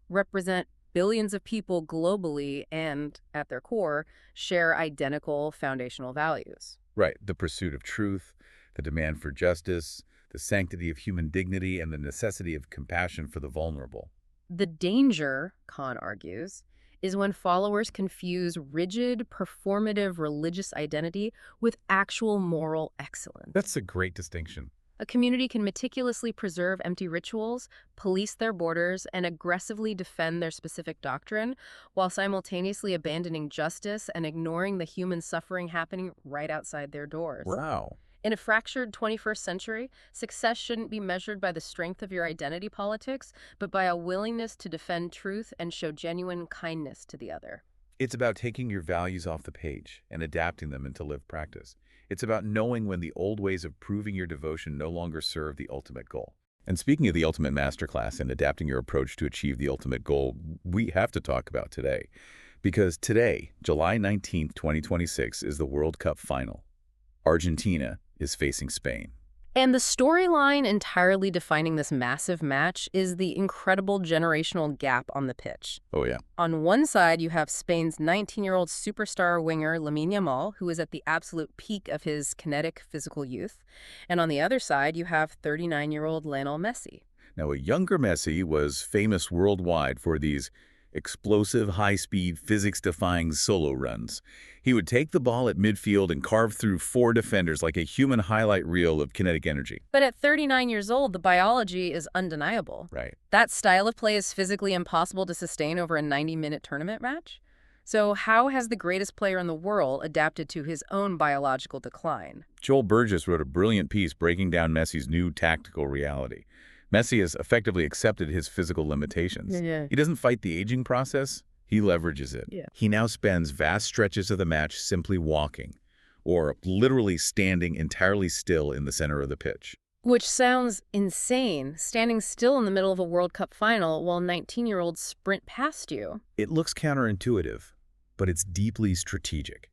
represent billions of people globally and, at their core, share identical foundational values. Right, the pursuit of truth, the demand for justice, the sanctity of human dignity, and the necessity of compassion for the vulnerable. The danger, Khan argues, is when followers confuse rigid, performative religious identity with actual moral excellence. That's a great distinction. A community can meticulously preserve empty rituals, police their borders, and aggressively defend their specific doctrine, while simultaneously abandoning justice and ignoring the human suffering happening right outside their doors. Wow. In a fractured 21st century, success shouldn't be measured by the strength of your identity politics, but by a willingness to defend truth and show genuine kindness to the other. It's about taking your values off the page and adapting them into lived practice. It's about knowing when the old ways of proving your devotion no longer serve the ultimate goal. And speaking of the ultimate masterclass and adapting your approach to achieve the ultimate goal, we have to talk about today. Because today, July 19th, 2026, is the World Cup final. Argentina is facing Spain. And the storyline entirely defining this massive match is the incredible generational gap on the pitch. Oh, yeah. On one side, you have Spain's 19-year-old superstar winger Lamine Yamal, who is at the absolute peak of his kinetic physical youth. And on the other side, you have 39-year-old Lionel Messi. Now, a younger Messi was famous worldwide for these explosive, high-speed, physics-defying solo runs. He would take the ball at midfield and carve through four defenders like a human highlight reel of kinetic energy. But at 39 years old, the biology is undeniable. Right. That style of play is physically impossible to sustain over a 90-minute tournament match. So how has the greatest player in the world adapted to his own biological decline? Joel Burgess wrote a brilliant piece breaking down Messi's new tactical reality. Messi has effectively accepted his physical limitations. Yeah. He doesn't fight the aging process, he leverages it. Yeah. He now spends vast stretches of the match simply walking, or literally standing entirely still in the center of the pitch. Which sounds insane, standing still in the middle of a World Cup final while 19-year-olds sprint past you. It looks counterintuitive, but it's deeply strategic.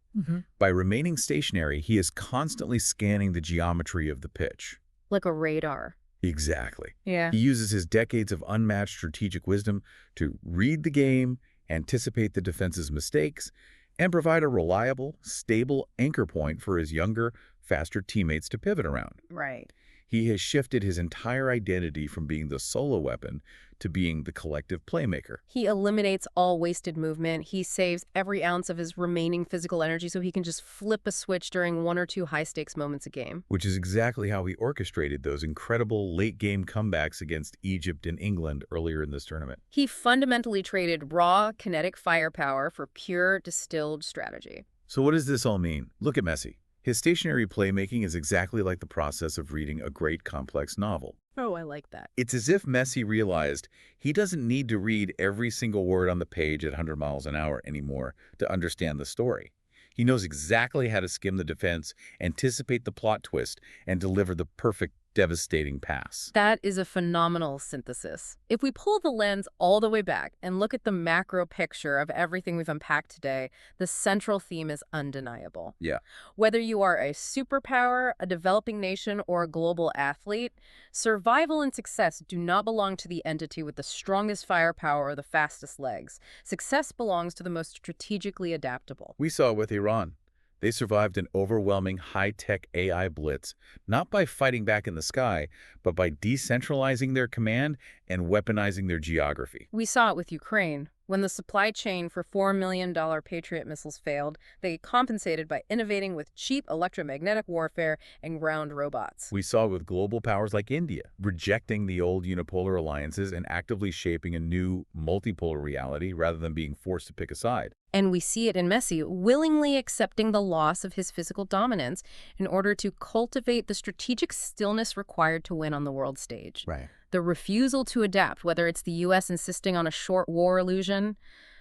By remaining stationary, he is constantly scanning the geometry of the pitch. Like a radar. Exactly. Yeah. He uses his decades of unmatched strategic wisdom to read the game, anticipate the defense's mistakes, and provide a reliable, stable anchor point for his younger, faster teammates to pivot around. Right. He has shifted his entire identity from being the solo weapon to being the collective playmaker. He eliminates all wasted movement. He saves every ounce of his remaining physical energy so he can just flip a switch during one or two high-stakes moments a game. Which is exactly how he orchestrated those incredible late-game comebacks against Egypt and England earlier in this tournament. He fundamentally traded raw, kinetic firepower for pure, distilled strategy. So what does this all mean? Look at Messi. His stationary playmaking is exactly like the process of reading a great complex novel. Oh, I like that. It's as if Messi realized he doesn't need to read every single word on the page at 100 miles an hour anymore to understand the story. He knows exactly how to skim the defense, anticipate the plot twist, and deliver the perfect, devastating pass. That is a phenomenal synthesis. If we pull the lens all the way back and look at the macro picture of everything we've unpacked today, the central theme is undeniable. Yeah. Whether you are a superpower, a developing nation, or a global athlete, survival and success do not belong to the entity with the strongest firepower or the fastest legs. Success belongs to the most strategically adaptable. We saw it with Iran. They survived an overwhelming high-tech AI blitz, not by fighting back in the sky, but by decentralizing their command and weaponizing their geography. We saw it with Ukraine. When the supply chain for $4 million Patriot missiles failed, they compensated by innovating with cheap electromagnetic warfare and ground robots. We saw it with global powers like India, rejecting the old unipolar alliances and actively shaping a new multipolar reality rather than being forced to pick a side. And we see it in Messi, willingly accepting the loss of his physical dominance in order to cultivate the strategic stillness required to win on the world stage. Right. The refusal to adapt, whether it's the U.S. insisting on a short war illusion,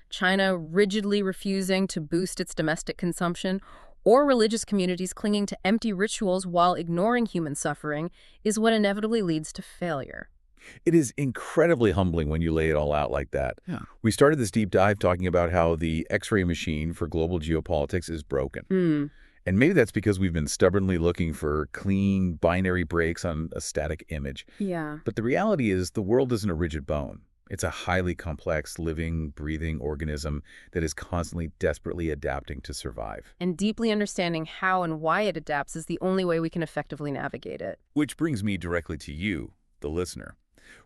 China rigidly refusing to boost its domestic consumption, or religious communities clinging to empty rituals while ignoring human suffering, is what inevitably leads to failure. It is incredibly humbling when you lay it all out like that. Yeah. We started this deep dive talking about how the X-ray machine for global geopolitics is broken. And maybe that's because we've been stubbornly looking for clean, binary breaks on a static image. Yeah. But the reality is the world isn't a rigid bone. It's a highly complex, living, breathing organism that is constantly desperately adapting to survive. And deeply understanding how and why it adapts is the only way we can effectively navigate it. Which brings me directly to you, the listener.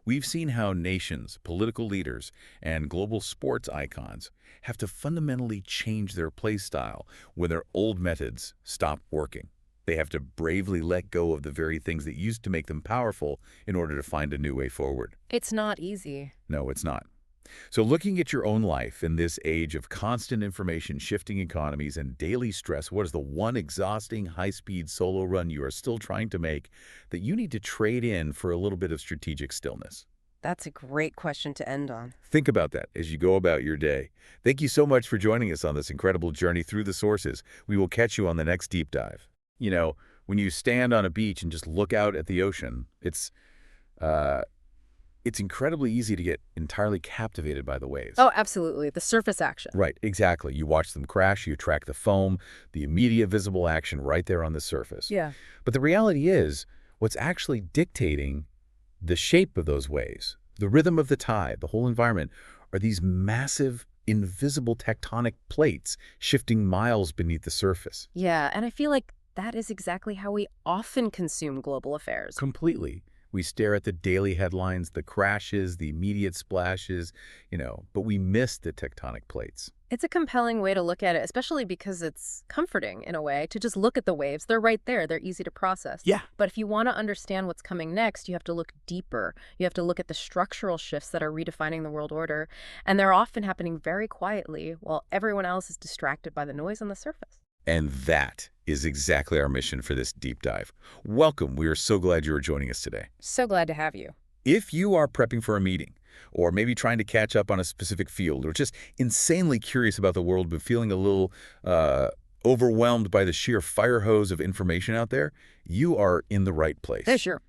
We've seen how nations, political leaders, and global sports icons have to fundamentally change their play style when their old methods stop working. They have to bravely let go of the very things that used to make them powerful in order to find a new way forward. It's not easy. No, it's not. So looking at your own life in this age of constant information, shifting economies, and daily stress, what is the one exhausting, high-speed solo run you are still trying to make that you need to trade in for a little bit of strategic stillness? That's a great question to end on. Think about that as you go about your day. Thank you so much for joining us on this incredible journey through the sources. We will catch you on the next deep dive. When you stand on a beach and just look out at the ocean, uh, it's incredibly easy to get entirely captivated by the waves. Oh, absolutely. The surface action. Right, exactly. You watch them crash, you track the foam, the immediate visible action right there on the surface. Yeah. But the reality is, what's actually dictating the shape of those waves, the rhythm of the tide, the whole environment, are these massive, invisible tectonic plates shifting miles beneath the surface. Yeah, and I feel like that is exactly how we often consume global affairs. Completely. We stare at the daily headlines, the crashes, the immediate splashes, but we miss the tectonic plates. It's a compelling way to look at it, especially because it's comforting in a way to just look at the waves. They're right there. They're easy to process. Yeah. But if you want to understand what's coming next, you have to look deeper. You have to look at the structural shifts that are redefining the world order. And they're often happening very quietly while everyone else is distracted by the noise on the surface. And that is exactly our mission for this deep dive. Welcome. We are so glad you are joining us today. So glad to have you. If you are prepping for a meeting, or maybe trying to catch up on a specific field, or just insanely curious about the world but feeling a little overwhelmed by the sheer fire hose of information out there, you are in the right place. Yeah, sure.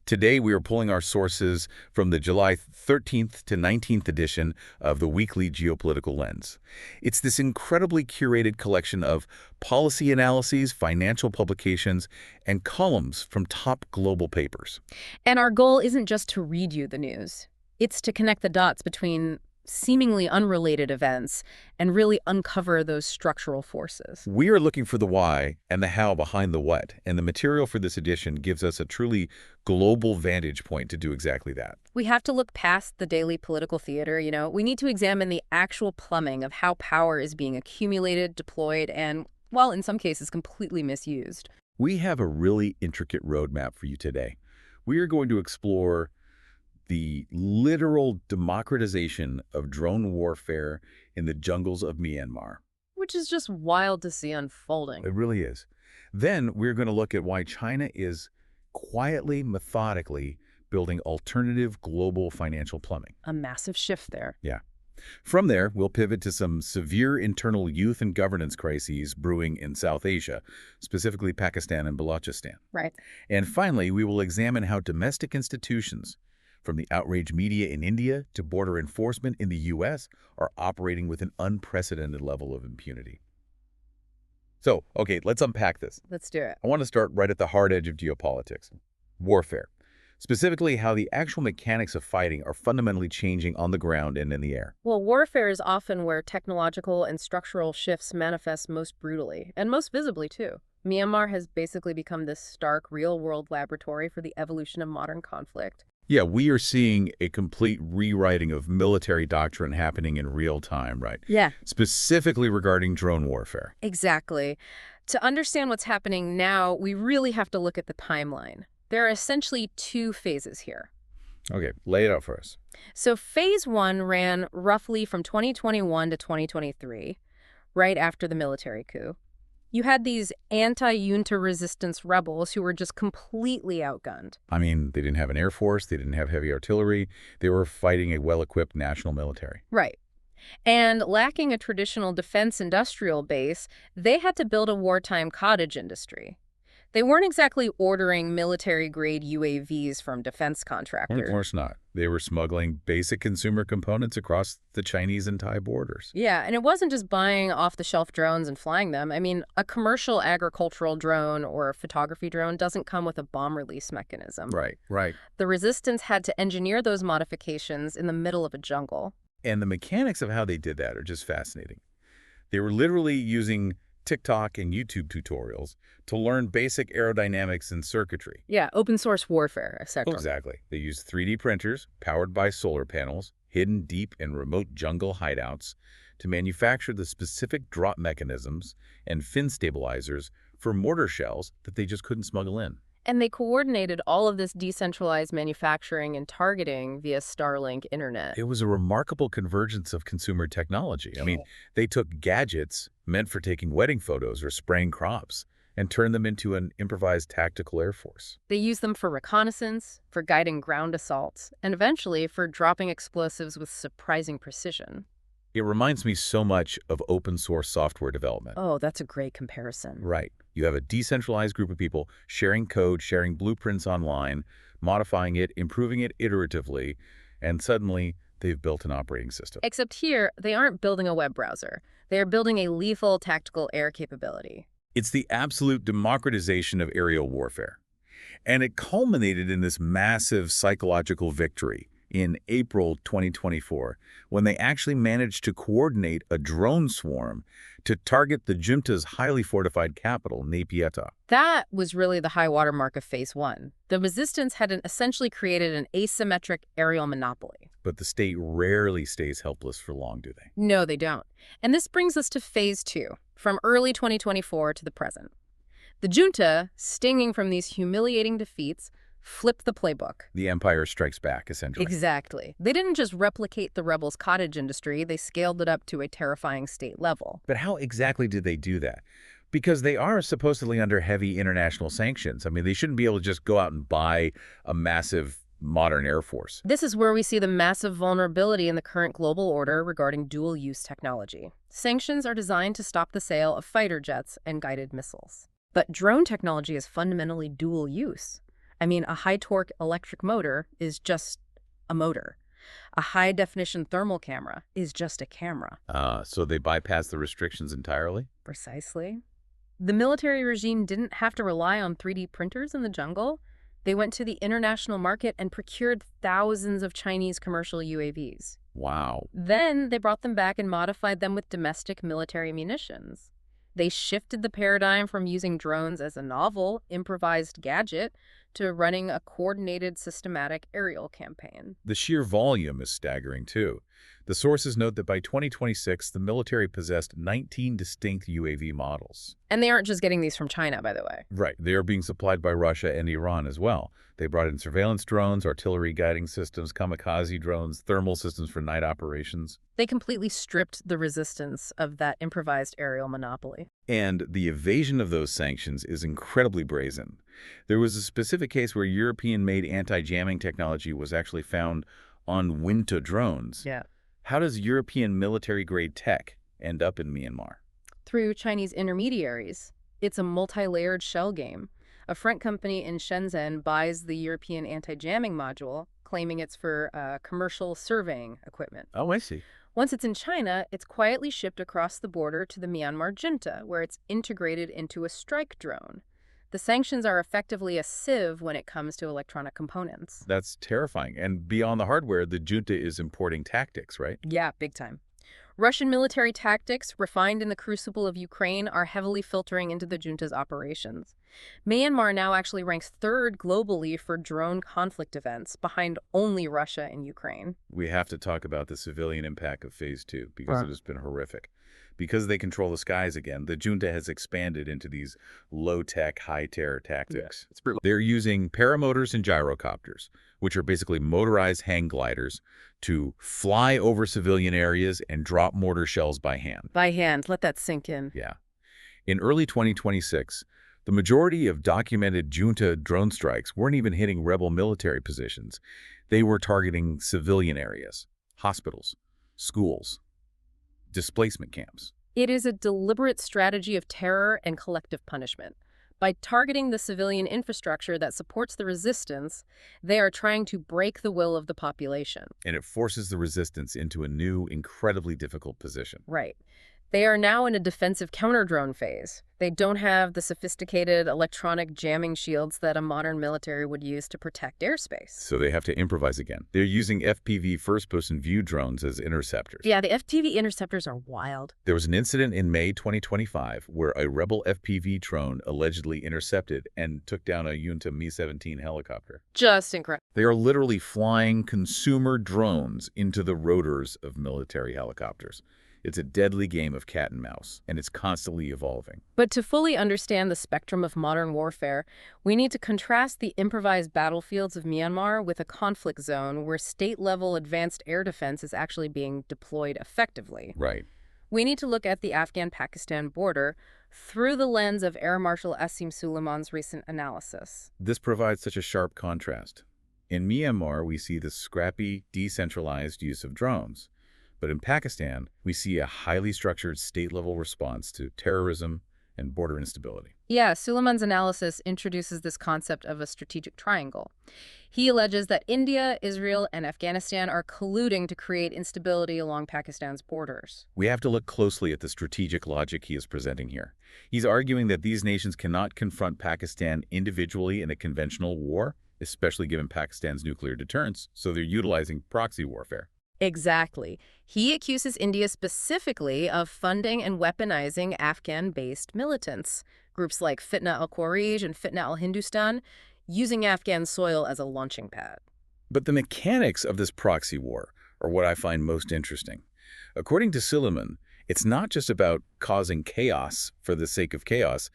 Today, we are pulling our sources from the July 13th to 19th edition of the Weekly Geopolitical Lens. It's this incredibly curated collection of policy analyses, financial publications, and columns from top global papers. And our goal isn't just to read you the news. It's to connect the dots between seemingly unrelated events and really uncover those structural forces. We are looking for the why and the how behind the what, and the material for this edition gives us a truly global vantage point to do exactly that. We have to look past the daily political theater, We need to examine the actual plumbing of how power is being accumulated, deployed, and, well, in some cases, completely misused. We have a really intricate roadmap for you today. We are going to explore the literal democratization of drone warfare in the jungles of Myanmar. Which is just wild to see unfolding. It really is. Then we're going to look at why China is quietly, methodically building alternative global financial plumbing. A massive shift there. Yeah. From there, we'll pivot to some severe internal youth and governance crises brewing in South Asia, specifically Pakistan and Balochistan. Right. And finally, we will examine how domestic institutions, from the outraged media in India to border enforcement in the U.S., are operating with an unprecedented level of impunity. So, okay, let's unpack this. Let's do it. I want to start right at the hard edge of geopolitics, warfare. Specifically, how the actual mechanics of fighting are fundamentally changing on the ground and in the air. Well, warfare is often where technological and structural shifts manifest most brutally, and most visibly, too. Myanmar has basically become this stark, real-world laboratory for the evolution of modern conflict. Yeah, we are seeing a complete rewriting of military doctrine happening in real time, right? Yeah. Specifically regarding drone warfare. Exactly. To understand what's happening now, we really have to look at the timeline. There are essentially two phases here. Okay, lay it out for us. So phase one ran roughly from 2021 to 2023, right after the military coup. You had these anti-junta resistance rebels who were just completely outgunned. I mean, they didn't have an air force, they didn't have heavy artillery, they were fighting a well-equipped national military. Right. And lacking a traditional defense industrial base, they had to build a wartime cottage industry. They weren't exactly ordering military-grade UAVs from defense Of contractors. course not. They were smuggling basic consumer components across the Chinese and Thai borders. Yeah, and it wasn't just buying off-the-shelf drones and flying them. I mean, a commercial agricultural drone or a photography drone doesn't come with a bomb release mechanism. Right, right. The resistance had to engineer those modifications in the middle of a jungle. And the mechanics of how they did that are just fascinating. They were literally using TikTok and YouTube tutorials to learn basic aerodynamics and circuitry. Yeah, open source warfare, Oh, etc. exactly. They used 3D printers powered by solar panels, hidden deep in remote jungle hideouts, to manufacture the specific drop mechanisms and fin stabilizers for mortar shells that they just couldn't smuggle in. And they coordinated all of this decentralized manufacturing and targeting via Starlink internet. It was a remarkable convergence of consumer technology. I mean, they took gadgets meant for taking wedding photos or spraying crops and turned them into an improvised tactical air force. They used them for reconnaissance, for guiding ground assaults, and eventually for dropping explosives with surprising precision. It reminds me so much of open source software development. Oh, that's a great comparison. Right. You have a decentralized group of people sharing code, sharing blueprints online, modifying it, improving it iteratively, and suddenly they've built an operating system. Except here, they aren't building a web browser. They are building a lethal tactical air capability. It's the absolute democratization of aerial warfare. And it culminated in this massive psychological victory in April 2024, when they actually managed to coordinate a drone swarm to target the junta's highly fortified capital, Naypyidaw. That was really the high water mark of Phase 1. The resistance had essentially created an asymmetric aerial monopoly. But the state rarely stays helpless for long, do they? No, they don't. And this brings us to Phase 2, from early 2024 to the present. The junta, stinging from these humiliating defeats, flipped the playbook. The empire strikes back, essentially. Exactly. They didn't just replicate the rebels' cottage industry, they scaled it up to a terrifying state level. But how exactly did they do that? Because they are supposedly under heavy international sanctions. I mean, they shouldn't be able to just go out and buy a massive modern air force. This is where we see the massive vulnerability in the current global order regarding dual-use technology. Sanctions are designed to stop the sale of fighter jets and guided missiles. But drone technology is fundamentally dual-use. I mean, a high-torque electric motor is just a motor. A high-definition thermal camera is just a camera. So they bypass the restrictions entirely? Precisely. The military regime didn't have to rely on 3D printers in the jungle. They went to the international market and procured thousands of Chinese commercial UAVs. Wow. Then they brought them back and modified them with domestic military munitions. They shifted the paradigm from using drones as a novel, improvised gadget to running a coordinated, systematic aerial campaign. The sheer volume is staggering, too. The sources note that by 2026, the military possessed 19 distinct UAV models. And they aren't just getting these from China, by the way. Right. They are being supplied by Russia and Iran as well. They brought in surveillance drones, artillery guiding systems, kamikaze drones, thermal systems for night operations. They completely stripped the resistance of that improvised aerial monopoly. And the evasion of those sanctions is incredibly brazen. There was a specific case where European-made anti-jamming technology was actually found on Winta drones. Yeah. How does European military-grade tech end up in Myanmar? Through Chinese intermediaries. It's a multi-layered shell game. A front company in Shenzhen buys the European anti-jamming module, claiming it's for commercial surveying equipment. Oh, I see. Once it's in China, it's quietly shipped across the border to the Myanmar junta, where it's integrated into a strike drone. The sanctions are effectively a sieve when it comes to electronic components. That's terrifying. And beyond the hardware, the junta is importing tactics, right? Yeah, big time. Russian military tactics, refined in the crucible of Ukraine, are heavily filtering into the junta's operations. Myanmar now actually ranks third globally for drone conflict events, behind only Russia and Ukraine. We have to talk about the civilian impact of Phase 2 because it has been horrific. Because they control the skies again, the junta has expanded into these low-tech, high-terror tactics. It's brutal. They're using paramotors and gyrocopters, which are basically motorized hang gliders, to fly over civilian areas and drop mortar shells by hand. By hand, let that sink in. Yeah. In early 2026, the majority of documented junta drone strikes weren't even hitting rebel military positions. They were targeting civilian areas, hospitals, schools, displacement camps. It is a deliberate strategy of terror and collective punishment. By targeting the civilian infrastructure that supports the resistance, they are trying to break the will of the population. And it forces the resistance into a new, incredibly difficult position. Right. They are now in a defensive counter-drone phase. They don't have the sophisticated electronic jamming shields that a modern military would use to protect airspace. So they have to improvise again. They're using FPV first-person view drones as interceptors. Yeah, the FPV interceptors are wild. There was an incident in May 2025 where a rebel FPV drone allegedly intercepted and took down a Junta Mi-17 helicopter. Just incredible. They are literally flying consumer drones into the rotors of military helicopters. It's a deadly game of cat and mouse, and it's constantly evolving. But to fully understand the spectrum of modern warfare, we need to contrast the improvised battlefields of Myanmar with a conflict zone where state-level advanced air defense is actually being deployed effectively. Right. We need to look at the Afghan-Pakistan border through the lens of Air Marshal Asim Suleiman's recent analysis. This provides such a sharp contrast. In Myanmar, we see the scrappy, decentralized use of drones. But in Pakistan, we see a highly structured state-level response to terrorism and border instability. Yeah, Suleiman's analysis introduces this concept of a strategic triangle. He alleges that India, Israel, and Afghanistan are colluding to create instability along Pakistan's borders. We have to look closely at the strategic logic he is presenting here. He's arguing that these nations cannot confront Pakistan individually in a conventional war, especially given Pakistan's nuclear deterrence, so they're utilizing proxy warfare. Exactly. He accuses India specifically of funding and weaponizing Afghan-based militants, groups like Fitna al-Khawarij and Fitna al-Hindustan, using Afghan soil as a launching pad. But the mechanics of this proxy war are what I find most interesting. According to Suleiman, it's not just about causing chaos for the sake of chaos.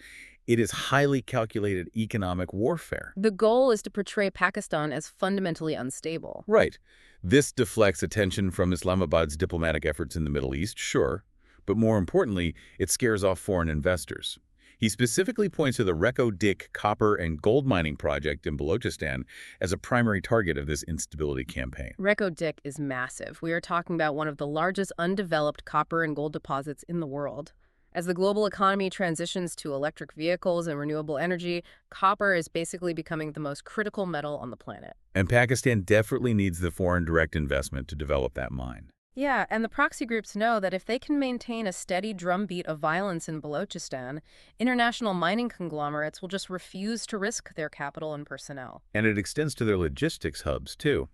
It is highly calculated economic warfare. The goal is to portray Pakistan as fundamentally unstable. Right. This deflects attention from Islamabad's diplomatic efforts in the Middle East, sure, but more importantly, it scares off foreign investors. He specifically points to the Reko-Dik copper and gold mining project in Balochistan as a primary target of this instability campaign. Reko-Dik is massive. We are talking about one of the largest undeveloped copper and gold deposits in the world. As the global economy transitions to electric vehicles and renewable energy, copper is basically becoming the most critical metal on the planet. And Pakistan definitely needs the foreign direct investment to develop that mine. Yeah, and the proxy groups know that if they can maintain a steady drumbeat of violence in Balochistan, international mining conglomerates will just refuse to risk their capital and personnel. And it extends to their logistics hubs, too.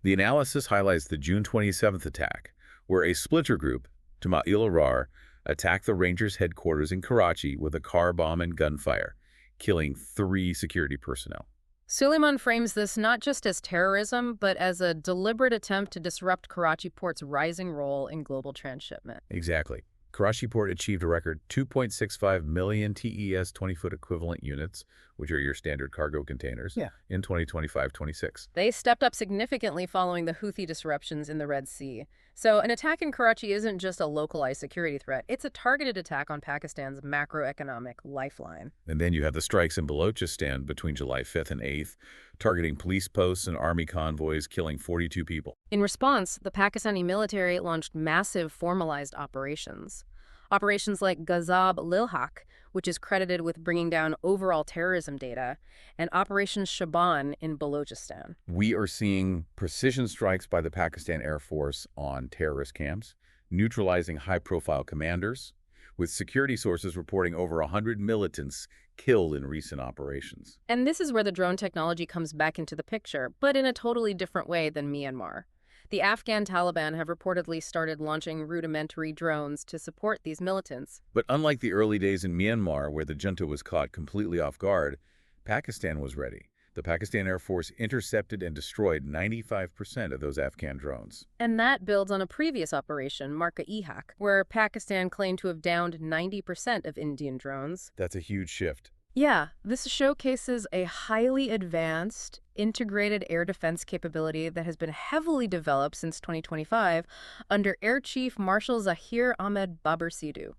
The analysis highlights the June 27th attack, where a splinter group, Tama'il-Arar, attacked the Rangers' headquarters in Karachi with a car bomb and gunfire, killing 3 security personnel. Suleiman frames this not just as terrorism, but as a deliberate attempt to disrupt Karachi Port's rising role in global transshipment. Exactly. Karachi Port achieved a record 2.65 million TES 20-foot equivalent units, which are your standard cargo containers, in 2025-26. They stepped up significantly following the Houthi disruptions in the Red Sea. So an attack in Karachi isn't just a localized security threat. It's a targeted attack on Pakistan's macroeconomic lifeline. And then you have the strikes in Balochistan between July 5th and 8th, targeting police posts and army convoys, killing 42 people. In response, the Pakistani military launched massive formalized operations. Operations like Ghazab-Lil-Haq, which is credited with bringing down overall terrorism data, and Operation Shaban in Balochistan. We are seeing precision strikes by the Pakistan Air Force on terrorist camps, neutralizing high-profile commanders, with security sources reporting over 100 militants killed in recent operations. And this is where the drone technology comes back into the picture, but in a totally different way than Myanmar. The Afghan Taliban have reportedly started launching rudimentary drones to support these militants. But unlike the early days in Myanmar, where the junta was caught completely off guard, Pakistan was ready. The Pakistan Air Force intercepted and destroyed 95% of those Afghan drones. And that builds on a previous operation, Marka-e-Haq, where Pakistan claimed to have downed 90% of Indian drones. That's a huge shift. Yeah, this showcases a highly advanced, integrated air defense capability that has been heavily developed since 2025 under Air Chief Marshal Zahir Ahmed Babur Sidhu.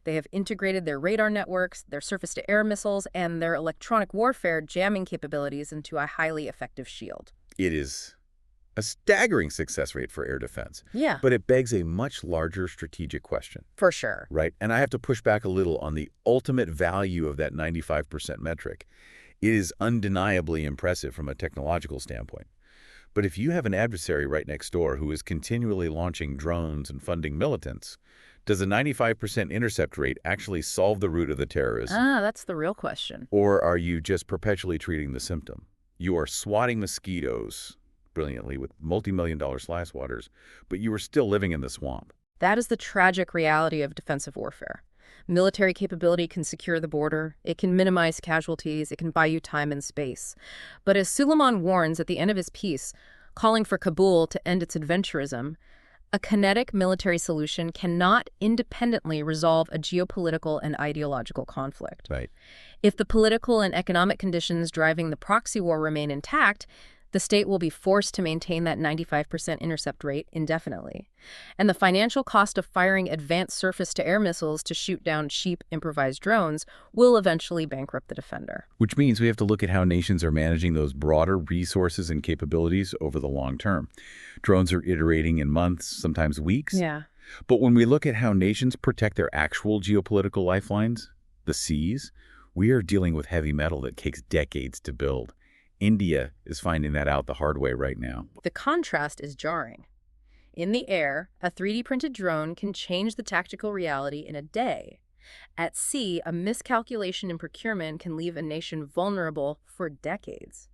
They have integrated their radar networks, their surface-to-air missiles, and their electronic warfare jamming capabilities into a highly effective shield. It is A staggering success rate for air defense. Yeah, But it begs a much larger strategic question, for sure. right? And I have to push back a little on the ultimate value of that 95% metric. It is undeniably impressive from a technological standpoint. But if you have an adversary right next door who is continually launching drones and funding militants, does a 95% intercept rate actually solve the root of the terrorism? Ah, that's the real question. Or are you just perpetually treating the symptom? You are swatting mosquitoes brilliantly with multi-million-dollar slice waters, but you are still living in the swamp. That is the tragic reality of defensive warfare. Military capability can secure the border, it can minimize casualties, it can buy you time and space. But as Suleiman warns at the end of his piece, calling for Kabul to end its adventurism, a kinetic military solution cannot independently resolve a geopolitical and ideological conflict. Right. If the political and economic conditions driving the proxy war remain intact, the state will be forced to maintain that 95% intercept rate indefinitely. And the financial cost of firing advanced surface-to-air missiles to shoot down cheap, improvised drones will eventually bankrupt the defender. Which means we have to look at how nations are managing those broader resources and capabilities over the long term. Drones are iterating in months, sometimes weeks. Yeah. But when we look at how nations protect their actual geopolitical lifelines, the seas, we are dealing with heavy metal that takes decades to build. India is finding that out the hard way right now. The contrast is jarring. In the air, a 3D printed drone can change the tactical reality in a day. At sea, a miscalculation in procurement can leave a nation vulnerable for decades.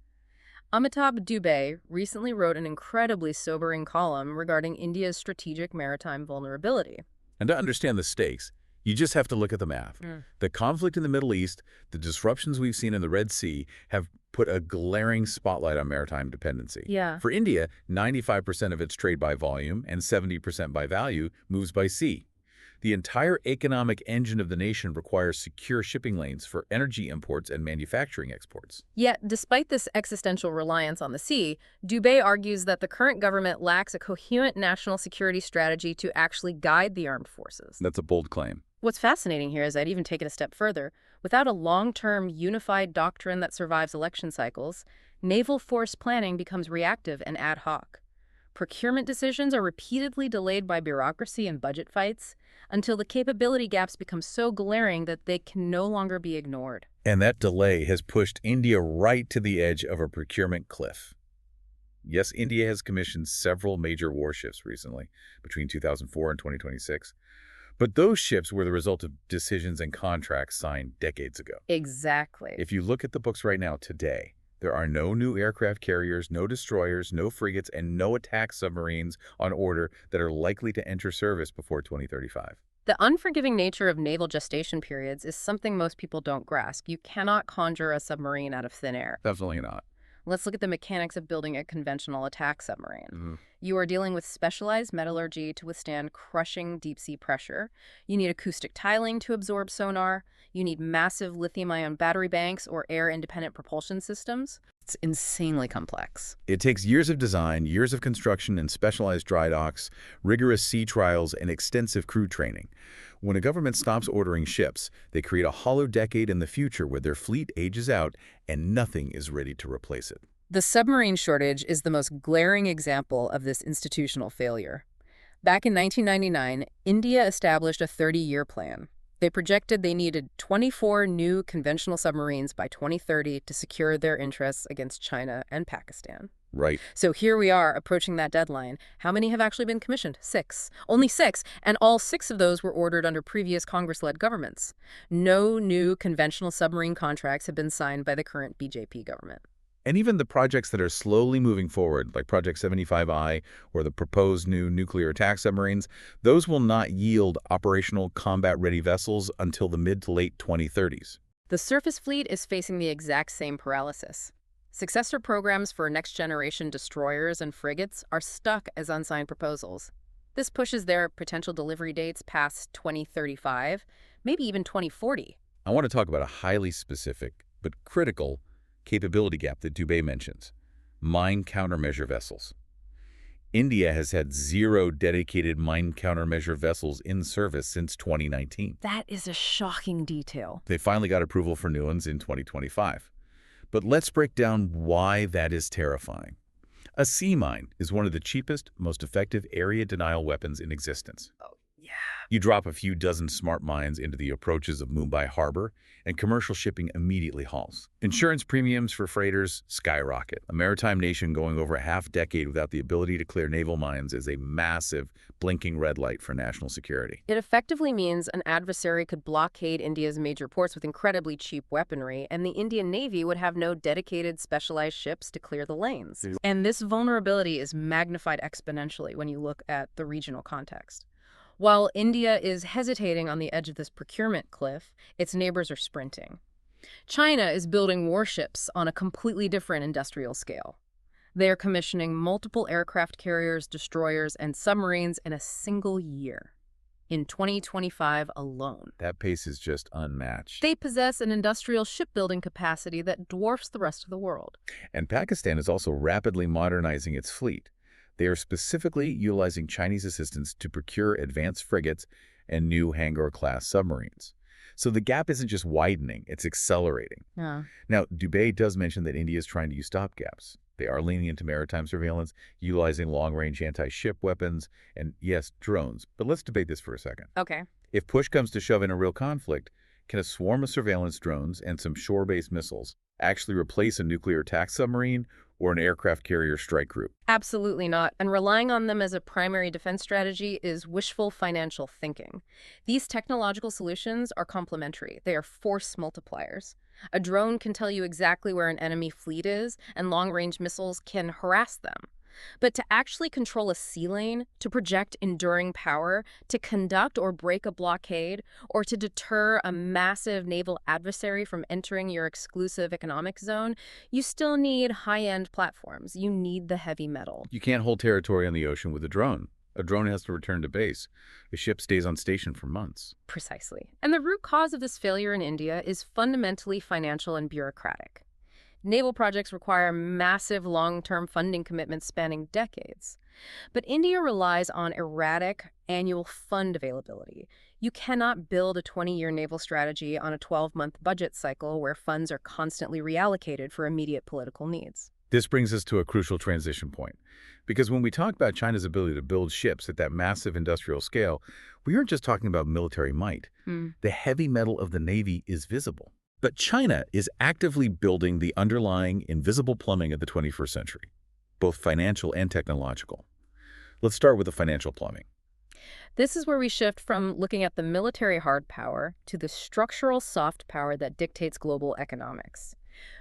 Amitabh Dubey recently wrote an incredibly sobering column regarding India's strategic maritime vulnerability. And to understand the stakes, you just have to look at the math. The conflict in the Middle East, the disruptions we've seen in the Red Sea have put a glaring spotlight on maritime dependency. Yeah. For India, 95% of its trade by volume and 70% by value moves by sea. The entire economic engine of the nation requires secure shipping lanes for energy imports and manufacturing exports. Yet, despite this existential reliance on the sea, Dubey argues that the current government lacks a coherent national security strategy to actually guide the armed forces. That's a bold claim. What's fascinating here is I'd even take it a step further. Without a long-term, unified doctrine that survives election cycles, naval force planning becomes reactive and ad hoc. Procurement decisions are repeatedly delayed by bureaucracy and budget fights until the capability gaps become so glaring that they can no longer be ignored. And that delay has pushed India right to the edge of a procurement cliff. Yes, India has commissioned several major warships recently, between 2004 and 2026. But those ships were the result of decisions and contracts signed decades ago. Exactly. If you look at the books right now today, there are no new aircraft carriers, no destroyers, no frigates, and no attack submarines on order that are likely to enter service before 2035. The unforgiving nature of naval gestation periods is something most people don't grasp. You cannot conjure a submarine out of thin air. Definitely not. Let's look at the mechanics of building a conventional attack submarine. You are dealing with specialized metallurgy to withstand crushing deep-sea pressure. You need acoustic tiling to absorb sonar. You need massive lithium-ion battery banks or air-independent propulsion systems. It's insanely complex. It takes years of design, years of construction and specialized dry docks, rigorous sea trials, and extensive crew training. When a government stops ordering ships, they create a hollow decade in the future where their fleet ages out and nothing is ready to replace it. The submarine shortage is the most glaring example of this institutional failure. Back in 1999, India established a 30-year plan. They projected they needed 24 new conventional submarines by 2030 to secure their interests against China and Pakistan. Right. So here we are approaching that deadline. How many have actually been commissioned? 6. Only 6, and all 6 of those were ordered under previous Congress-led governments. No new conventional submarine contracts have been signed by the current BJP government. And even the projects that are slowly moving forward, like Project 75I or the proposed new nuclear attack submarines, those will not yield operational combat-ready vessels until the mid to late 2030s. The surface fleet is facing the exact same paralysis. Successor programs for next-generation destroyers and frigates are stuck as unsigned proposals. This pushes their potential delivery dates past 2035, maybe even 2040. I want to talk about a highly specific but critical capability gap that Dubey mentions: mine countermeasure vessels. India has had 0 dedicated mine countermeasure vessels in service since 2019. That is a shocking detail. They finally got approval for new ones in 2025. But let's break down why that is terrifying. A sea mine is one of the cheapest, most effective area denial weapons in existence. Oh, yeah. You drop a few dozen smart mines into the approaches of Mumbai Harbor, and commercial shipping immediately halts. Insurance premiums for freighters skyrocket. A maritime nation going over a half-decade without the ability to clear naval mines is a massive, blinking red light for national security. It effectively means an adversary could blockade India's major ports with incredibly cheap weaponry, and the Indian Navy would have no dedicated specialized ships to clear the lanes. And this vulnerability is magnified exponentially when you look at the regional context. While India is hesitating on the edge of this procurement cliff, its neighbors are sprinting. China is building warships on a completely different industrial scale. They are commissioning multiple aircraft carriers, destroyers, and submarines in a single year, in 2025 alone. That pace is just unmatched. They possess an industrial shipbuilding capacity that dwarfs the rest of the world. And Pakistan is also rapidly modernizing its fleet. They are specifically utilizing Chinese assistance to procure advanced frigates and new Hangar-class submarines. So the gap isn't just widening, it's accelerating. Yeah. Now, Dubey does mention that India is trying to use stopgaps. They are leaning into maritime surveillance, utilizing long-range anti-ship weapons, and yes, drones. But let's debate this for a second. Okay. If push comes to shove in a real conflict, can a swarm of surveillance drones and some shore-based missiles actually replace a nuclear attack submarine or an aircraft carrier strike group? Absolutely not. And relying on them as a primary defense strategy is wishful financial thinking. These technological solutions are complementary. They are force multipliers. A drone can tell you exactly where an enemy fleet is, and long-range missiles can harass them. But to actually control a sea lane, to project enduring power, to conduct or break a blockade, or to deter a massive naval adversary from entering your exclusive economic zone, you still need high-end platforms. You need the heavy metal. You can't hold territory on the ocean with a drone. A drone has to return to base. A ship stays on station for months. Precisely. And the root cause of this failure in India is fundamentally financial and bureaucratic. Naval projects require massive long-term funding commitments spanning decades. But India relies on erratic annual fund availability. You cannot build a 20-year naval strategy on a 12-month budget cycle where funds are constantly reallocated for immediate political needs. This brings us to a crucial transition point. Because when we talk about China's ability to build ships at that massive industrial scale, we aren't just talking about military might. The heavy metal of the Navy is visible. But China is actively building the underlying invisible plumbing of the 21st century, both financial and technological. Let's start with the financial plumbing. This is where we shift from looking at the military hard power to the structural soft power that dictates global economics.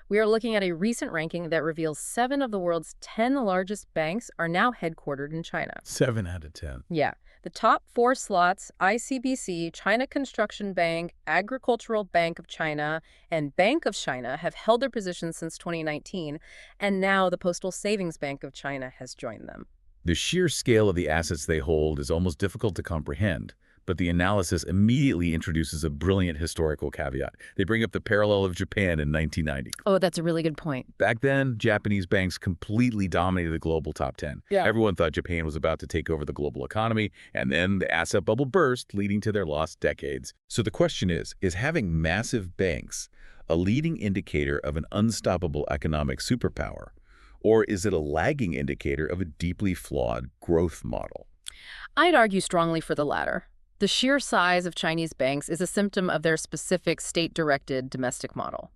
We are looking at a recent ranking that reveals 7 of the world's 10 largest banks are now headquartered in China. 7 out of 10. Yeah. The top 4 slots, ICBC, China Construction Bank, Agricultural Bank of China, and Bank of China, have held their positions since 2019, and now the Postal Savings Bank of China has joined them. The sheer scale of the assets they hold is almost difficult to comprehend, but the analysis immediately introduces a brilliant historical caveat. They bring up the parallel of Japan in 1990. Oh, that's a really good point. Back then, Japanese banks completely dominated the global top 10. Yeah. Everyone thought Japan was about to take over the global economy, and then the asset bubble burst, leading to their lost decades. So the question is having massive banks a leading indicator of an unstoppable economic superpower, or is it a lagging indicator of a deeply flawed growth model? I'd argue strongly for the latter. The sheer size of Chinese banks is a symptom of their specific state-directed domestic model.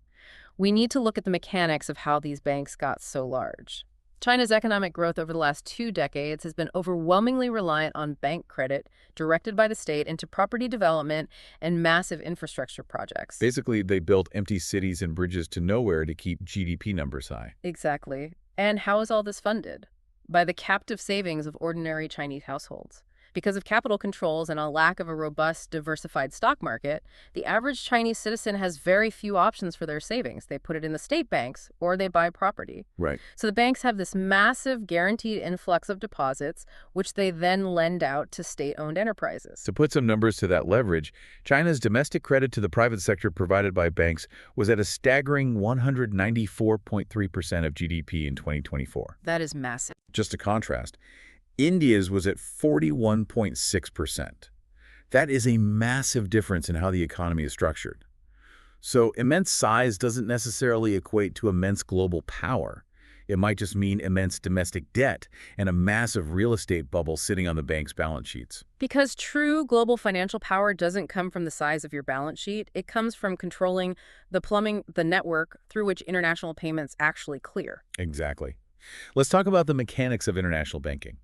We need to look at the mechanics of how these banks got so large. China's economic growth over the last 2 decades has been overwhelmingly reliant on bank credit directed by the state into property development and massive infrastructure projects. Basically, they built empty cities and bridges to nowhere to keep GDP numbers high. Exactly. And how is all this funded? By the captive savings of ordinary Chinese households. Because of capital controls and a lack of a robust, diversified stock market, the average Chinese citizen has very few options for their savings. They put it in the state banks or they buy property. Right. So the banks have this massive guaranteed influx of deposits, which they then lend out to state-owned enterprises. To put some numbers to that leverage, China's domestic credit to the private sector provided by banks was at a staggering 194.3% of GDP in 2024. That is massive. Just to contrast, India's was at 41.6%. That is a massive difference in how the economy is structured. So immense size doesn't necessarily equate to immense global power. It might just mean immense domestic debt and a massive real estate bubble sitting on the bank's balance sheets. Because true global financial power doesn't come from the size of your balance sheet. It comes from controlling the network through which international payments actually clear. Exactly. Let's talk about the mechanics of international banking.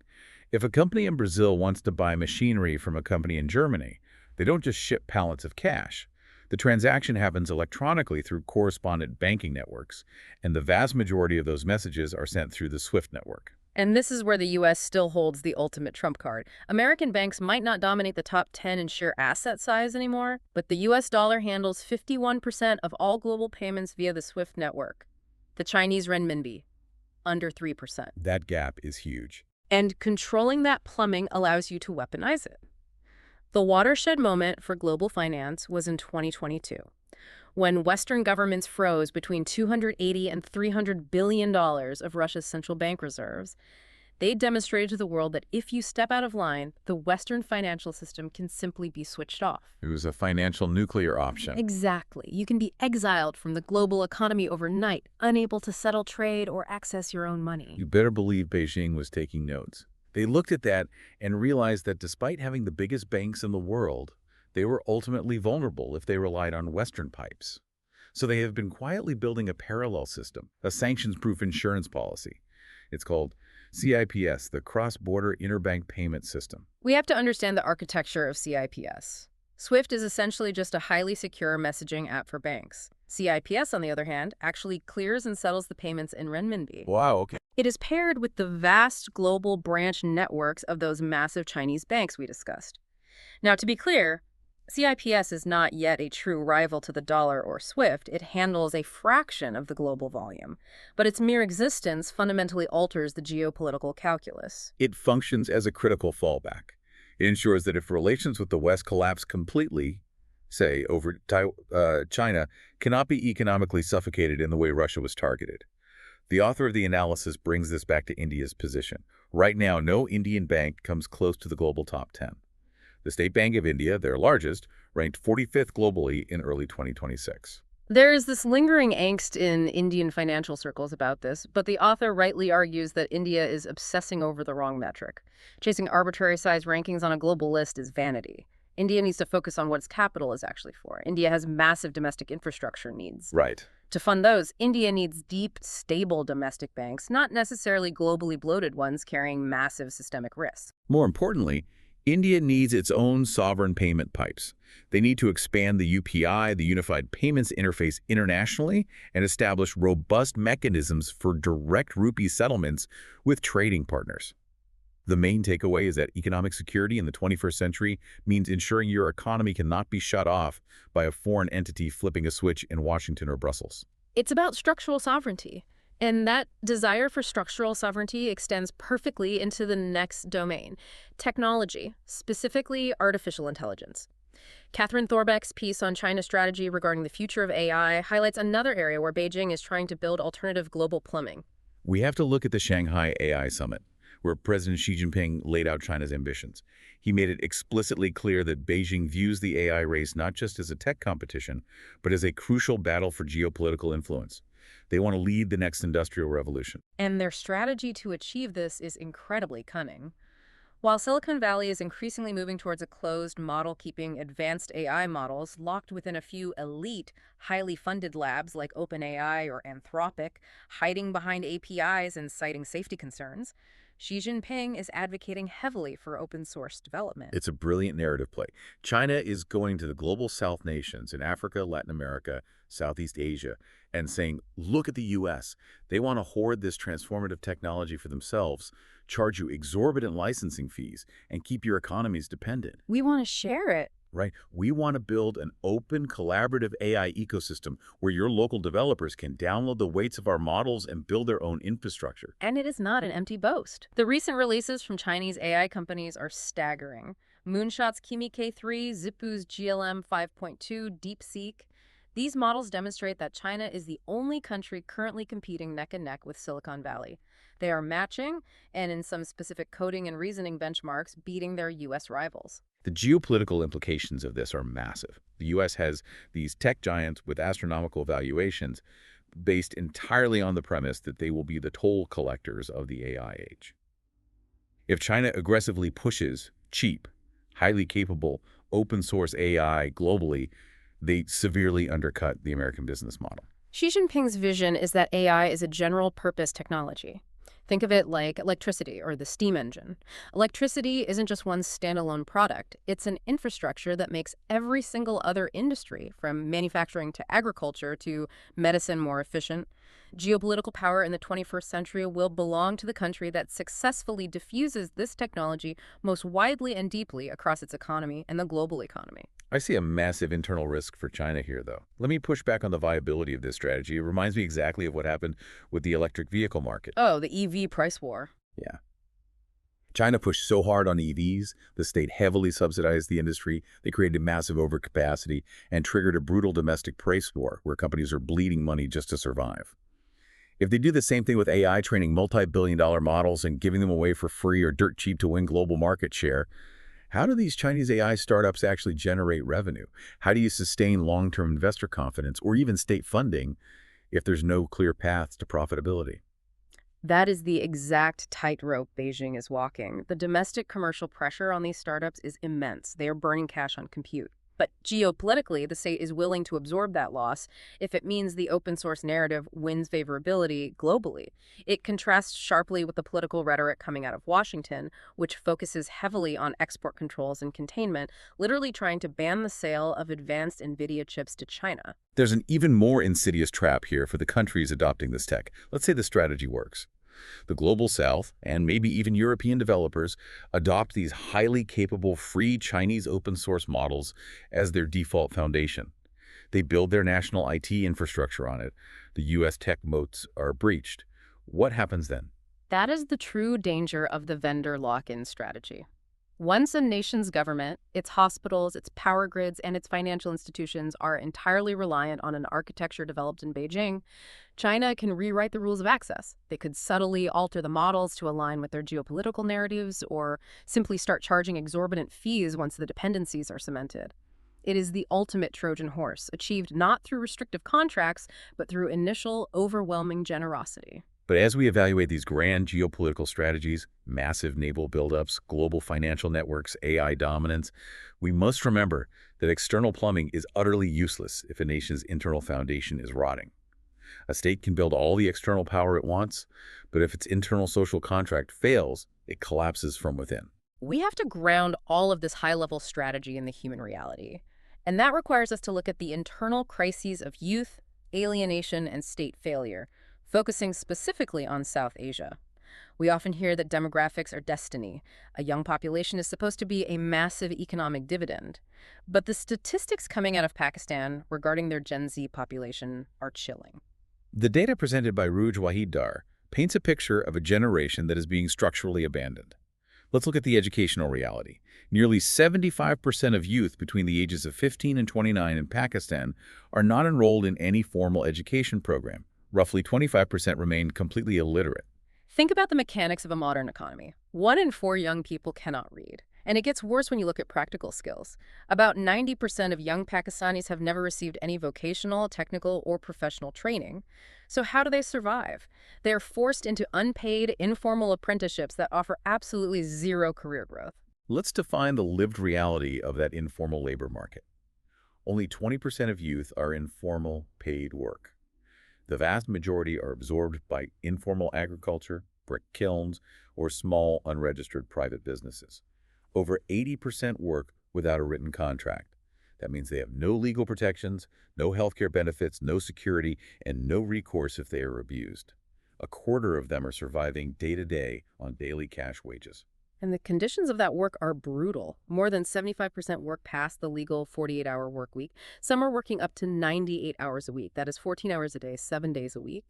If a company in Brazil wants to buy machinery from a company in Germany, they don't just ship pallets of cash. The transaction happens electronically through correspondent banking networks, and the vast majority of those messages are sent through the SWIFT network. And this is where the U.S. still holds the ultimate trump card. American banks might not dominate the top 10 in sheer asset size anymore, but the U.S. dollar handles 51% of all global payments via the SWIFT network. The Chinese renminbi, under 3%. That gap is huge. And controlling that plumbing allows you to weaponize it. The watershed moment for global finance was in 2022, when Western governments froze between $280 and $300 billion of Russia's central bank reserves. They demonstrated to the world that if you step out of line, the Western financial system can simply be switched off. It was a financial nuclear option. Exactly. You can be exiled from the global economy overnight, unable to settle trade or access your own money. You better believe Beijing was taking notes. They looked at that and realized that despite having the biggest banks in the world, they were ultimately vulnerable if they relied on Western pipes. So they have been quietly building a parallel system, a sanctions-proof insurance policy. It's called CIPS, the Cross-Border Interbank Payment System. We have to understand the architecture of CIPS. SWIFT is essentially just a highly secure messaging app for banks. CIPS, on the other hand, actually clears and settles the payments in renminbi. Wow, okay. It is paired with the vast global branch networks of those massive Chinese banks we discussed. Now, to be clear, CIPS is not yet a true rival to the dollar or SWIFT. It handles a fraction of the global volume, but its mere existence fundamentally alters the geopolitical calculus. It functions as a critical fallback. It ensures that if relations with the West collapse completely, say, over China, cannot be economically suffocated in the way Russia was targeted. The author of the analysis brings this back to India's position. Right now, no Indian bank comes close to the global top 10. The State Bank of India, their largest, ranked 45th globally in early 2026. There is this lingering angst in Indian financial circles about this, but the author rightly argues that India is obsessing over the wrong metric. Chasing arbitrary-sized rankings on a global list is vanity. India needs to focus on what its capital is actually for. India has massive domestic infrastructure needs. Right. To fund those, India needs deep, stable domestic banks, not necessarily globally bloated ones carrying massive systemic risks. More importantly, India needs its own sovereign payment pipes. They need to expand the UPI, the Unified Payments Interface, internationally and establish robust mechanisms for direct rupee settlements with trading partners. The main takeaway is that economic security in the 21st century means ensuring your economy cannot be shut off by a foreign entity flipping a switch in Washington or Brussels. It's about structural sovereignty. And that desire for structural sovereignty extends perfectly into the next domain, technology, specifically artificial intelligence. Catherine Thorbeck's piece on China's strategy regarding the future of AI highlights another area where Beijing is trying to build alternative global plumbing. We have to look at the Shanghai AI Summit, where President Xi Jinping laid out China's ambitions. He made it explicitly clear that Beijing views the AI race not just as a tech competition, but as a crucial battle for geopolitical influence. They want to lead the next industrial revolution. And their strategy to achieve this is incredibly cunning. While Silicon Valley is increasingly moving towards a closed model keeping advanced AI models locked within a few elite, highly funded labs like OpenAI or Anthropic, hiding behind APIs and citing safety concerns, Xi Jinping is advocating heavily for open source development. It's a brilliant narrative play. China is going to the global South nations in Africa, Latin America, Southeast Asia, and saying, look at the U.S. They want to hoard this transformative technology for themselves, charge you exorbitant licensing fees, and keep your economies dependent. We want to share it. Right? We want to build an open, collaborative AI ecosystem where your local developers can download the weights of our models and build their own infrastructure. And it is not an empty boast. The recent releases from Chinese AI companies are staggering. Moonshot's Kimi K3, Zippu's GLM 5.2, DeepSeek. These models demonstrate that China is the only country currently competing neck and neck with Silicon Valley. They are matching, and in some specific coding and reasoning benchmarks, beating their U.S. rivals. The geopolitical implications of this are massive. The U.S. has these tech giants with astronomical valuations, based entirely on the premise that they will be the toll collectors of the AI age. If China aggressively pushes cheap, highly capable, open source AI globally, they severely undercut the American business model. Xi Jinping's vision is that AI is a general-purpose technology. Think of it like electricity or the steam engine. Electricity isn't just one standalone product. It's an infrastructure that makes every single other industry, from manufacturing to agriculture to medicine, more efficient. Geopolitical power in the 21st century will belong to the country that successfully diffuses this technology most widely and deeply across its economy and the global economy. I see a massive internal risk for China here, though. Let me push back on the viability of this strategy. It reminds me exactly of what happened with the electric vehicle market. Oh, the EV price war. Yeah. China pushed so hard on EVs, the state heavily subsidized the industry, they created massive overcapacity, and triggered a brutal domestic price war where companies are bleeding money just to survive. If they do the same thing with AI, training multi-billion-dollar models and giving them away for free or dirt cheap to win global market share, how do these Chinese AI startups actually generate revenue? How do you sustain long-term investor confidence or even state funding if there's no clear path to profitability? That is the exact tightrope Beijing is walking. The domestic commercial pressure on these startups is immense. They are burning cash on compute. But geopolitically, the state is willing to absorb that loss if it means the open source narrative wins favorability globally. It contrasts sharply with the political rhetoric coming out of Washington, which focuses heavily on export controls and containment, literally trying to ban the sale of advanced NVIDIA chips to China. There's an even more insidious trap here for the countries adopting this tech. Let's say the strategy works. The Global South, and maybe even European developers, adopt these highly capable free Chinese open source models as their default foundation. They build their national IT infrastructure on it. The U.S. tech moats are breached. What happens then? That is the true danger of the vendor lock-in strategy. Once a nation's government, its hospitals, its power grids, and its financial institutions are entirely reliant on an architecture developed in Beijing, China can rewrite the rules of access. They could subtly alter the models to align with their geopolitical narratives or simply start charging exorbitant fees once the dependencies are cemented. It is the ultimate Trojan horse, achieved not through restrictive contracts, but through initial, overwhelming generosity. But as we evaluate these grand geopolitical strategies, massive naval buildups, global financial networks, AI dominance, we must remember that external plumbing is utterly useless if a nation's internal foundation is rotting. A state can build all the external power it wants, but if its internal social contract fails, it collapses from within. We have to ground all of this high-level strategy in the human reality. And that requires us to look at the internal crises of youth, alienation, and state failure, focusing specifically on South Asia. We often hear that demographics are destiny. A young population is supposed to be a massive economic dividend. But the statistics coming out of Pakistan regarding their Gen Z population are chilling. The data presented by Rouj Wahid-Dar paints a picture of a generation that is being structurally abandoned. Let's look at the educational reality. Nearly 75% of youth between the ages of 15 and 29 in Pakistan are not enrolled in any formal education program. Roughly 25% remain completely illiterate. Think about the mechanics of a modern economy. 1 in 4 young people cannot read. And it gets worse when you look at practical skills. About 90% of young Pakistanis have never received any vocational, technical, or professional training. So how do they survive? They're forced into unpaid, informal apprenticeships that offer absolutely zero career growth. Let's define the lived reality of that informal labor market. Only 20% of youth are in formal, paid work. The vast majority are absorbed by informal agriculture, brick kilns, or small, unregistered private businesses. Over 80% work without a written contract. That means they have no legal protections, no healthcare benefits, no security, and no recourse if they are abused. A quarter of them are surviving day to day on daily cash wages. And the conditions of that work are brutal. More than 75% work past the legal 48-hour work week. Some are working up to 98 hours a week. That is 14 hours a day, 7 days a week.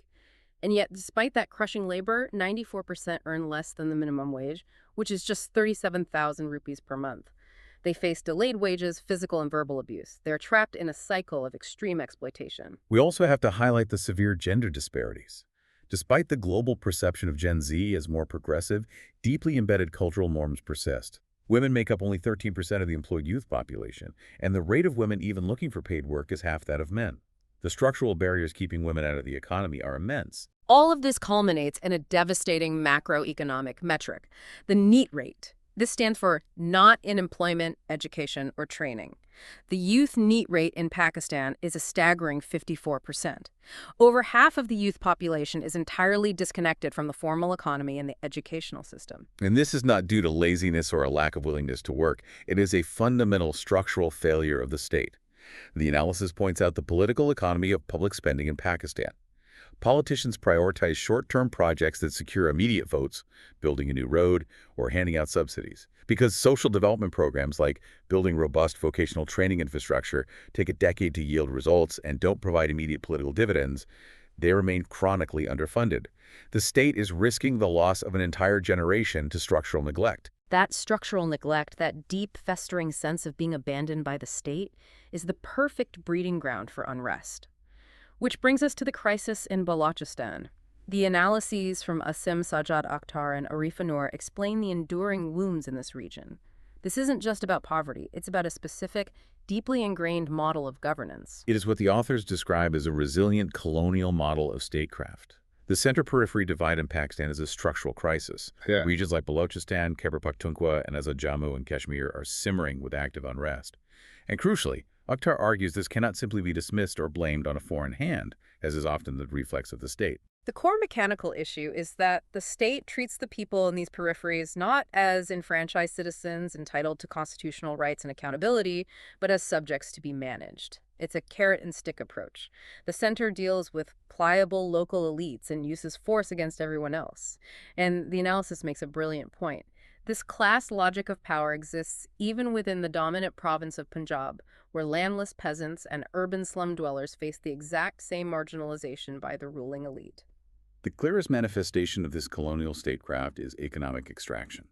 And yet, despite that crushing labor, 94% earn less than the minimum wage, which is just 37,000 rupees per month. They face delayed wages, physical and verbal abuse. They're trapped in a cycle of extreme exploitation. We also have to highlight the severe gender disparities. Despite the global perception of Gen Z as more progressive, deeply embedded cultural norms persist. Women make up only 13% of the employed youth population, and the rate of women even looking for paid work is half that of men. The structural barriers keeping women out of the economy are immense. All of this culminates in a devastating macroeconomic metric, the NEET rate. This stands for not in employment, education, or training. The youth NEET rate in Pakistan is a staggering 54%. Over half of the youth population is entirely disconnected from the formal economy and the educational system. And this is not due to laziness or a lack of willingness to work. It is a fundamental structural failure of the state. The analysis points out the political economy of public spending in Pakistan. Politicians prioritize short-term projects that secure immediate votes, building a new road, or handing out subsidies. Because social development programs like building robust vocational training infrastructure take a decade to yield results and don't provide immediate political dividends, they remain chronically underfunded. The state is risking the loss of an entire generation to structural neglect. That structural neglect, that deep, festering sense of being abandoned by the state, is the perfect breeding ground for unrest. Which brings us to the crisis in Balochistan. The analyses from Asim Sajjad Akhtar and Arifa Noor explain the enduring wounds in this region. This isn't just about poverty, it's about a specific, deeply ingrained model of governance. It is what the authors describe as a resilient colonial model of statecraft. The center-periphery divide in Pakistan is a structural crisis. Yeah. Regions like Balochistan, Khyber Pakhtunkhwa, and Azad Jammu and Kashmir are simmering with active unrest. And crucially, Akhtar argues this cannot simply be dismissed or blamed on a foreign hand, as is often the reflex of the state. The core mechanical issue is that the state treats the people in these peripheries not as enfranchised citizens entitled to constitutional rights and accountability, but as subjects to be managed. It's a carrot-and-stick approach. The center deals with pliable local elites and uses force against everyone else. And the analysis makes a brilliant point. This class logic of power exists even within the dominant province of Punjab, where landless peasants and urban slum dwellers face the exact same marginalization by the ruling elite. The clearest manifestation of this colonial statecraft is economic extraction.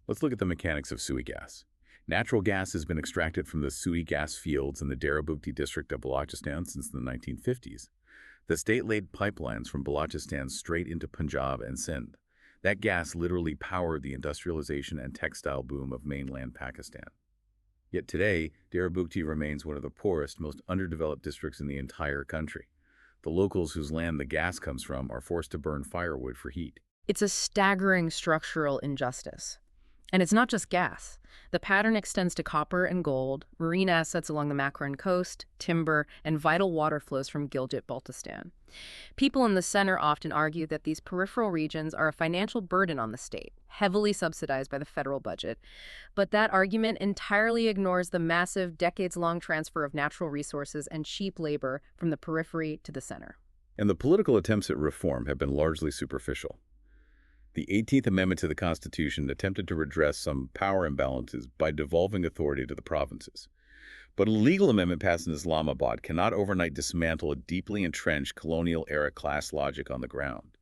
Let's look at the mechanics of Sui gas. Natural gas has been extracted from the Sui gas fields in the Darabukti district of Balochistan since the 1950s. The state laid pipelines from Balochistan straight into Punjab and Sindh. That gas literally powered the industrialization and textile boom of mainland Pakistan. Yet today, Darabukti remains one of the poorest, most underdeveloped districts in the entire country. The locals whose land the gas comes from are forced to burn firewood for heat. It's a staggering structural injustice. And it's not just gas. The pattern extends to copper and gold, marine assets along the Makran coast, timber, and vital water flows from Gilgit-Baltistan. People in the center often argue that these peripheral regions are a financial burden on the state, heavily subsidized by the federal budget. But that argument entirely ignores the massive, decades-long transfer of natural resources and cheap labor from the periphery to the center. And the political attempts at reform have been largely superficial. The 18th Amendment to the Constitution attempted to redress some power imbalances by devolving authority to the provinces. But a legal amendment passed in Islamabad cannot overnight dismantle a deeply entrenched colonial-era class logic on the ground.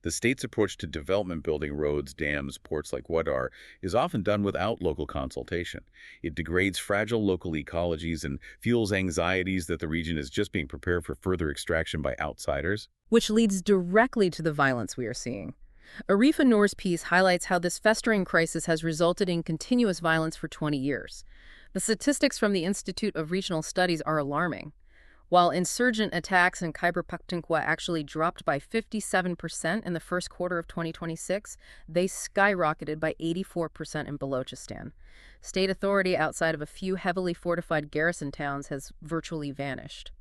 The state's approach to development, building roads, dams, ports like Wadar, is often done without local consultation. It degrades fragile local ecologies and fuels anxieties that the region is just being prepared for further extraction by outsiders. Which leads directly to the violence we are seeing. Arifa Noor's piece highlights how this festering crisis has resulted in continuous violence for 20 years. The statistics from the Institute of Regional Studies are alarming. While insurgent attacks in Khyber Pakhtunkhwa actually dropped by 57% in the first quarter of 2026, they skyrocketed by 84% in Balochistan. State authority outside of a few heavily fortified garrison towns has virtually vanished.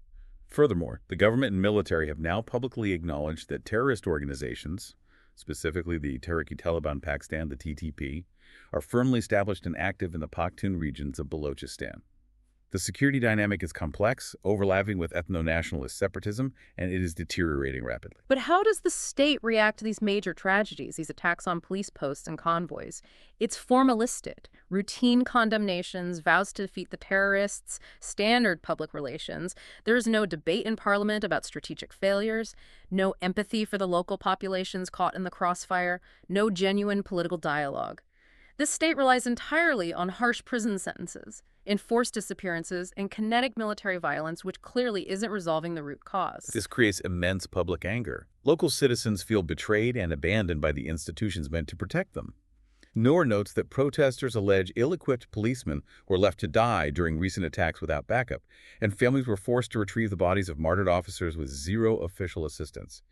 Furthermore, the government and military have now publicly acknowledged that terrorist organizations, specifically the Tehrik-i-Taliban Pakistan, the TTP, are firmly established and active in the Pakhtun regions of Balochistan. The security dynamic is complex, overlapping with ethno-nationalist separatism, and it is deteriorating rapidly. But how does the state react to these major tragedies, these attacks on police posts and convoys? It's formalistic. Routine condemnations, vows to defeat the terrorists, standard public relations. There's no debate in parliament about strategic failures, no empathy for the local populations caught in the crossfire, no genuine political dialogue. This state relies entirely on harsh prison sentences, enforced disappearances, and kinetic military violence, which clearly isn't resolving the root cause. This creates immense public anger. Local citizens feel betrayed and abandoned by the institutions meant to protect them. Noor notes that protesters allege ill-equipped policemen were left to die during recent attacks without backup, and families were forced to retrieve the bodies of martyred officers with zero official assistance.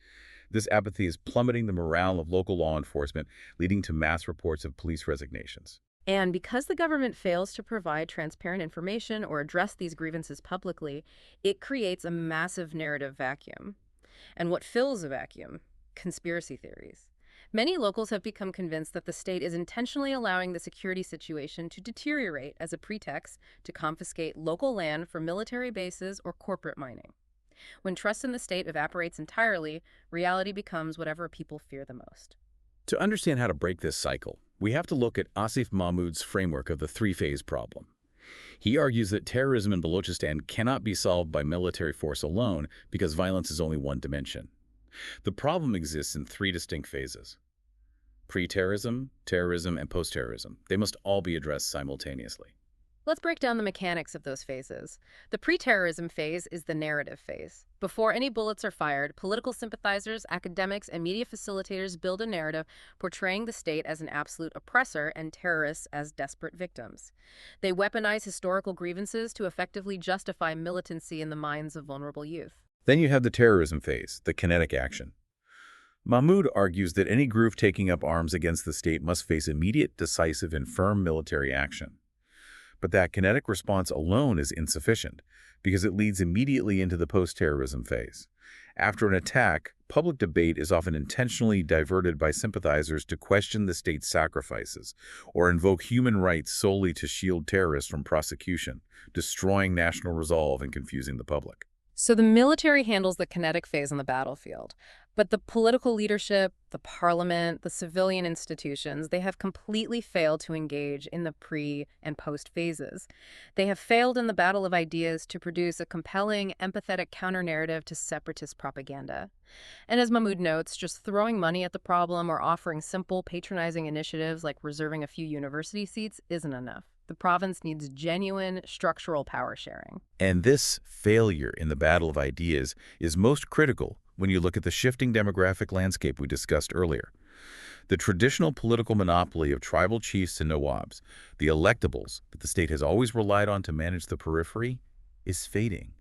This apathy is plummeting the morale of local law enforcement, leading to mass reports of police resignations. And because the government fails to provide transparent information or address these grievances publicly, it creates a massive narrative vacuum. And what fills a vacuum? Conspiracy theories. Many locals have become convinced that the state is intentionally allowing the security situation to deteriorate as a pretext to confiscate local land for military bases or corporate mining. When trust in the state evaporates entirely, reality becomes whatever people fear the most. To understand how to break this cycle, we have to look at Asif Mahmoud's framework of the three-phase problem. He argues that terrorism in Balochistan cannot be solved by military force alone because violence is only one dimension. The problem exists in three distinct phases: pre-terrorism, terrorism, and post-terrorism. They must all be addressed simultaneously. Let's break down the mechanics of those phases. The pre-terrorism phase is the narrative phase. Before any bullets are fired, political sympathizers, academics, and media facilitators build a narrative portraying the state as an absolute oppressor and terrorists as desperate victims. They weaponize historical grievances to effectively justify militancy in the minds of vulnerable youth. Then you have the terrorism phase, the kinetic action. Mahmoud argues that any group taking up arms against the state must face immediate, decisive, and firm military action. But that kinetic response alone is insufficient because it leads immediately into the post-terrorism phase. After an attack, public debate is often intentionally diverted by sympathizers to question the state's sacrifices or invoke human rights solely to shield terrorists from prosecution, destroying national resolve and confusing the public. So the military handles the kinetic phase on the battlefield, but the political leadership, the parliament, the civilian institutions, they have completely failed to engage in the pre and post phases. They have failed in the battle of ideas to produce a compelling, empathetic counter-narrative to separatist propaganda. And as Mahmoud notes, just throwing money at the problem or offering simple, patronizing initiatives like reserving a few university seats isn't enough. The province needs genuine structural power sharing. And this failure in the battle of ideas is most critical when you look at the shifting demographic landscape we discussed earlier. The traditional political monopoly of tribal chiefs and nawabs, the electables that the state has always relied on to manage the periphery, is fading.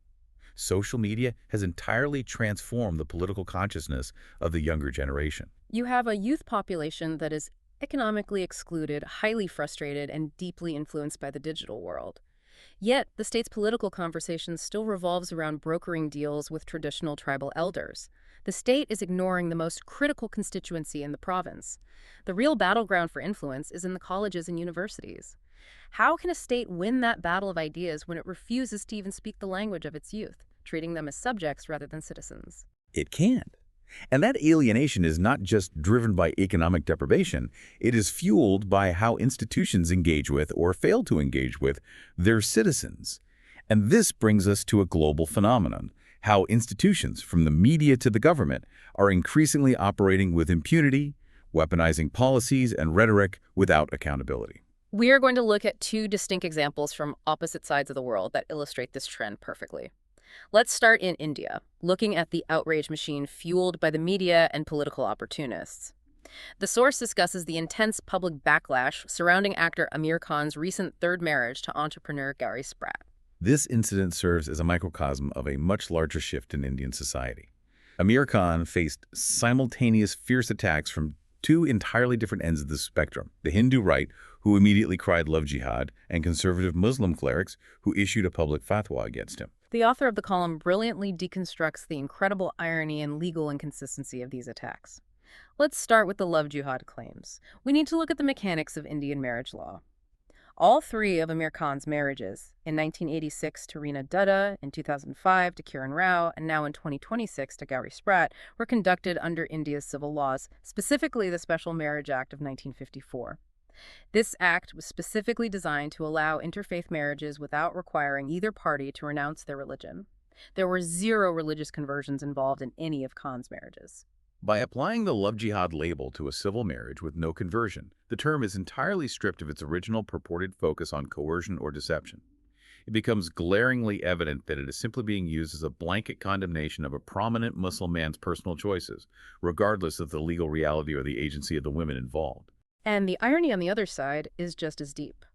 Social media has entirely transformed the political consciousness of the younger generation. You have a youth population that is economically excluded, highly frustrated, and deeply influenced by the digital world. Yet, the state's political conversation still revolves around brokering deals with traditional tribal elders. The state is ignoring the most critical constituency in the province. The real battleground for influence is in the colleges and universities. How can a state win that battle of ideas when it refuses to even speak the language of its youth, treating them as subjects rather than citizens? It can't. And that alienation is not just driven by economic deprivation, it is fueled by how institutions engage with or fail to engage with their citizens. And this brings us to a global phenomenon, how institutions, from the media to the government, are increasingly operating with impunity, weaponizing policies and rhetoric without accountability. We are going to look at two distinct examples from opposite sides of the world that illustrate this trend perfectly. Let's start in India, looking at the outrage machine fueled by the media and political opportunists. The source discusses the intense public backlash surrounding actor Amir Khan's recent third marriage to entrepreneur Gary Spratt. This incident serves as a microcosm of a much larger shift in Indian society. Amir Khan faced simultaneous fierce attacks from two entirely different ends of the spectrum: the Hindu right, who immediately cried love jihad, and conservative Muslim clerics who issued a public fatwa against him. The author of the column brilliantly deconstructs the incredible irony and legal inconsistency of these attacks. Let's start with the love jihad claims. We need to look at the mechanics of Indian marriage law. All three of Amir Khan's marriages, in 1986 to Reena Dutta, in 2005 to Kiran Rao, and now in 2026 to Gary Spratt, were conducted under India's civil laws, specifically the Special Marriage Act of 1954. This act was specifically designed to allow interfaith marriages without requiring either party to renounce their religion. There were zero religious conversions involved in any of Khan's marriages. By applying the love jihad label to a civil marriage with no conversion, the term is entirely stripped of its original purported focus on coercion or deception. It becomes glaringly evident that it is simply being used as a blanket condemnation of a prominent Muslim man's personal choices, regardless of the legal reality or the agency of the women involved. And the irony on the other side is just as deep.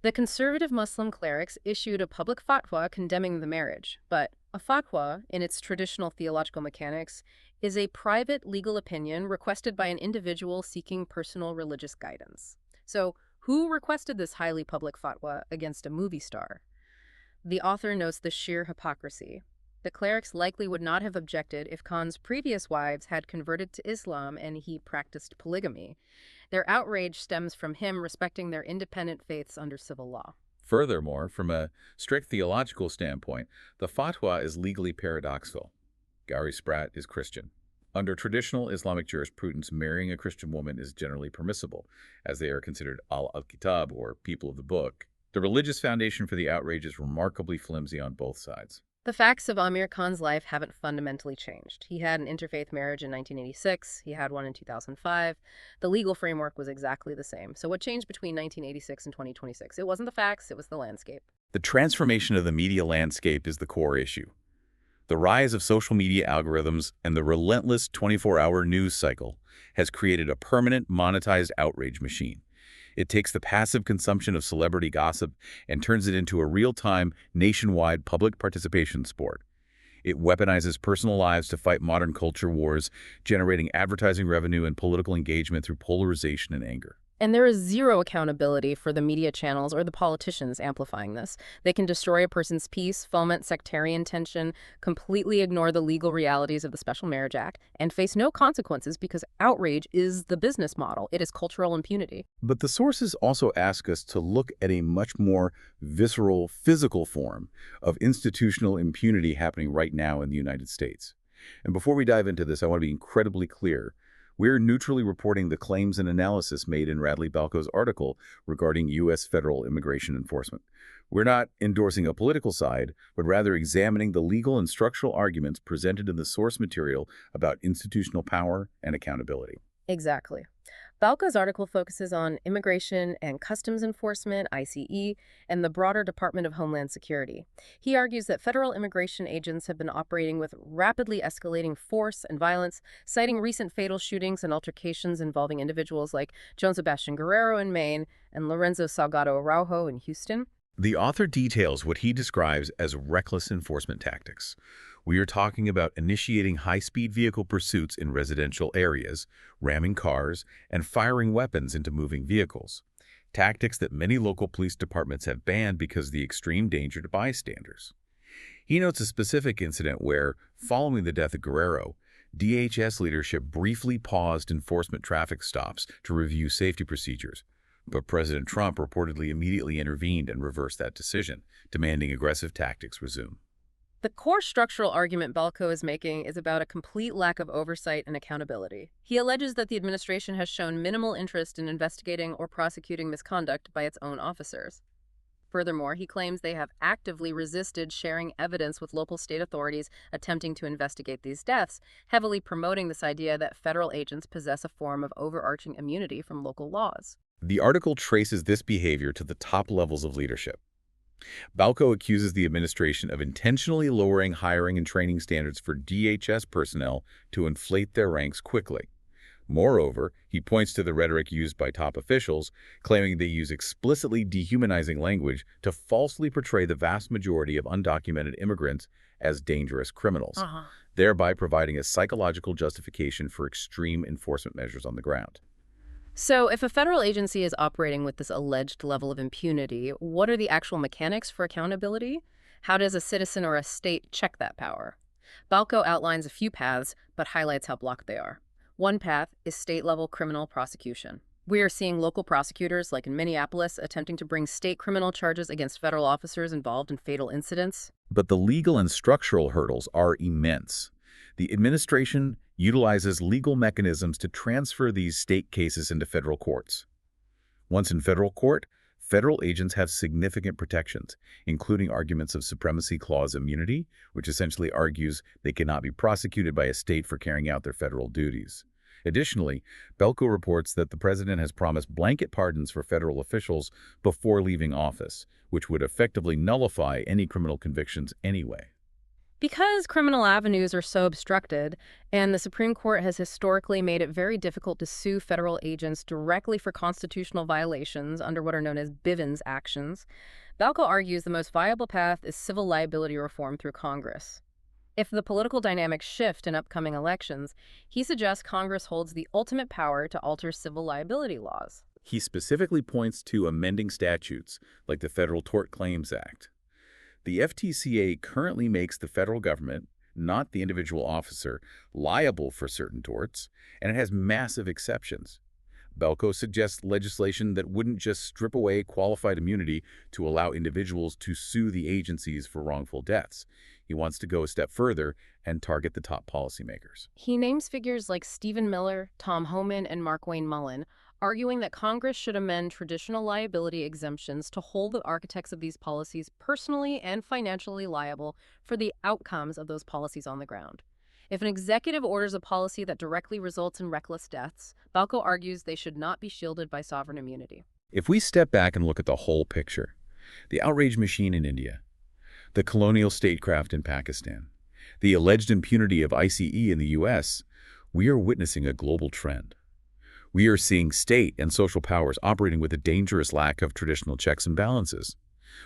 The conservative Muslim clerics issued a public fatwa condemning the marriage, but a fatwa, in its traditional theological mechanics, is a private legal opinion requested by an individual seeking personal religious guidance. So, who requested this highly public fatwa against a movie star? The author notes the sheer hypocrisy. The clerics likely would not have objected if Khan's previous wives had converted to Islam and he practiced polygamy. Their outrage stems from him respecting their independent faiths under civil law. Furthermore, from a strict theological standpoint, the fatwa is legally paradoxical. Gary Spratt is Christian. Under traditional Islamic jurisprudence, marrying a Christian woman is generally permissible, as they are considered al-Kitab, or people of the book. The religious foundation for the outrage is remarkably flimsy on both sides. The facts of Amir Khan's life haven't fundamentally changed. He had an interfaith marriage in 1986, he had one in 2005. The legal framework was exactly the same. So what changed between 1986 and 2026? It wasn't the facts, it was the landscape. The transformation of the media landscape is the core issue. The rise of social media algorithms and the relentless 24-hour news cycle has created a permanent monetized outrage machine. It takes the passive consumption of celebrity gossip and turns it into a real-time, nationwide public participation sport. It weaponizes personal lives to fight modern culture wars, generating advertising revenue and political engagement through polarization and anger. And there is zero accountability for the media channels or the politicians amplifying this. They can destroy a person's peace, foment sectarian tension, completely ignore the legal realities of the Special Marriage Act, and face no consequences because outrage is the business model. It is cultural impunity. But the sources also ask us to look at a much more visceral, physical form of institutional impunity happening right now in the United States. And before we dive into this, I want to be incredibly clear. We're neutrally reporting the claims and analysis made in Radley Balco's article regarding U.S. federal immigration enforcement. We're not endorsing a political side, but rather examining the legal and structural arguments presented in the source material about institutional power and accountability. Exactly. Balca's article focuses on immigration and customs enforcement, ICE, and the broader Department of Homeland Security. He argues that federal immigration agents have been operating with rapidly escalating force and violence, citing recent fatal shootings and altercations involving individuals like Joan Sebastian Guerrero in Maine and Lorenzo Salgado Araujo in Houston. The author details what he describes as reckless enforcement tactics. We are talking about initiating high-speed vehicle pursuits in residential areas, ramming cars, and firing weapons into moving vehicles. Tactics that many local police departments have banned because of the extreme danger to bystanders. He notes a specific incident where, following the death of Guerrero, DHS leadership briefly paused enforcement traffic stops to review safety procedures. But President Trump reportedly immediately intervened and reversed that decision, demanding aggressive tactics resume. The core structural argument Balco is making is about a complete lack of oversight and accountability. He alleges that the administration has shown minimal interest in investigating or prosecuting misconduct by its own officers. Furthermore, he claims they have actively resisted sharing evidence with local state authorities attempting to investigate these deaths, heavily promoting this idea that federal agents possess a form of overarching immunity from local laws. The article traces this behavior to the top levels of leadership. Balco accuses the administration of intentionally lowering hiring and training standards for DHS personnel to inflate their ranks quickly. Moreover, he points to the rhetoric used by top officials, claiming they use explicitly dehumanizing language to falsely portray the vast majority of undocumented immigrants as dangerous criminals, thereby providing a psychological justification for extreme enforcement measures on the ground. So, if a federal agency is operating with this alleged level of impunity, what are the actual mechanics for accountability? How does a citizen or a state check that power? Balco outlines a few paths, but highlights how blocked they are. One path is state-level criminal prosecution. We are seeing local prosecutors, like in Minneapolis, attempting to bring state criminal charges against federal officers involved in fatal incidents. But the legal and structural hurdles are immense. The administration utilizes legal mechanisms to transfer these state cases into federal courts. Once in federal court, federal agents have significant protections, including arguments of supremacy clause immunity, which essentially argues they cannot be prosecuted by a state for carrying out their federal duties. Additionally, Balco reports that the president has promised blanket pardons for federal officials before leaving office, which would effectively nullify any criminal convictions anyway. Because criminal avenues are so obstructed, and the Supreme Court has historically made it very difficult to sue federal agents directly for constitutional violations under what are known as Bivens actions, Balco argues the most viable path is civil liability reform through Congress. If the political dynamics shift in upcoming elections, he suggests Congress holds the ultimate power to alter civil liability laws. He specifically points to amending statutes like the Federal Tort Claims Act. The FTCA currently makes the federal government, not the individual officer, liable for certain torts, and it has massive exceptions. Belko suggests legislation that wouldn't just strip away qualified immunity to allow individuals to sue the agencies for wrongful deaths. He wants to go a step further and target the top policymakers. He names figures like Stephen Miller, Tom Homan, and Mark Wayne Mullen, arguing that Congress should amend traditional liability exemptions to hold the architects of these policies personally and financially liable for the outcomes of those policies on the ground. If an executive orders a policy that directly results in reckless deaths, Balco argues they should not be shielded by sovereign immunity. If we step back and look at the whole picture, the outrage machine in India, the colonial statecraft in Pakistan, the alleged impunity of ICE in the U.S., we are witnessing a global trend. We are seeing state and social powers operating with a dangerous lack of traditional checks and balances.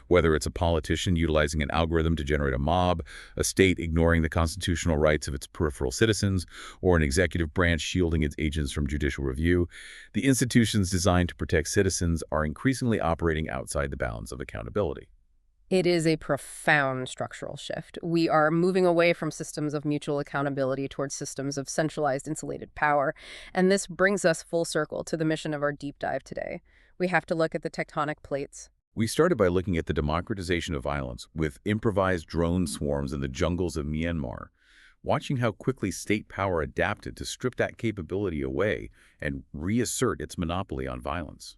Whether it's a politician utilizing an algorithm to generate a mob, a state ignoring the constitutional rights of its peripheral citizens, or an executive branch shielding its agents from judicial review, the institutions designed to protect citizens are increasingly operating outside the bounds of accountability. It is a profound structural shift. We are moving away from systems of mutual accountability towards systems of centralized, insulated power. And this brings us full circle to the mission of our deep dive today. We have to look at the tectonic plates. We started by looking at the democratization of violence with improvised drone swarms in the jungles of Myanmar, watching how quickly state power adapted to strip that capability away and reassert its monopoly on violence.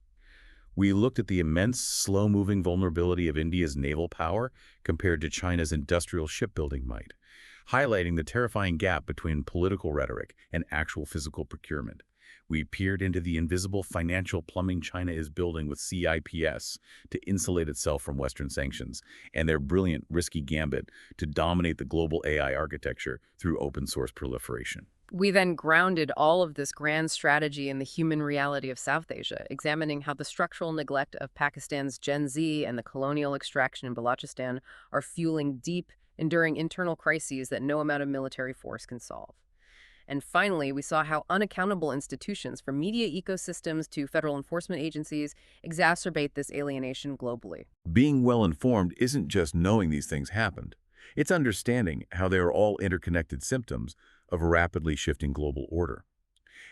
We looked at the immense, slow-moving vulnerability of India's naval power compared to China's industrial shipbuilding might, highlighting the terrifying gap between political rhetoric and actual physical procurement. We peered into the invisible financial plumbing China is building with CIPS to insulate itself from Western sanctions, and their brilliant, risky gambit to dominate the global AI architecture through open-source proliferation. We then grounded all of this grand strategy in the human reality of South Asia, examining how the structural neglect of Pakistan's Gen Z and the colonial extraction in Balochistan are fueling deep, enduring internal crises that no amount of military force can solve. And finally, we saw how unaccountable institutions, from media ecosystems to federal enforcement agencies, exacerbate this alienation globally. Being well-informed isn't just knowing these things happened. It's understanding how they are all interconnected symptoms of a rapidly shifting global order.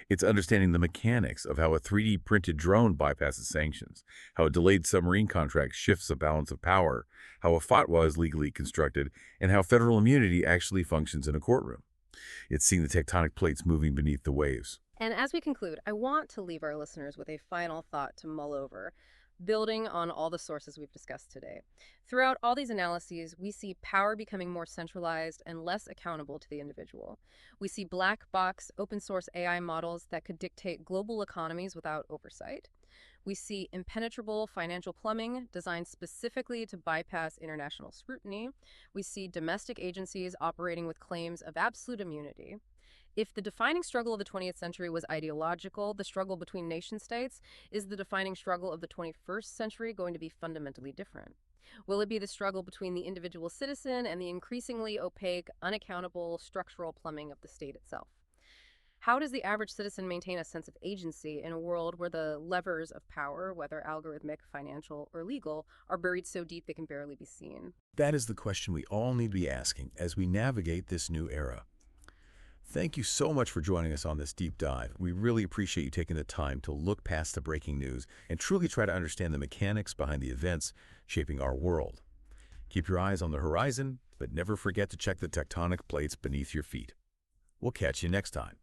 It's understanding the mechanics of how a 3D printed drone bypasses sanctions, how a delayed submarine contract shifts a balance of power, how a fatwa is legally constructed, and how federal immunity actually functions in a courtroom. It's seeing the tectonic plates moving beneath the waves. And as we conclude, I want to leave our listeners with a final thought to mull over, building on all the sources we've discussed today. Throughout all these analyses, we see power becoming more centralized and less accountable to the individual. We see black box, open source AI models that could dictate global economies without oversight. We see impenetrable financial plumbing designed specifically to bypass international scrutiny. We see domestic agencies operating with claims of absolute immunity. If the defining struggle of the 20th century was ideological, the struggle between nation states, is the defining struggle of the 21st century going to be fundamentally different? Will it be the struggle between the individual citizen and the increasingly opaque, unaccountable structural plumbing of the state itself? How does the average citizen maintain a sense of agency in a world where the levers of power, whether algorithmic, financial, or legal, are buried so deep they can barely be seen? That is the question we all need to be asking as we navigate this new era. Thank you so much for joining us on this deep dive. We really appreciate you taking the time to look past the breaking news and truly try to understand the mechanics behind the events shaping our world. Keep your eyes on the horizon, but never forget to check the tectonic plates beneath your feet. We'll catch you next time.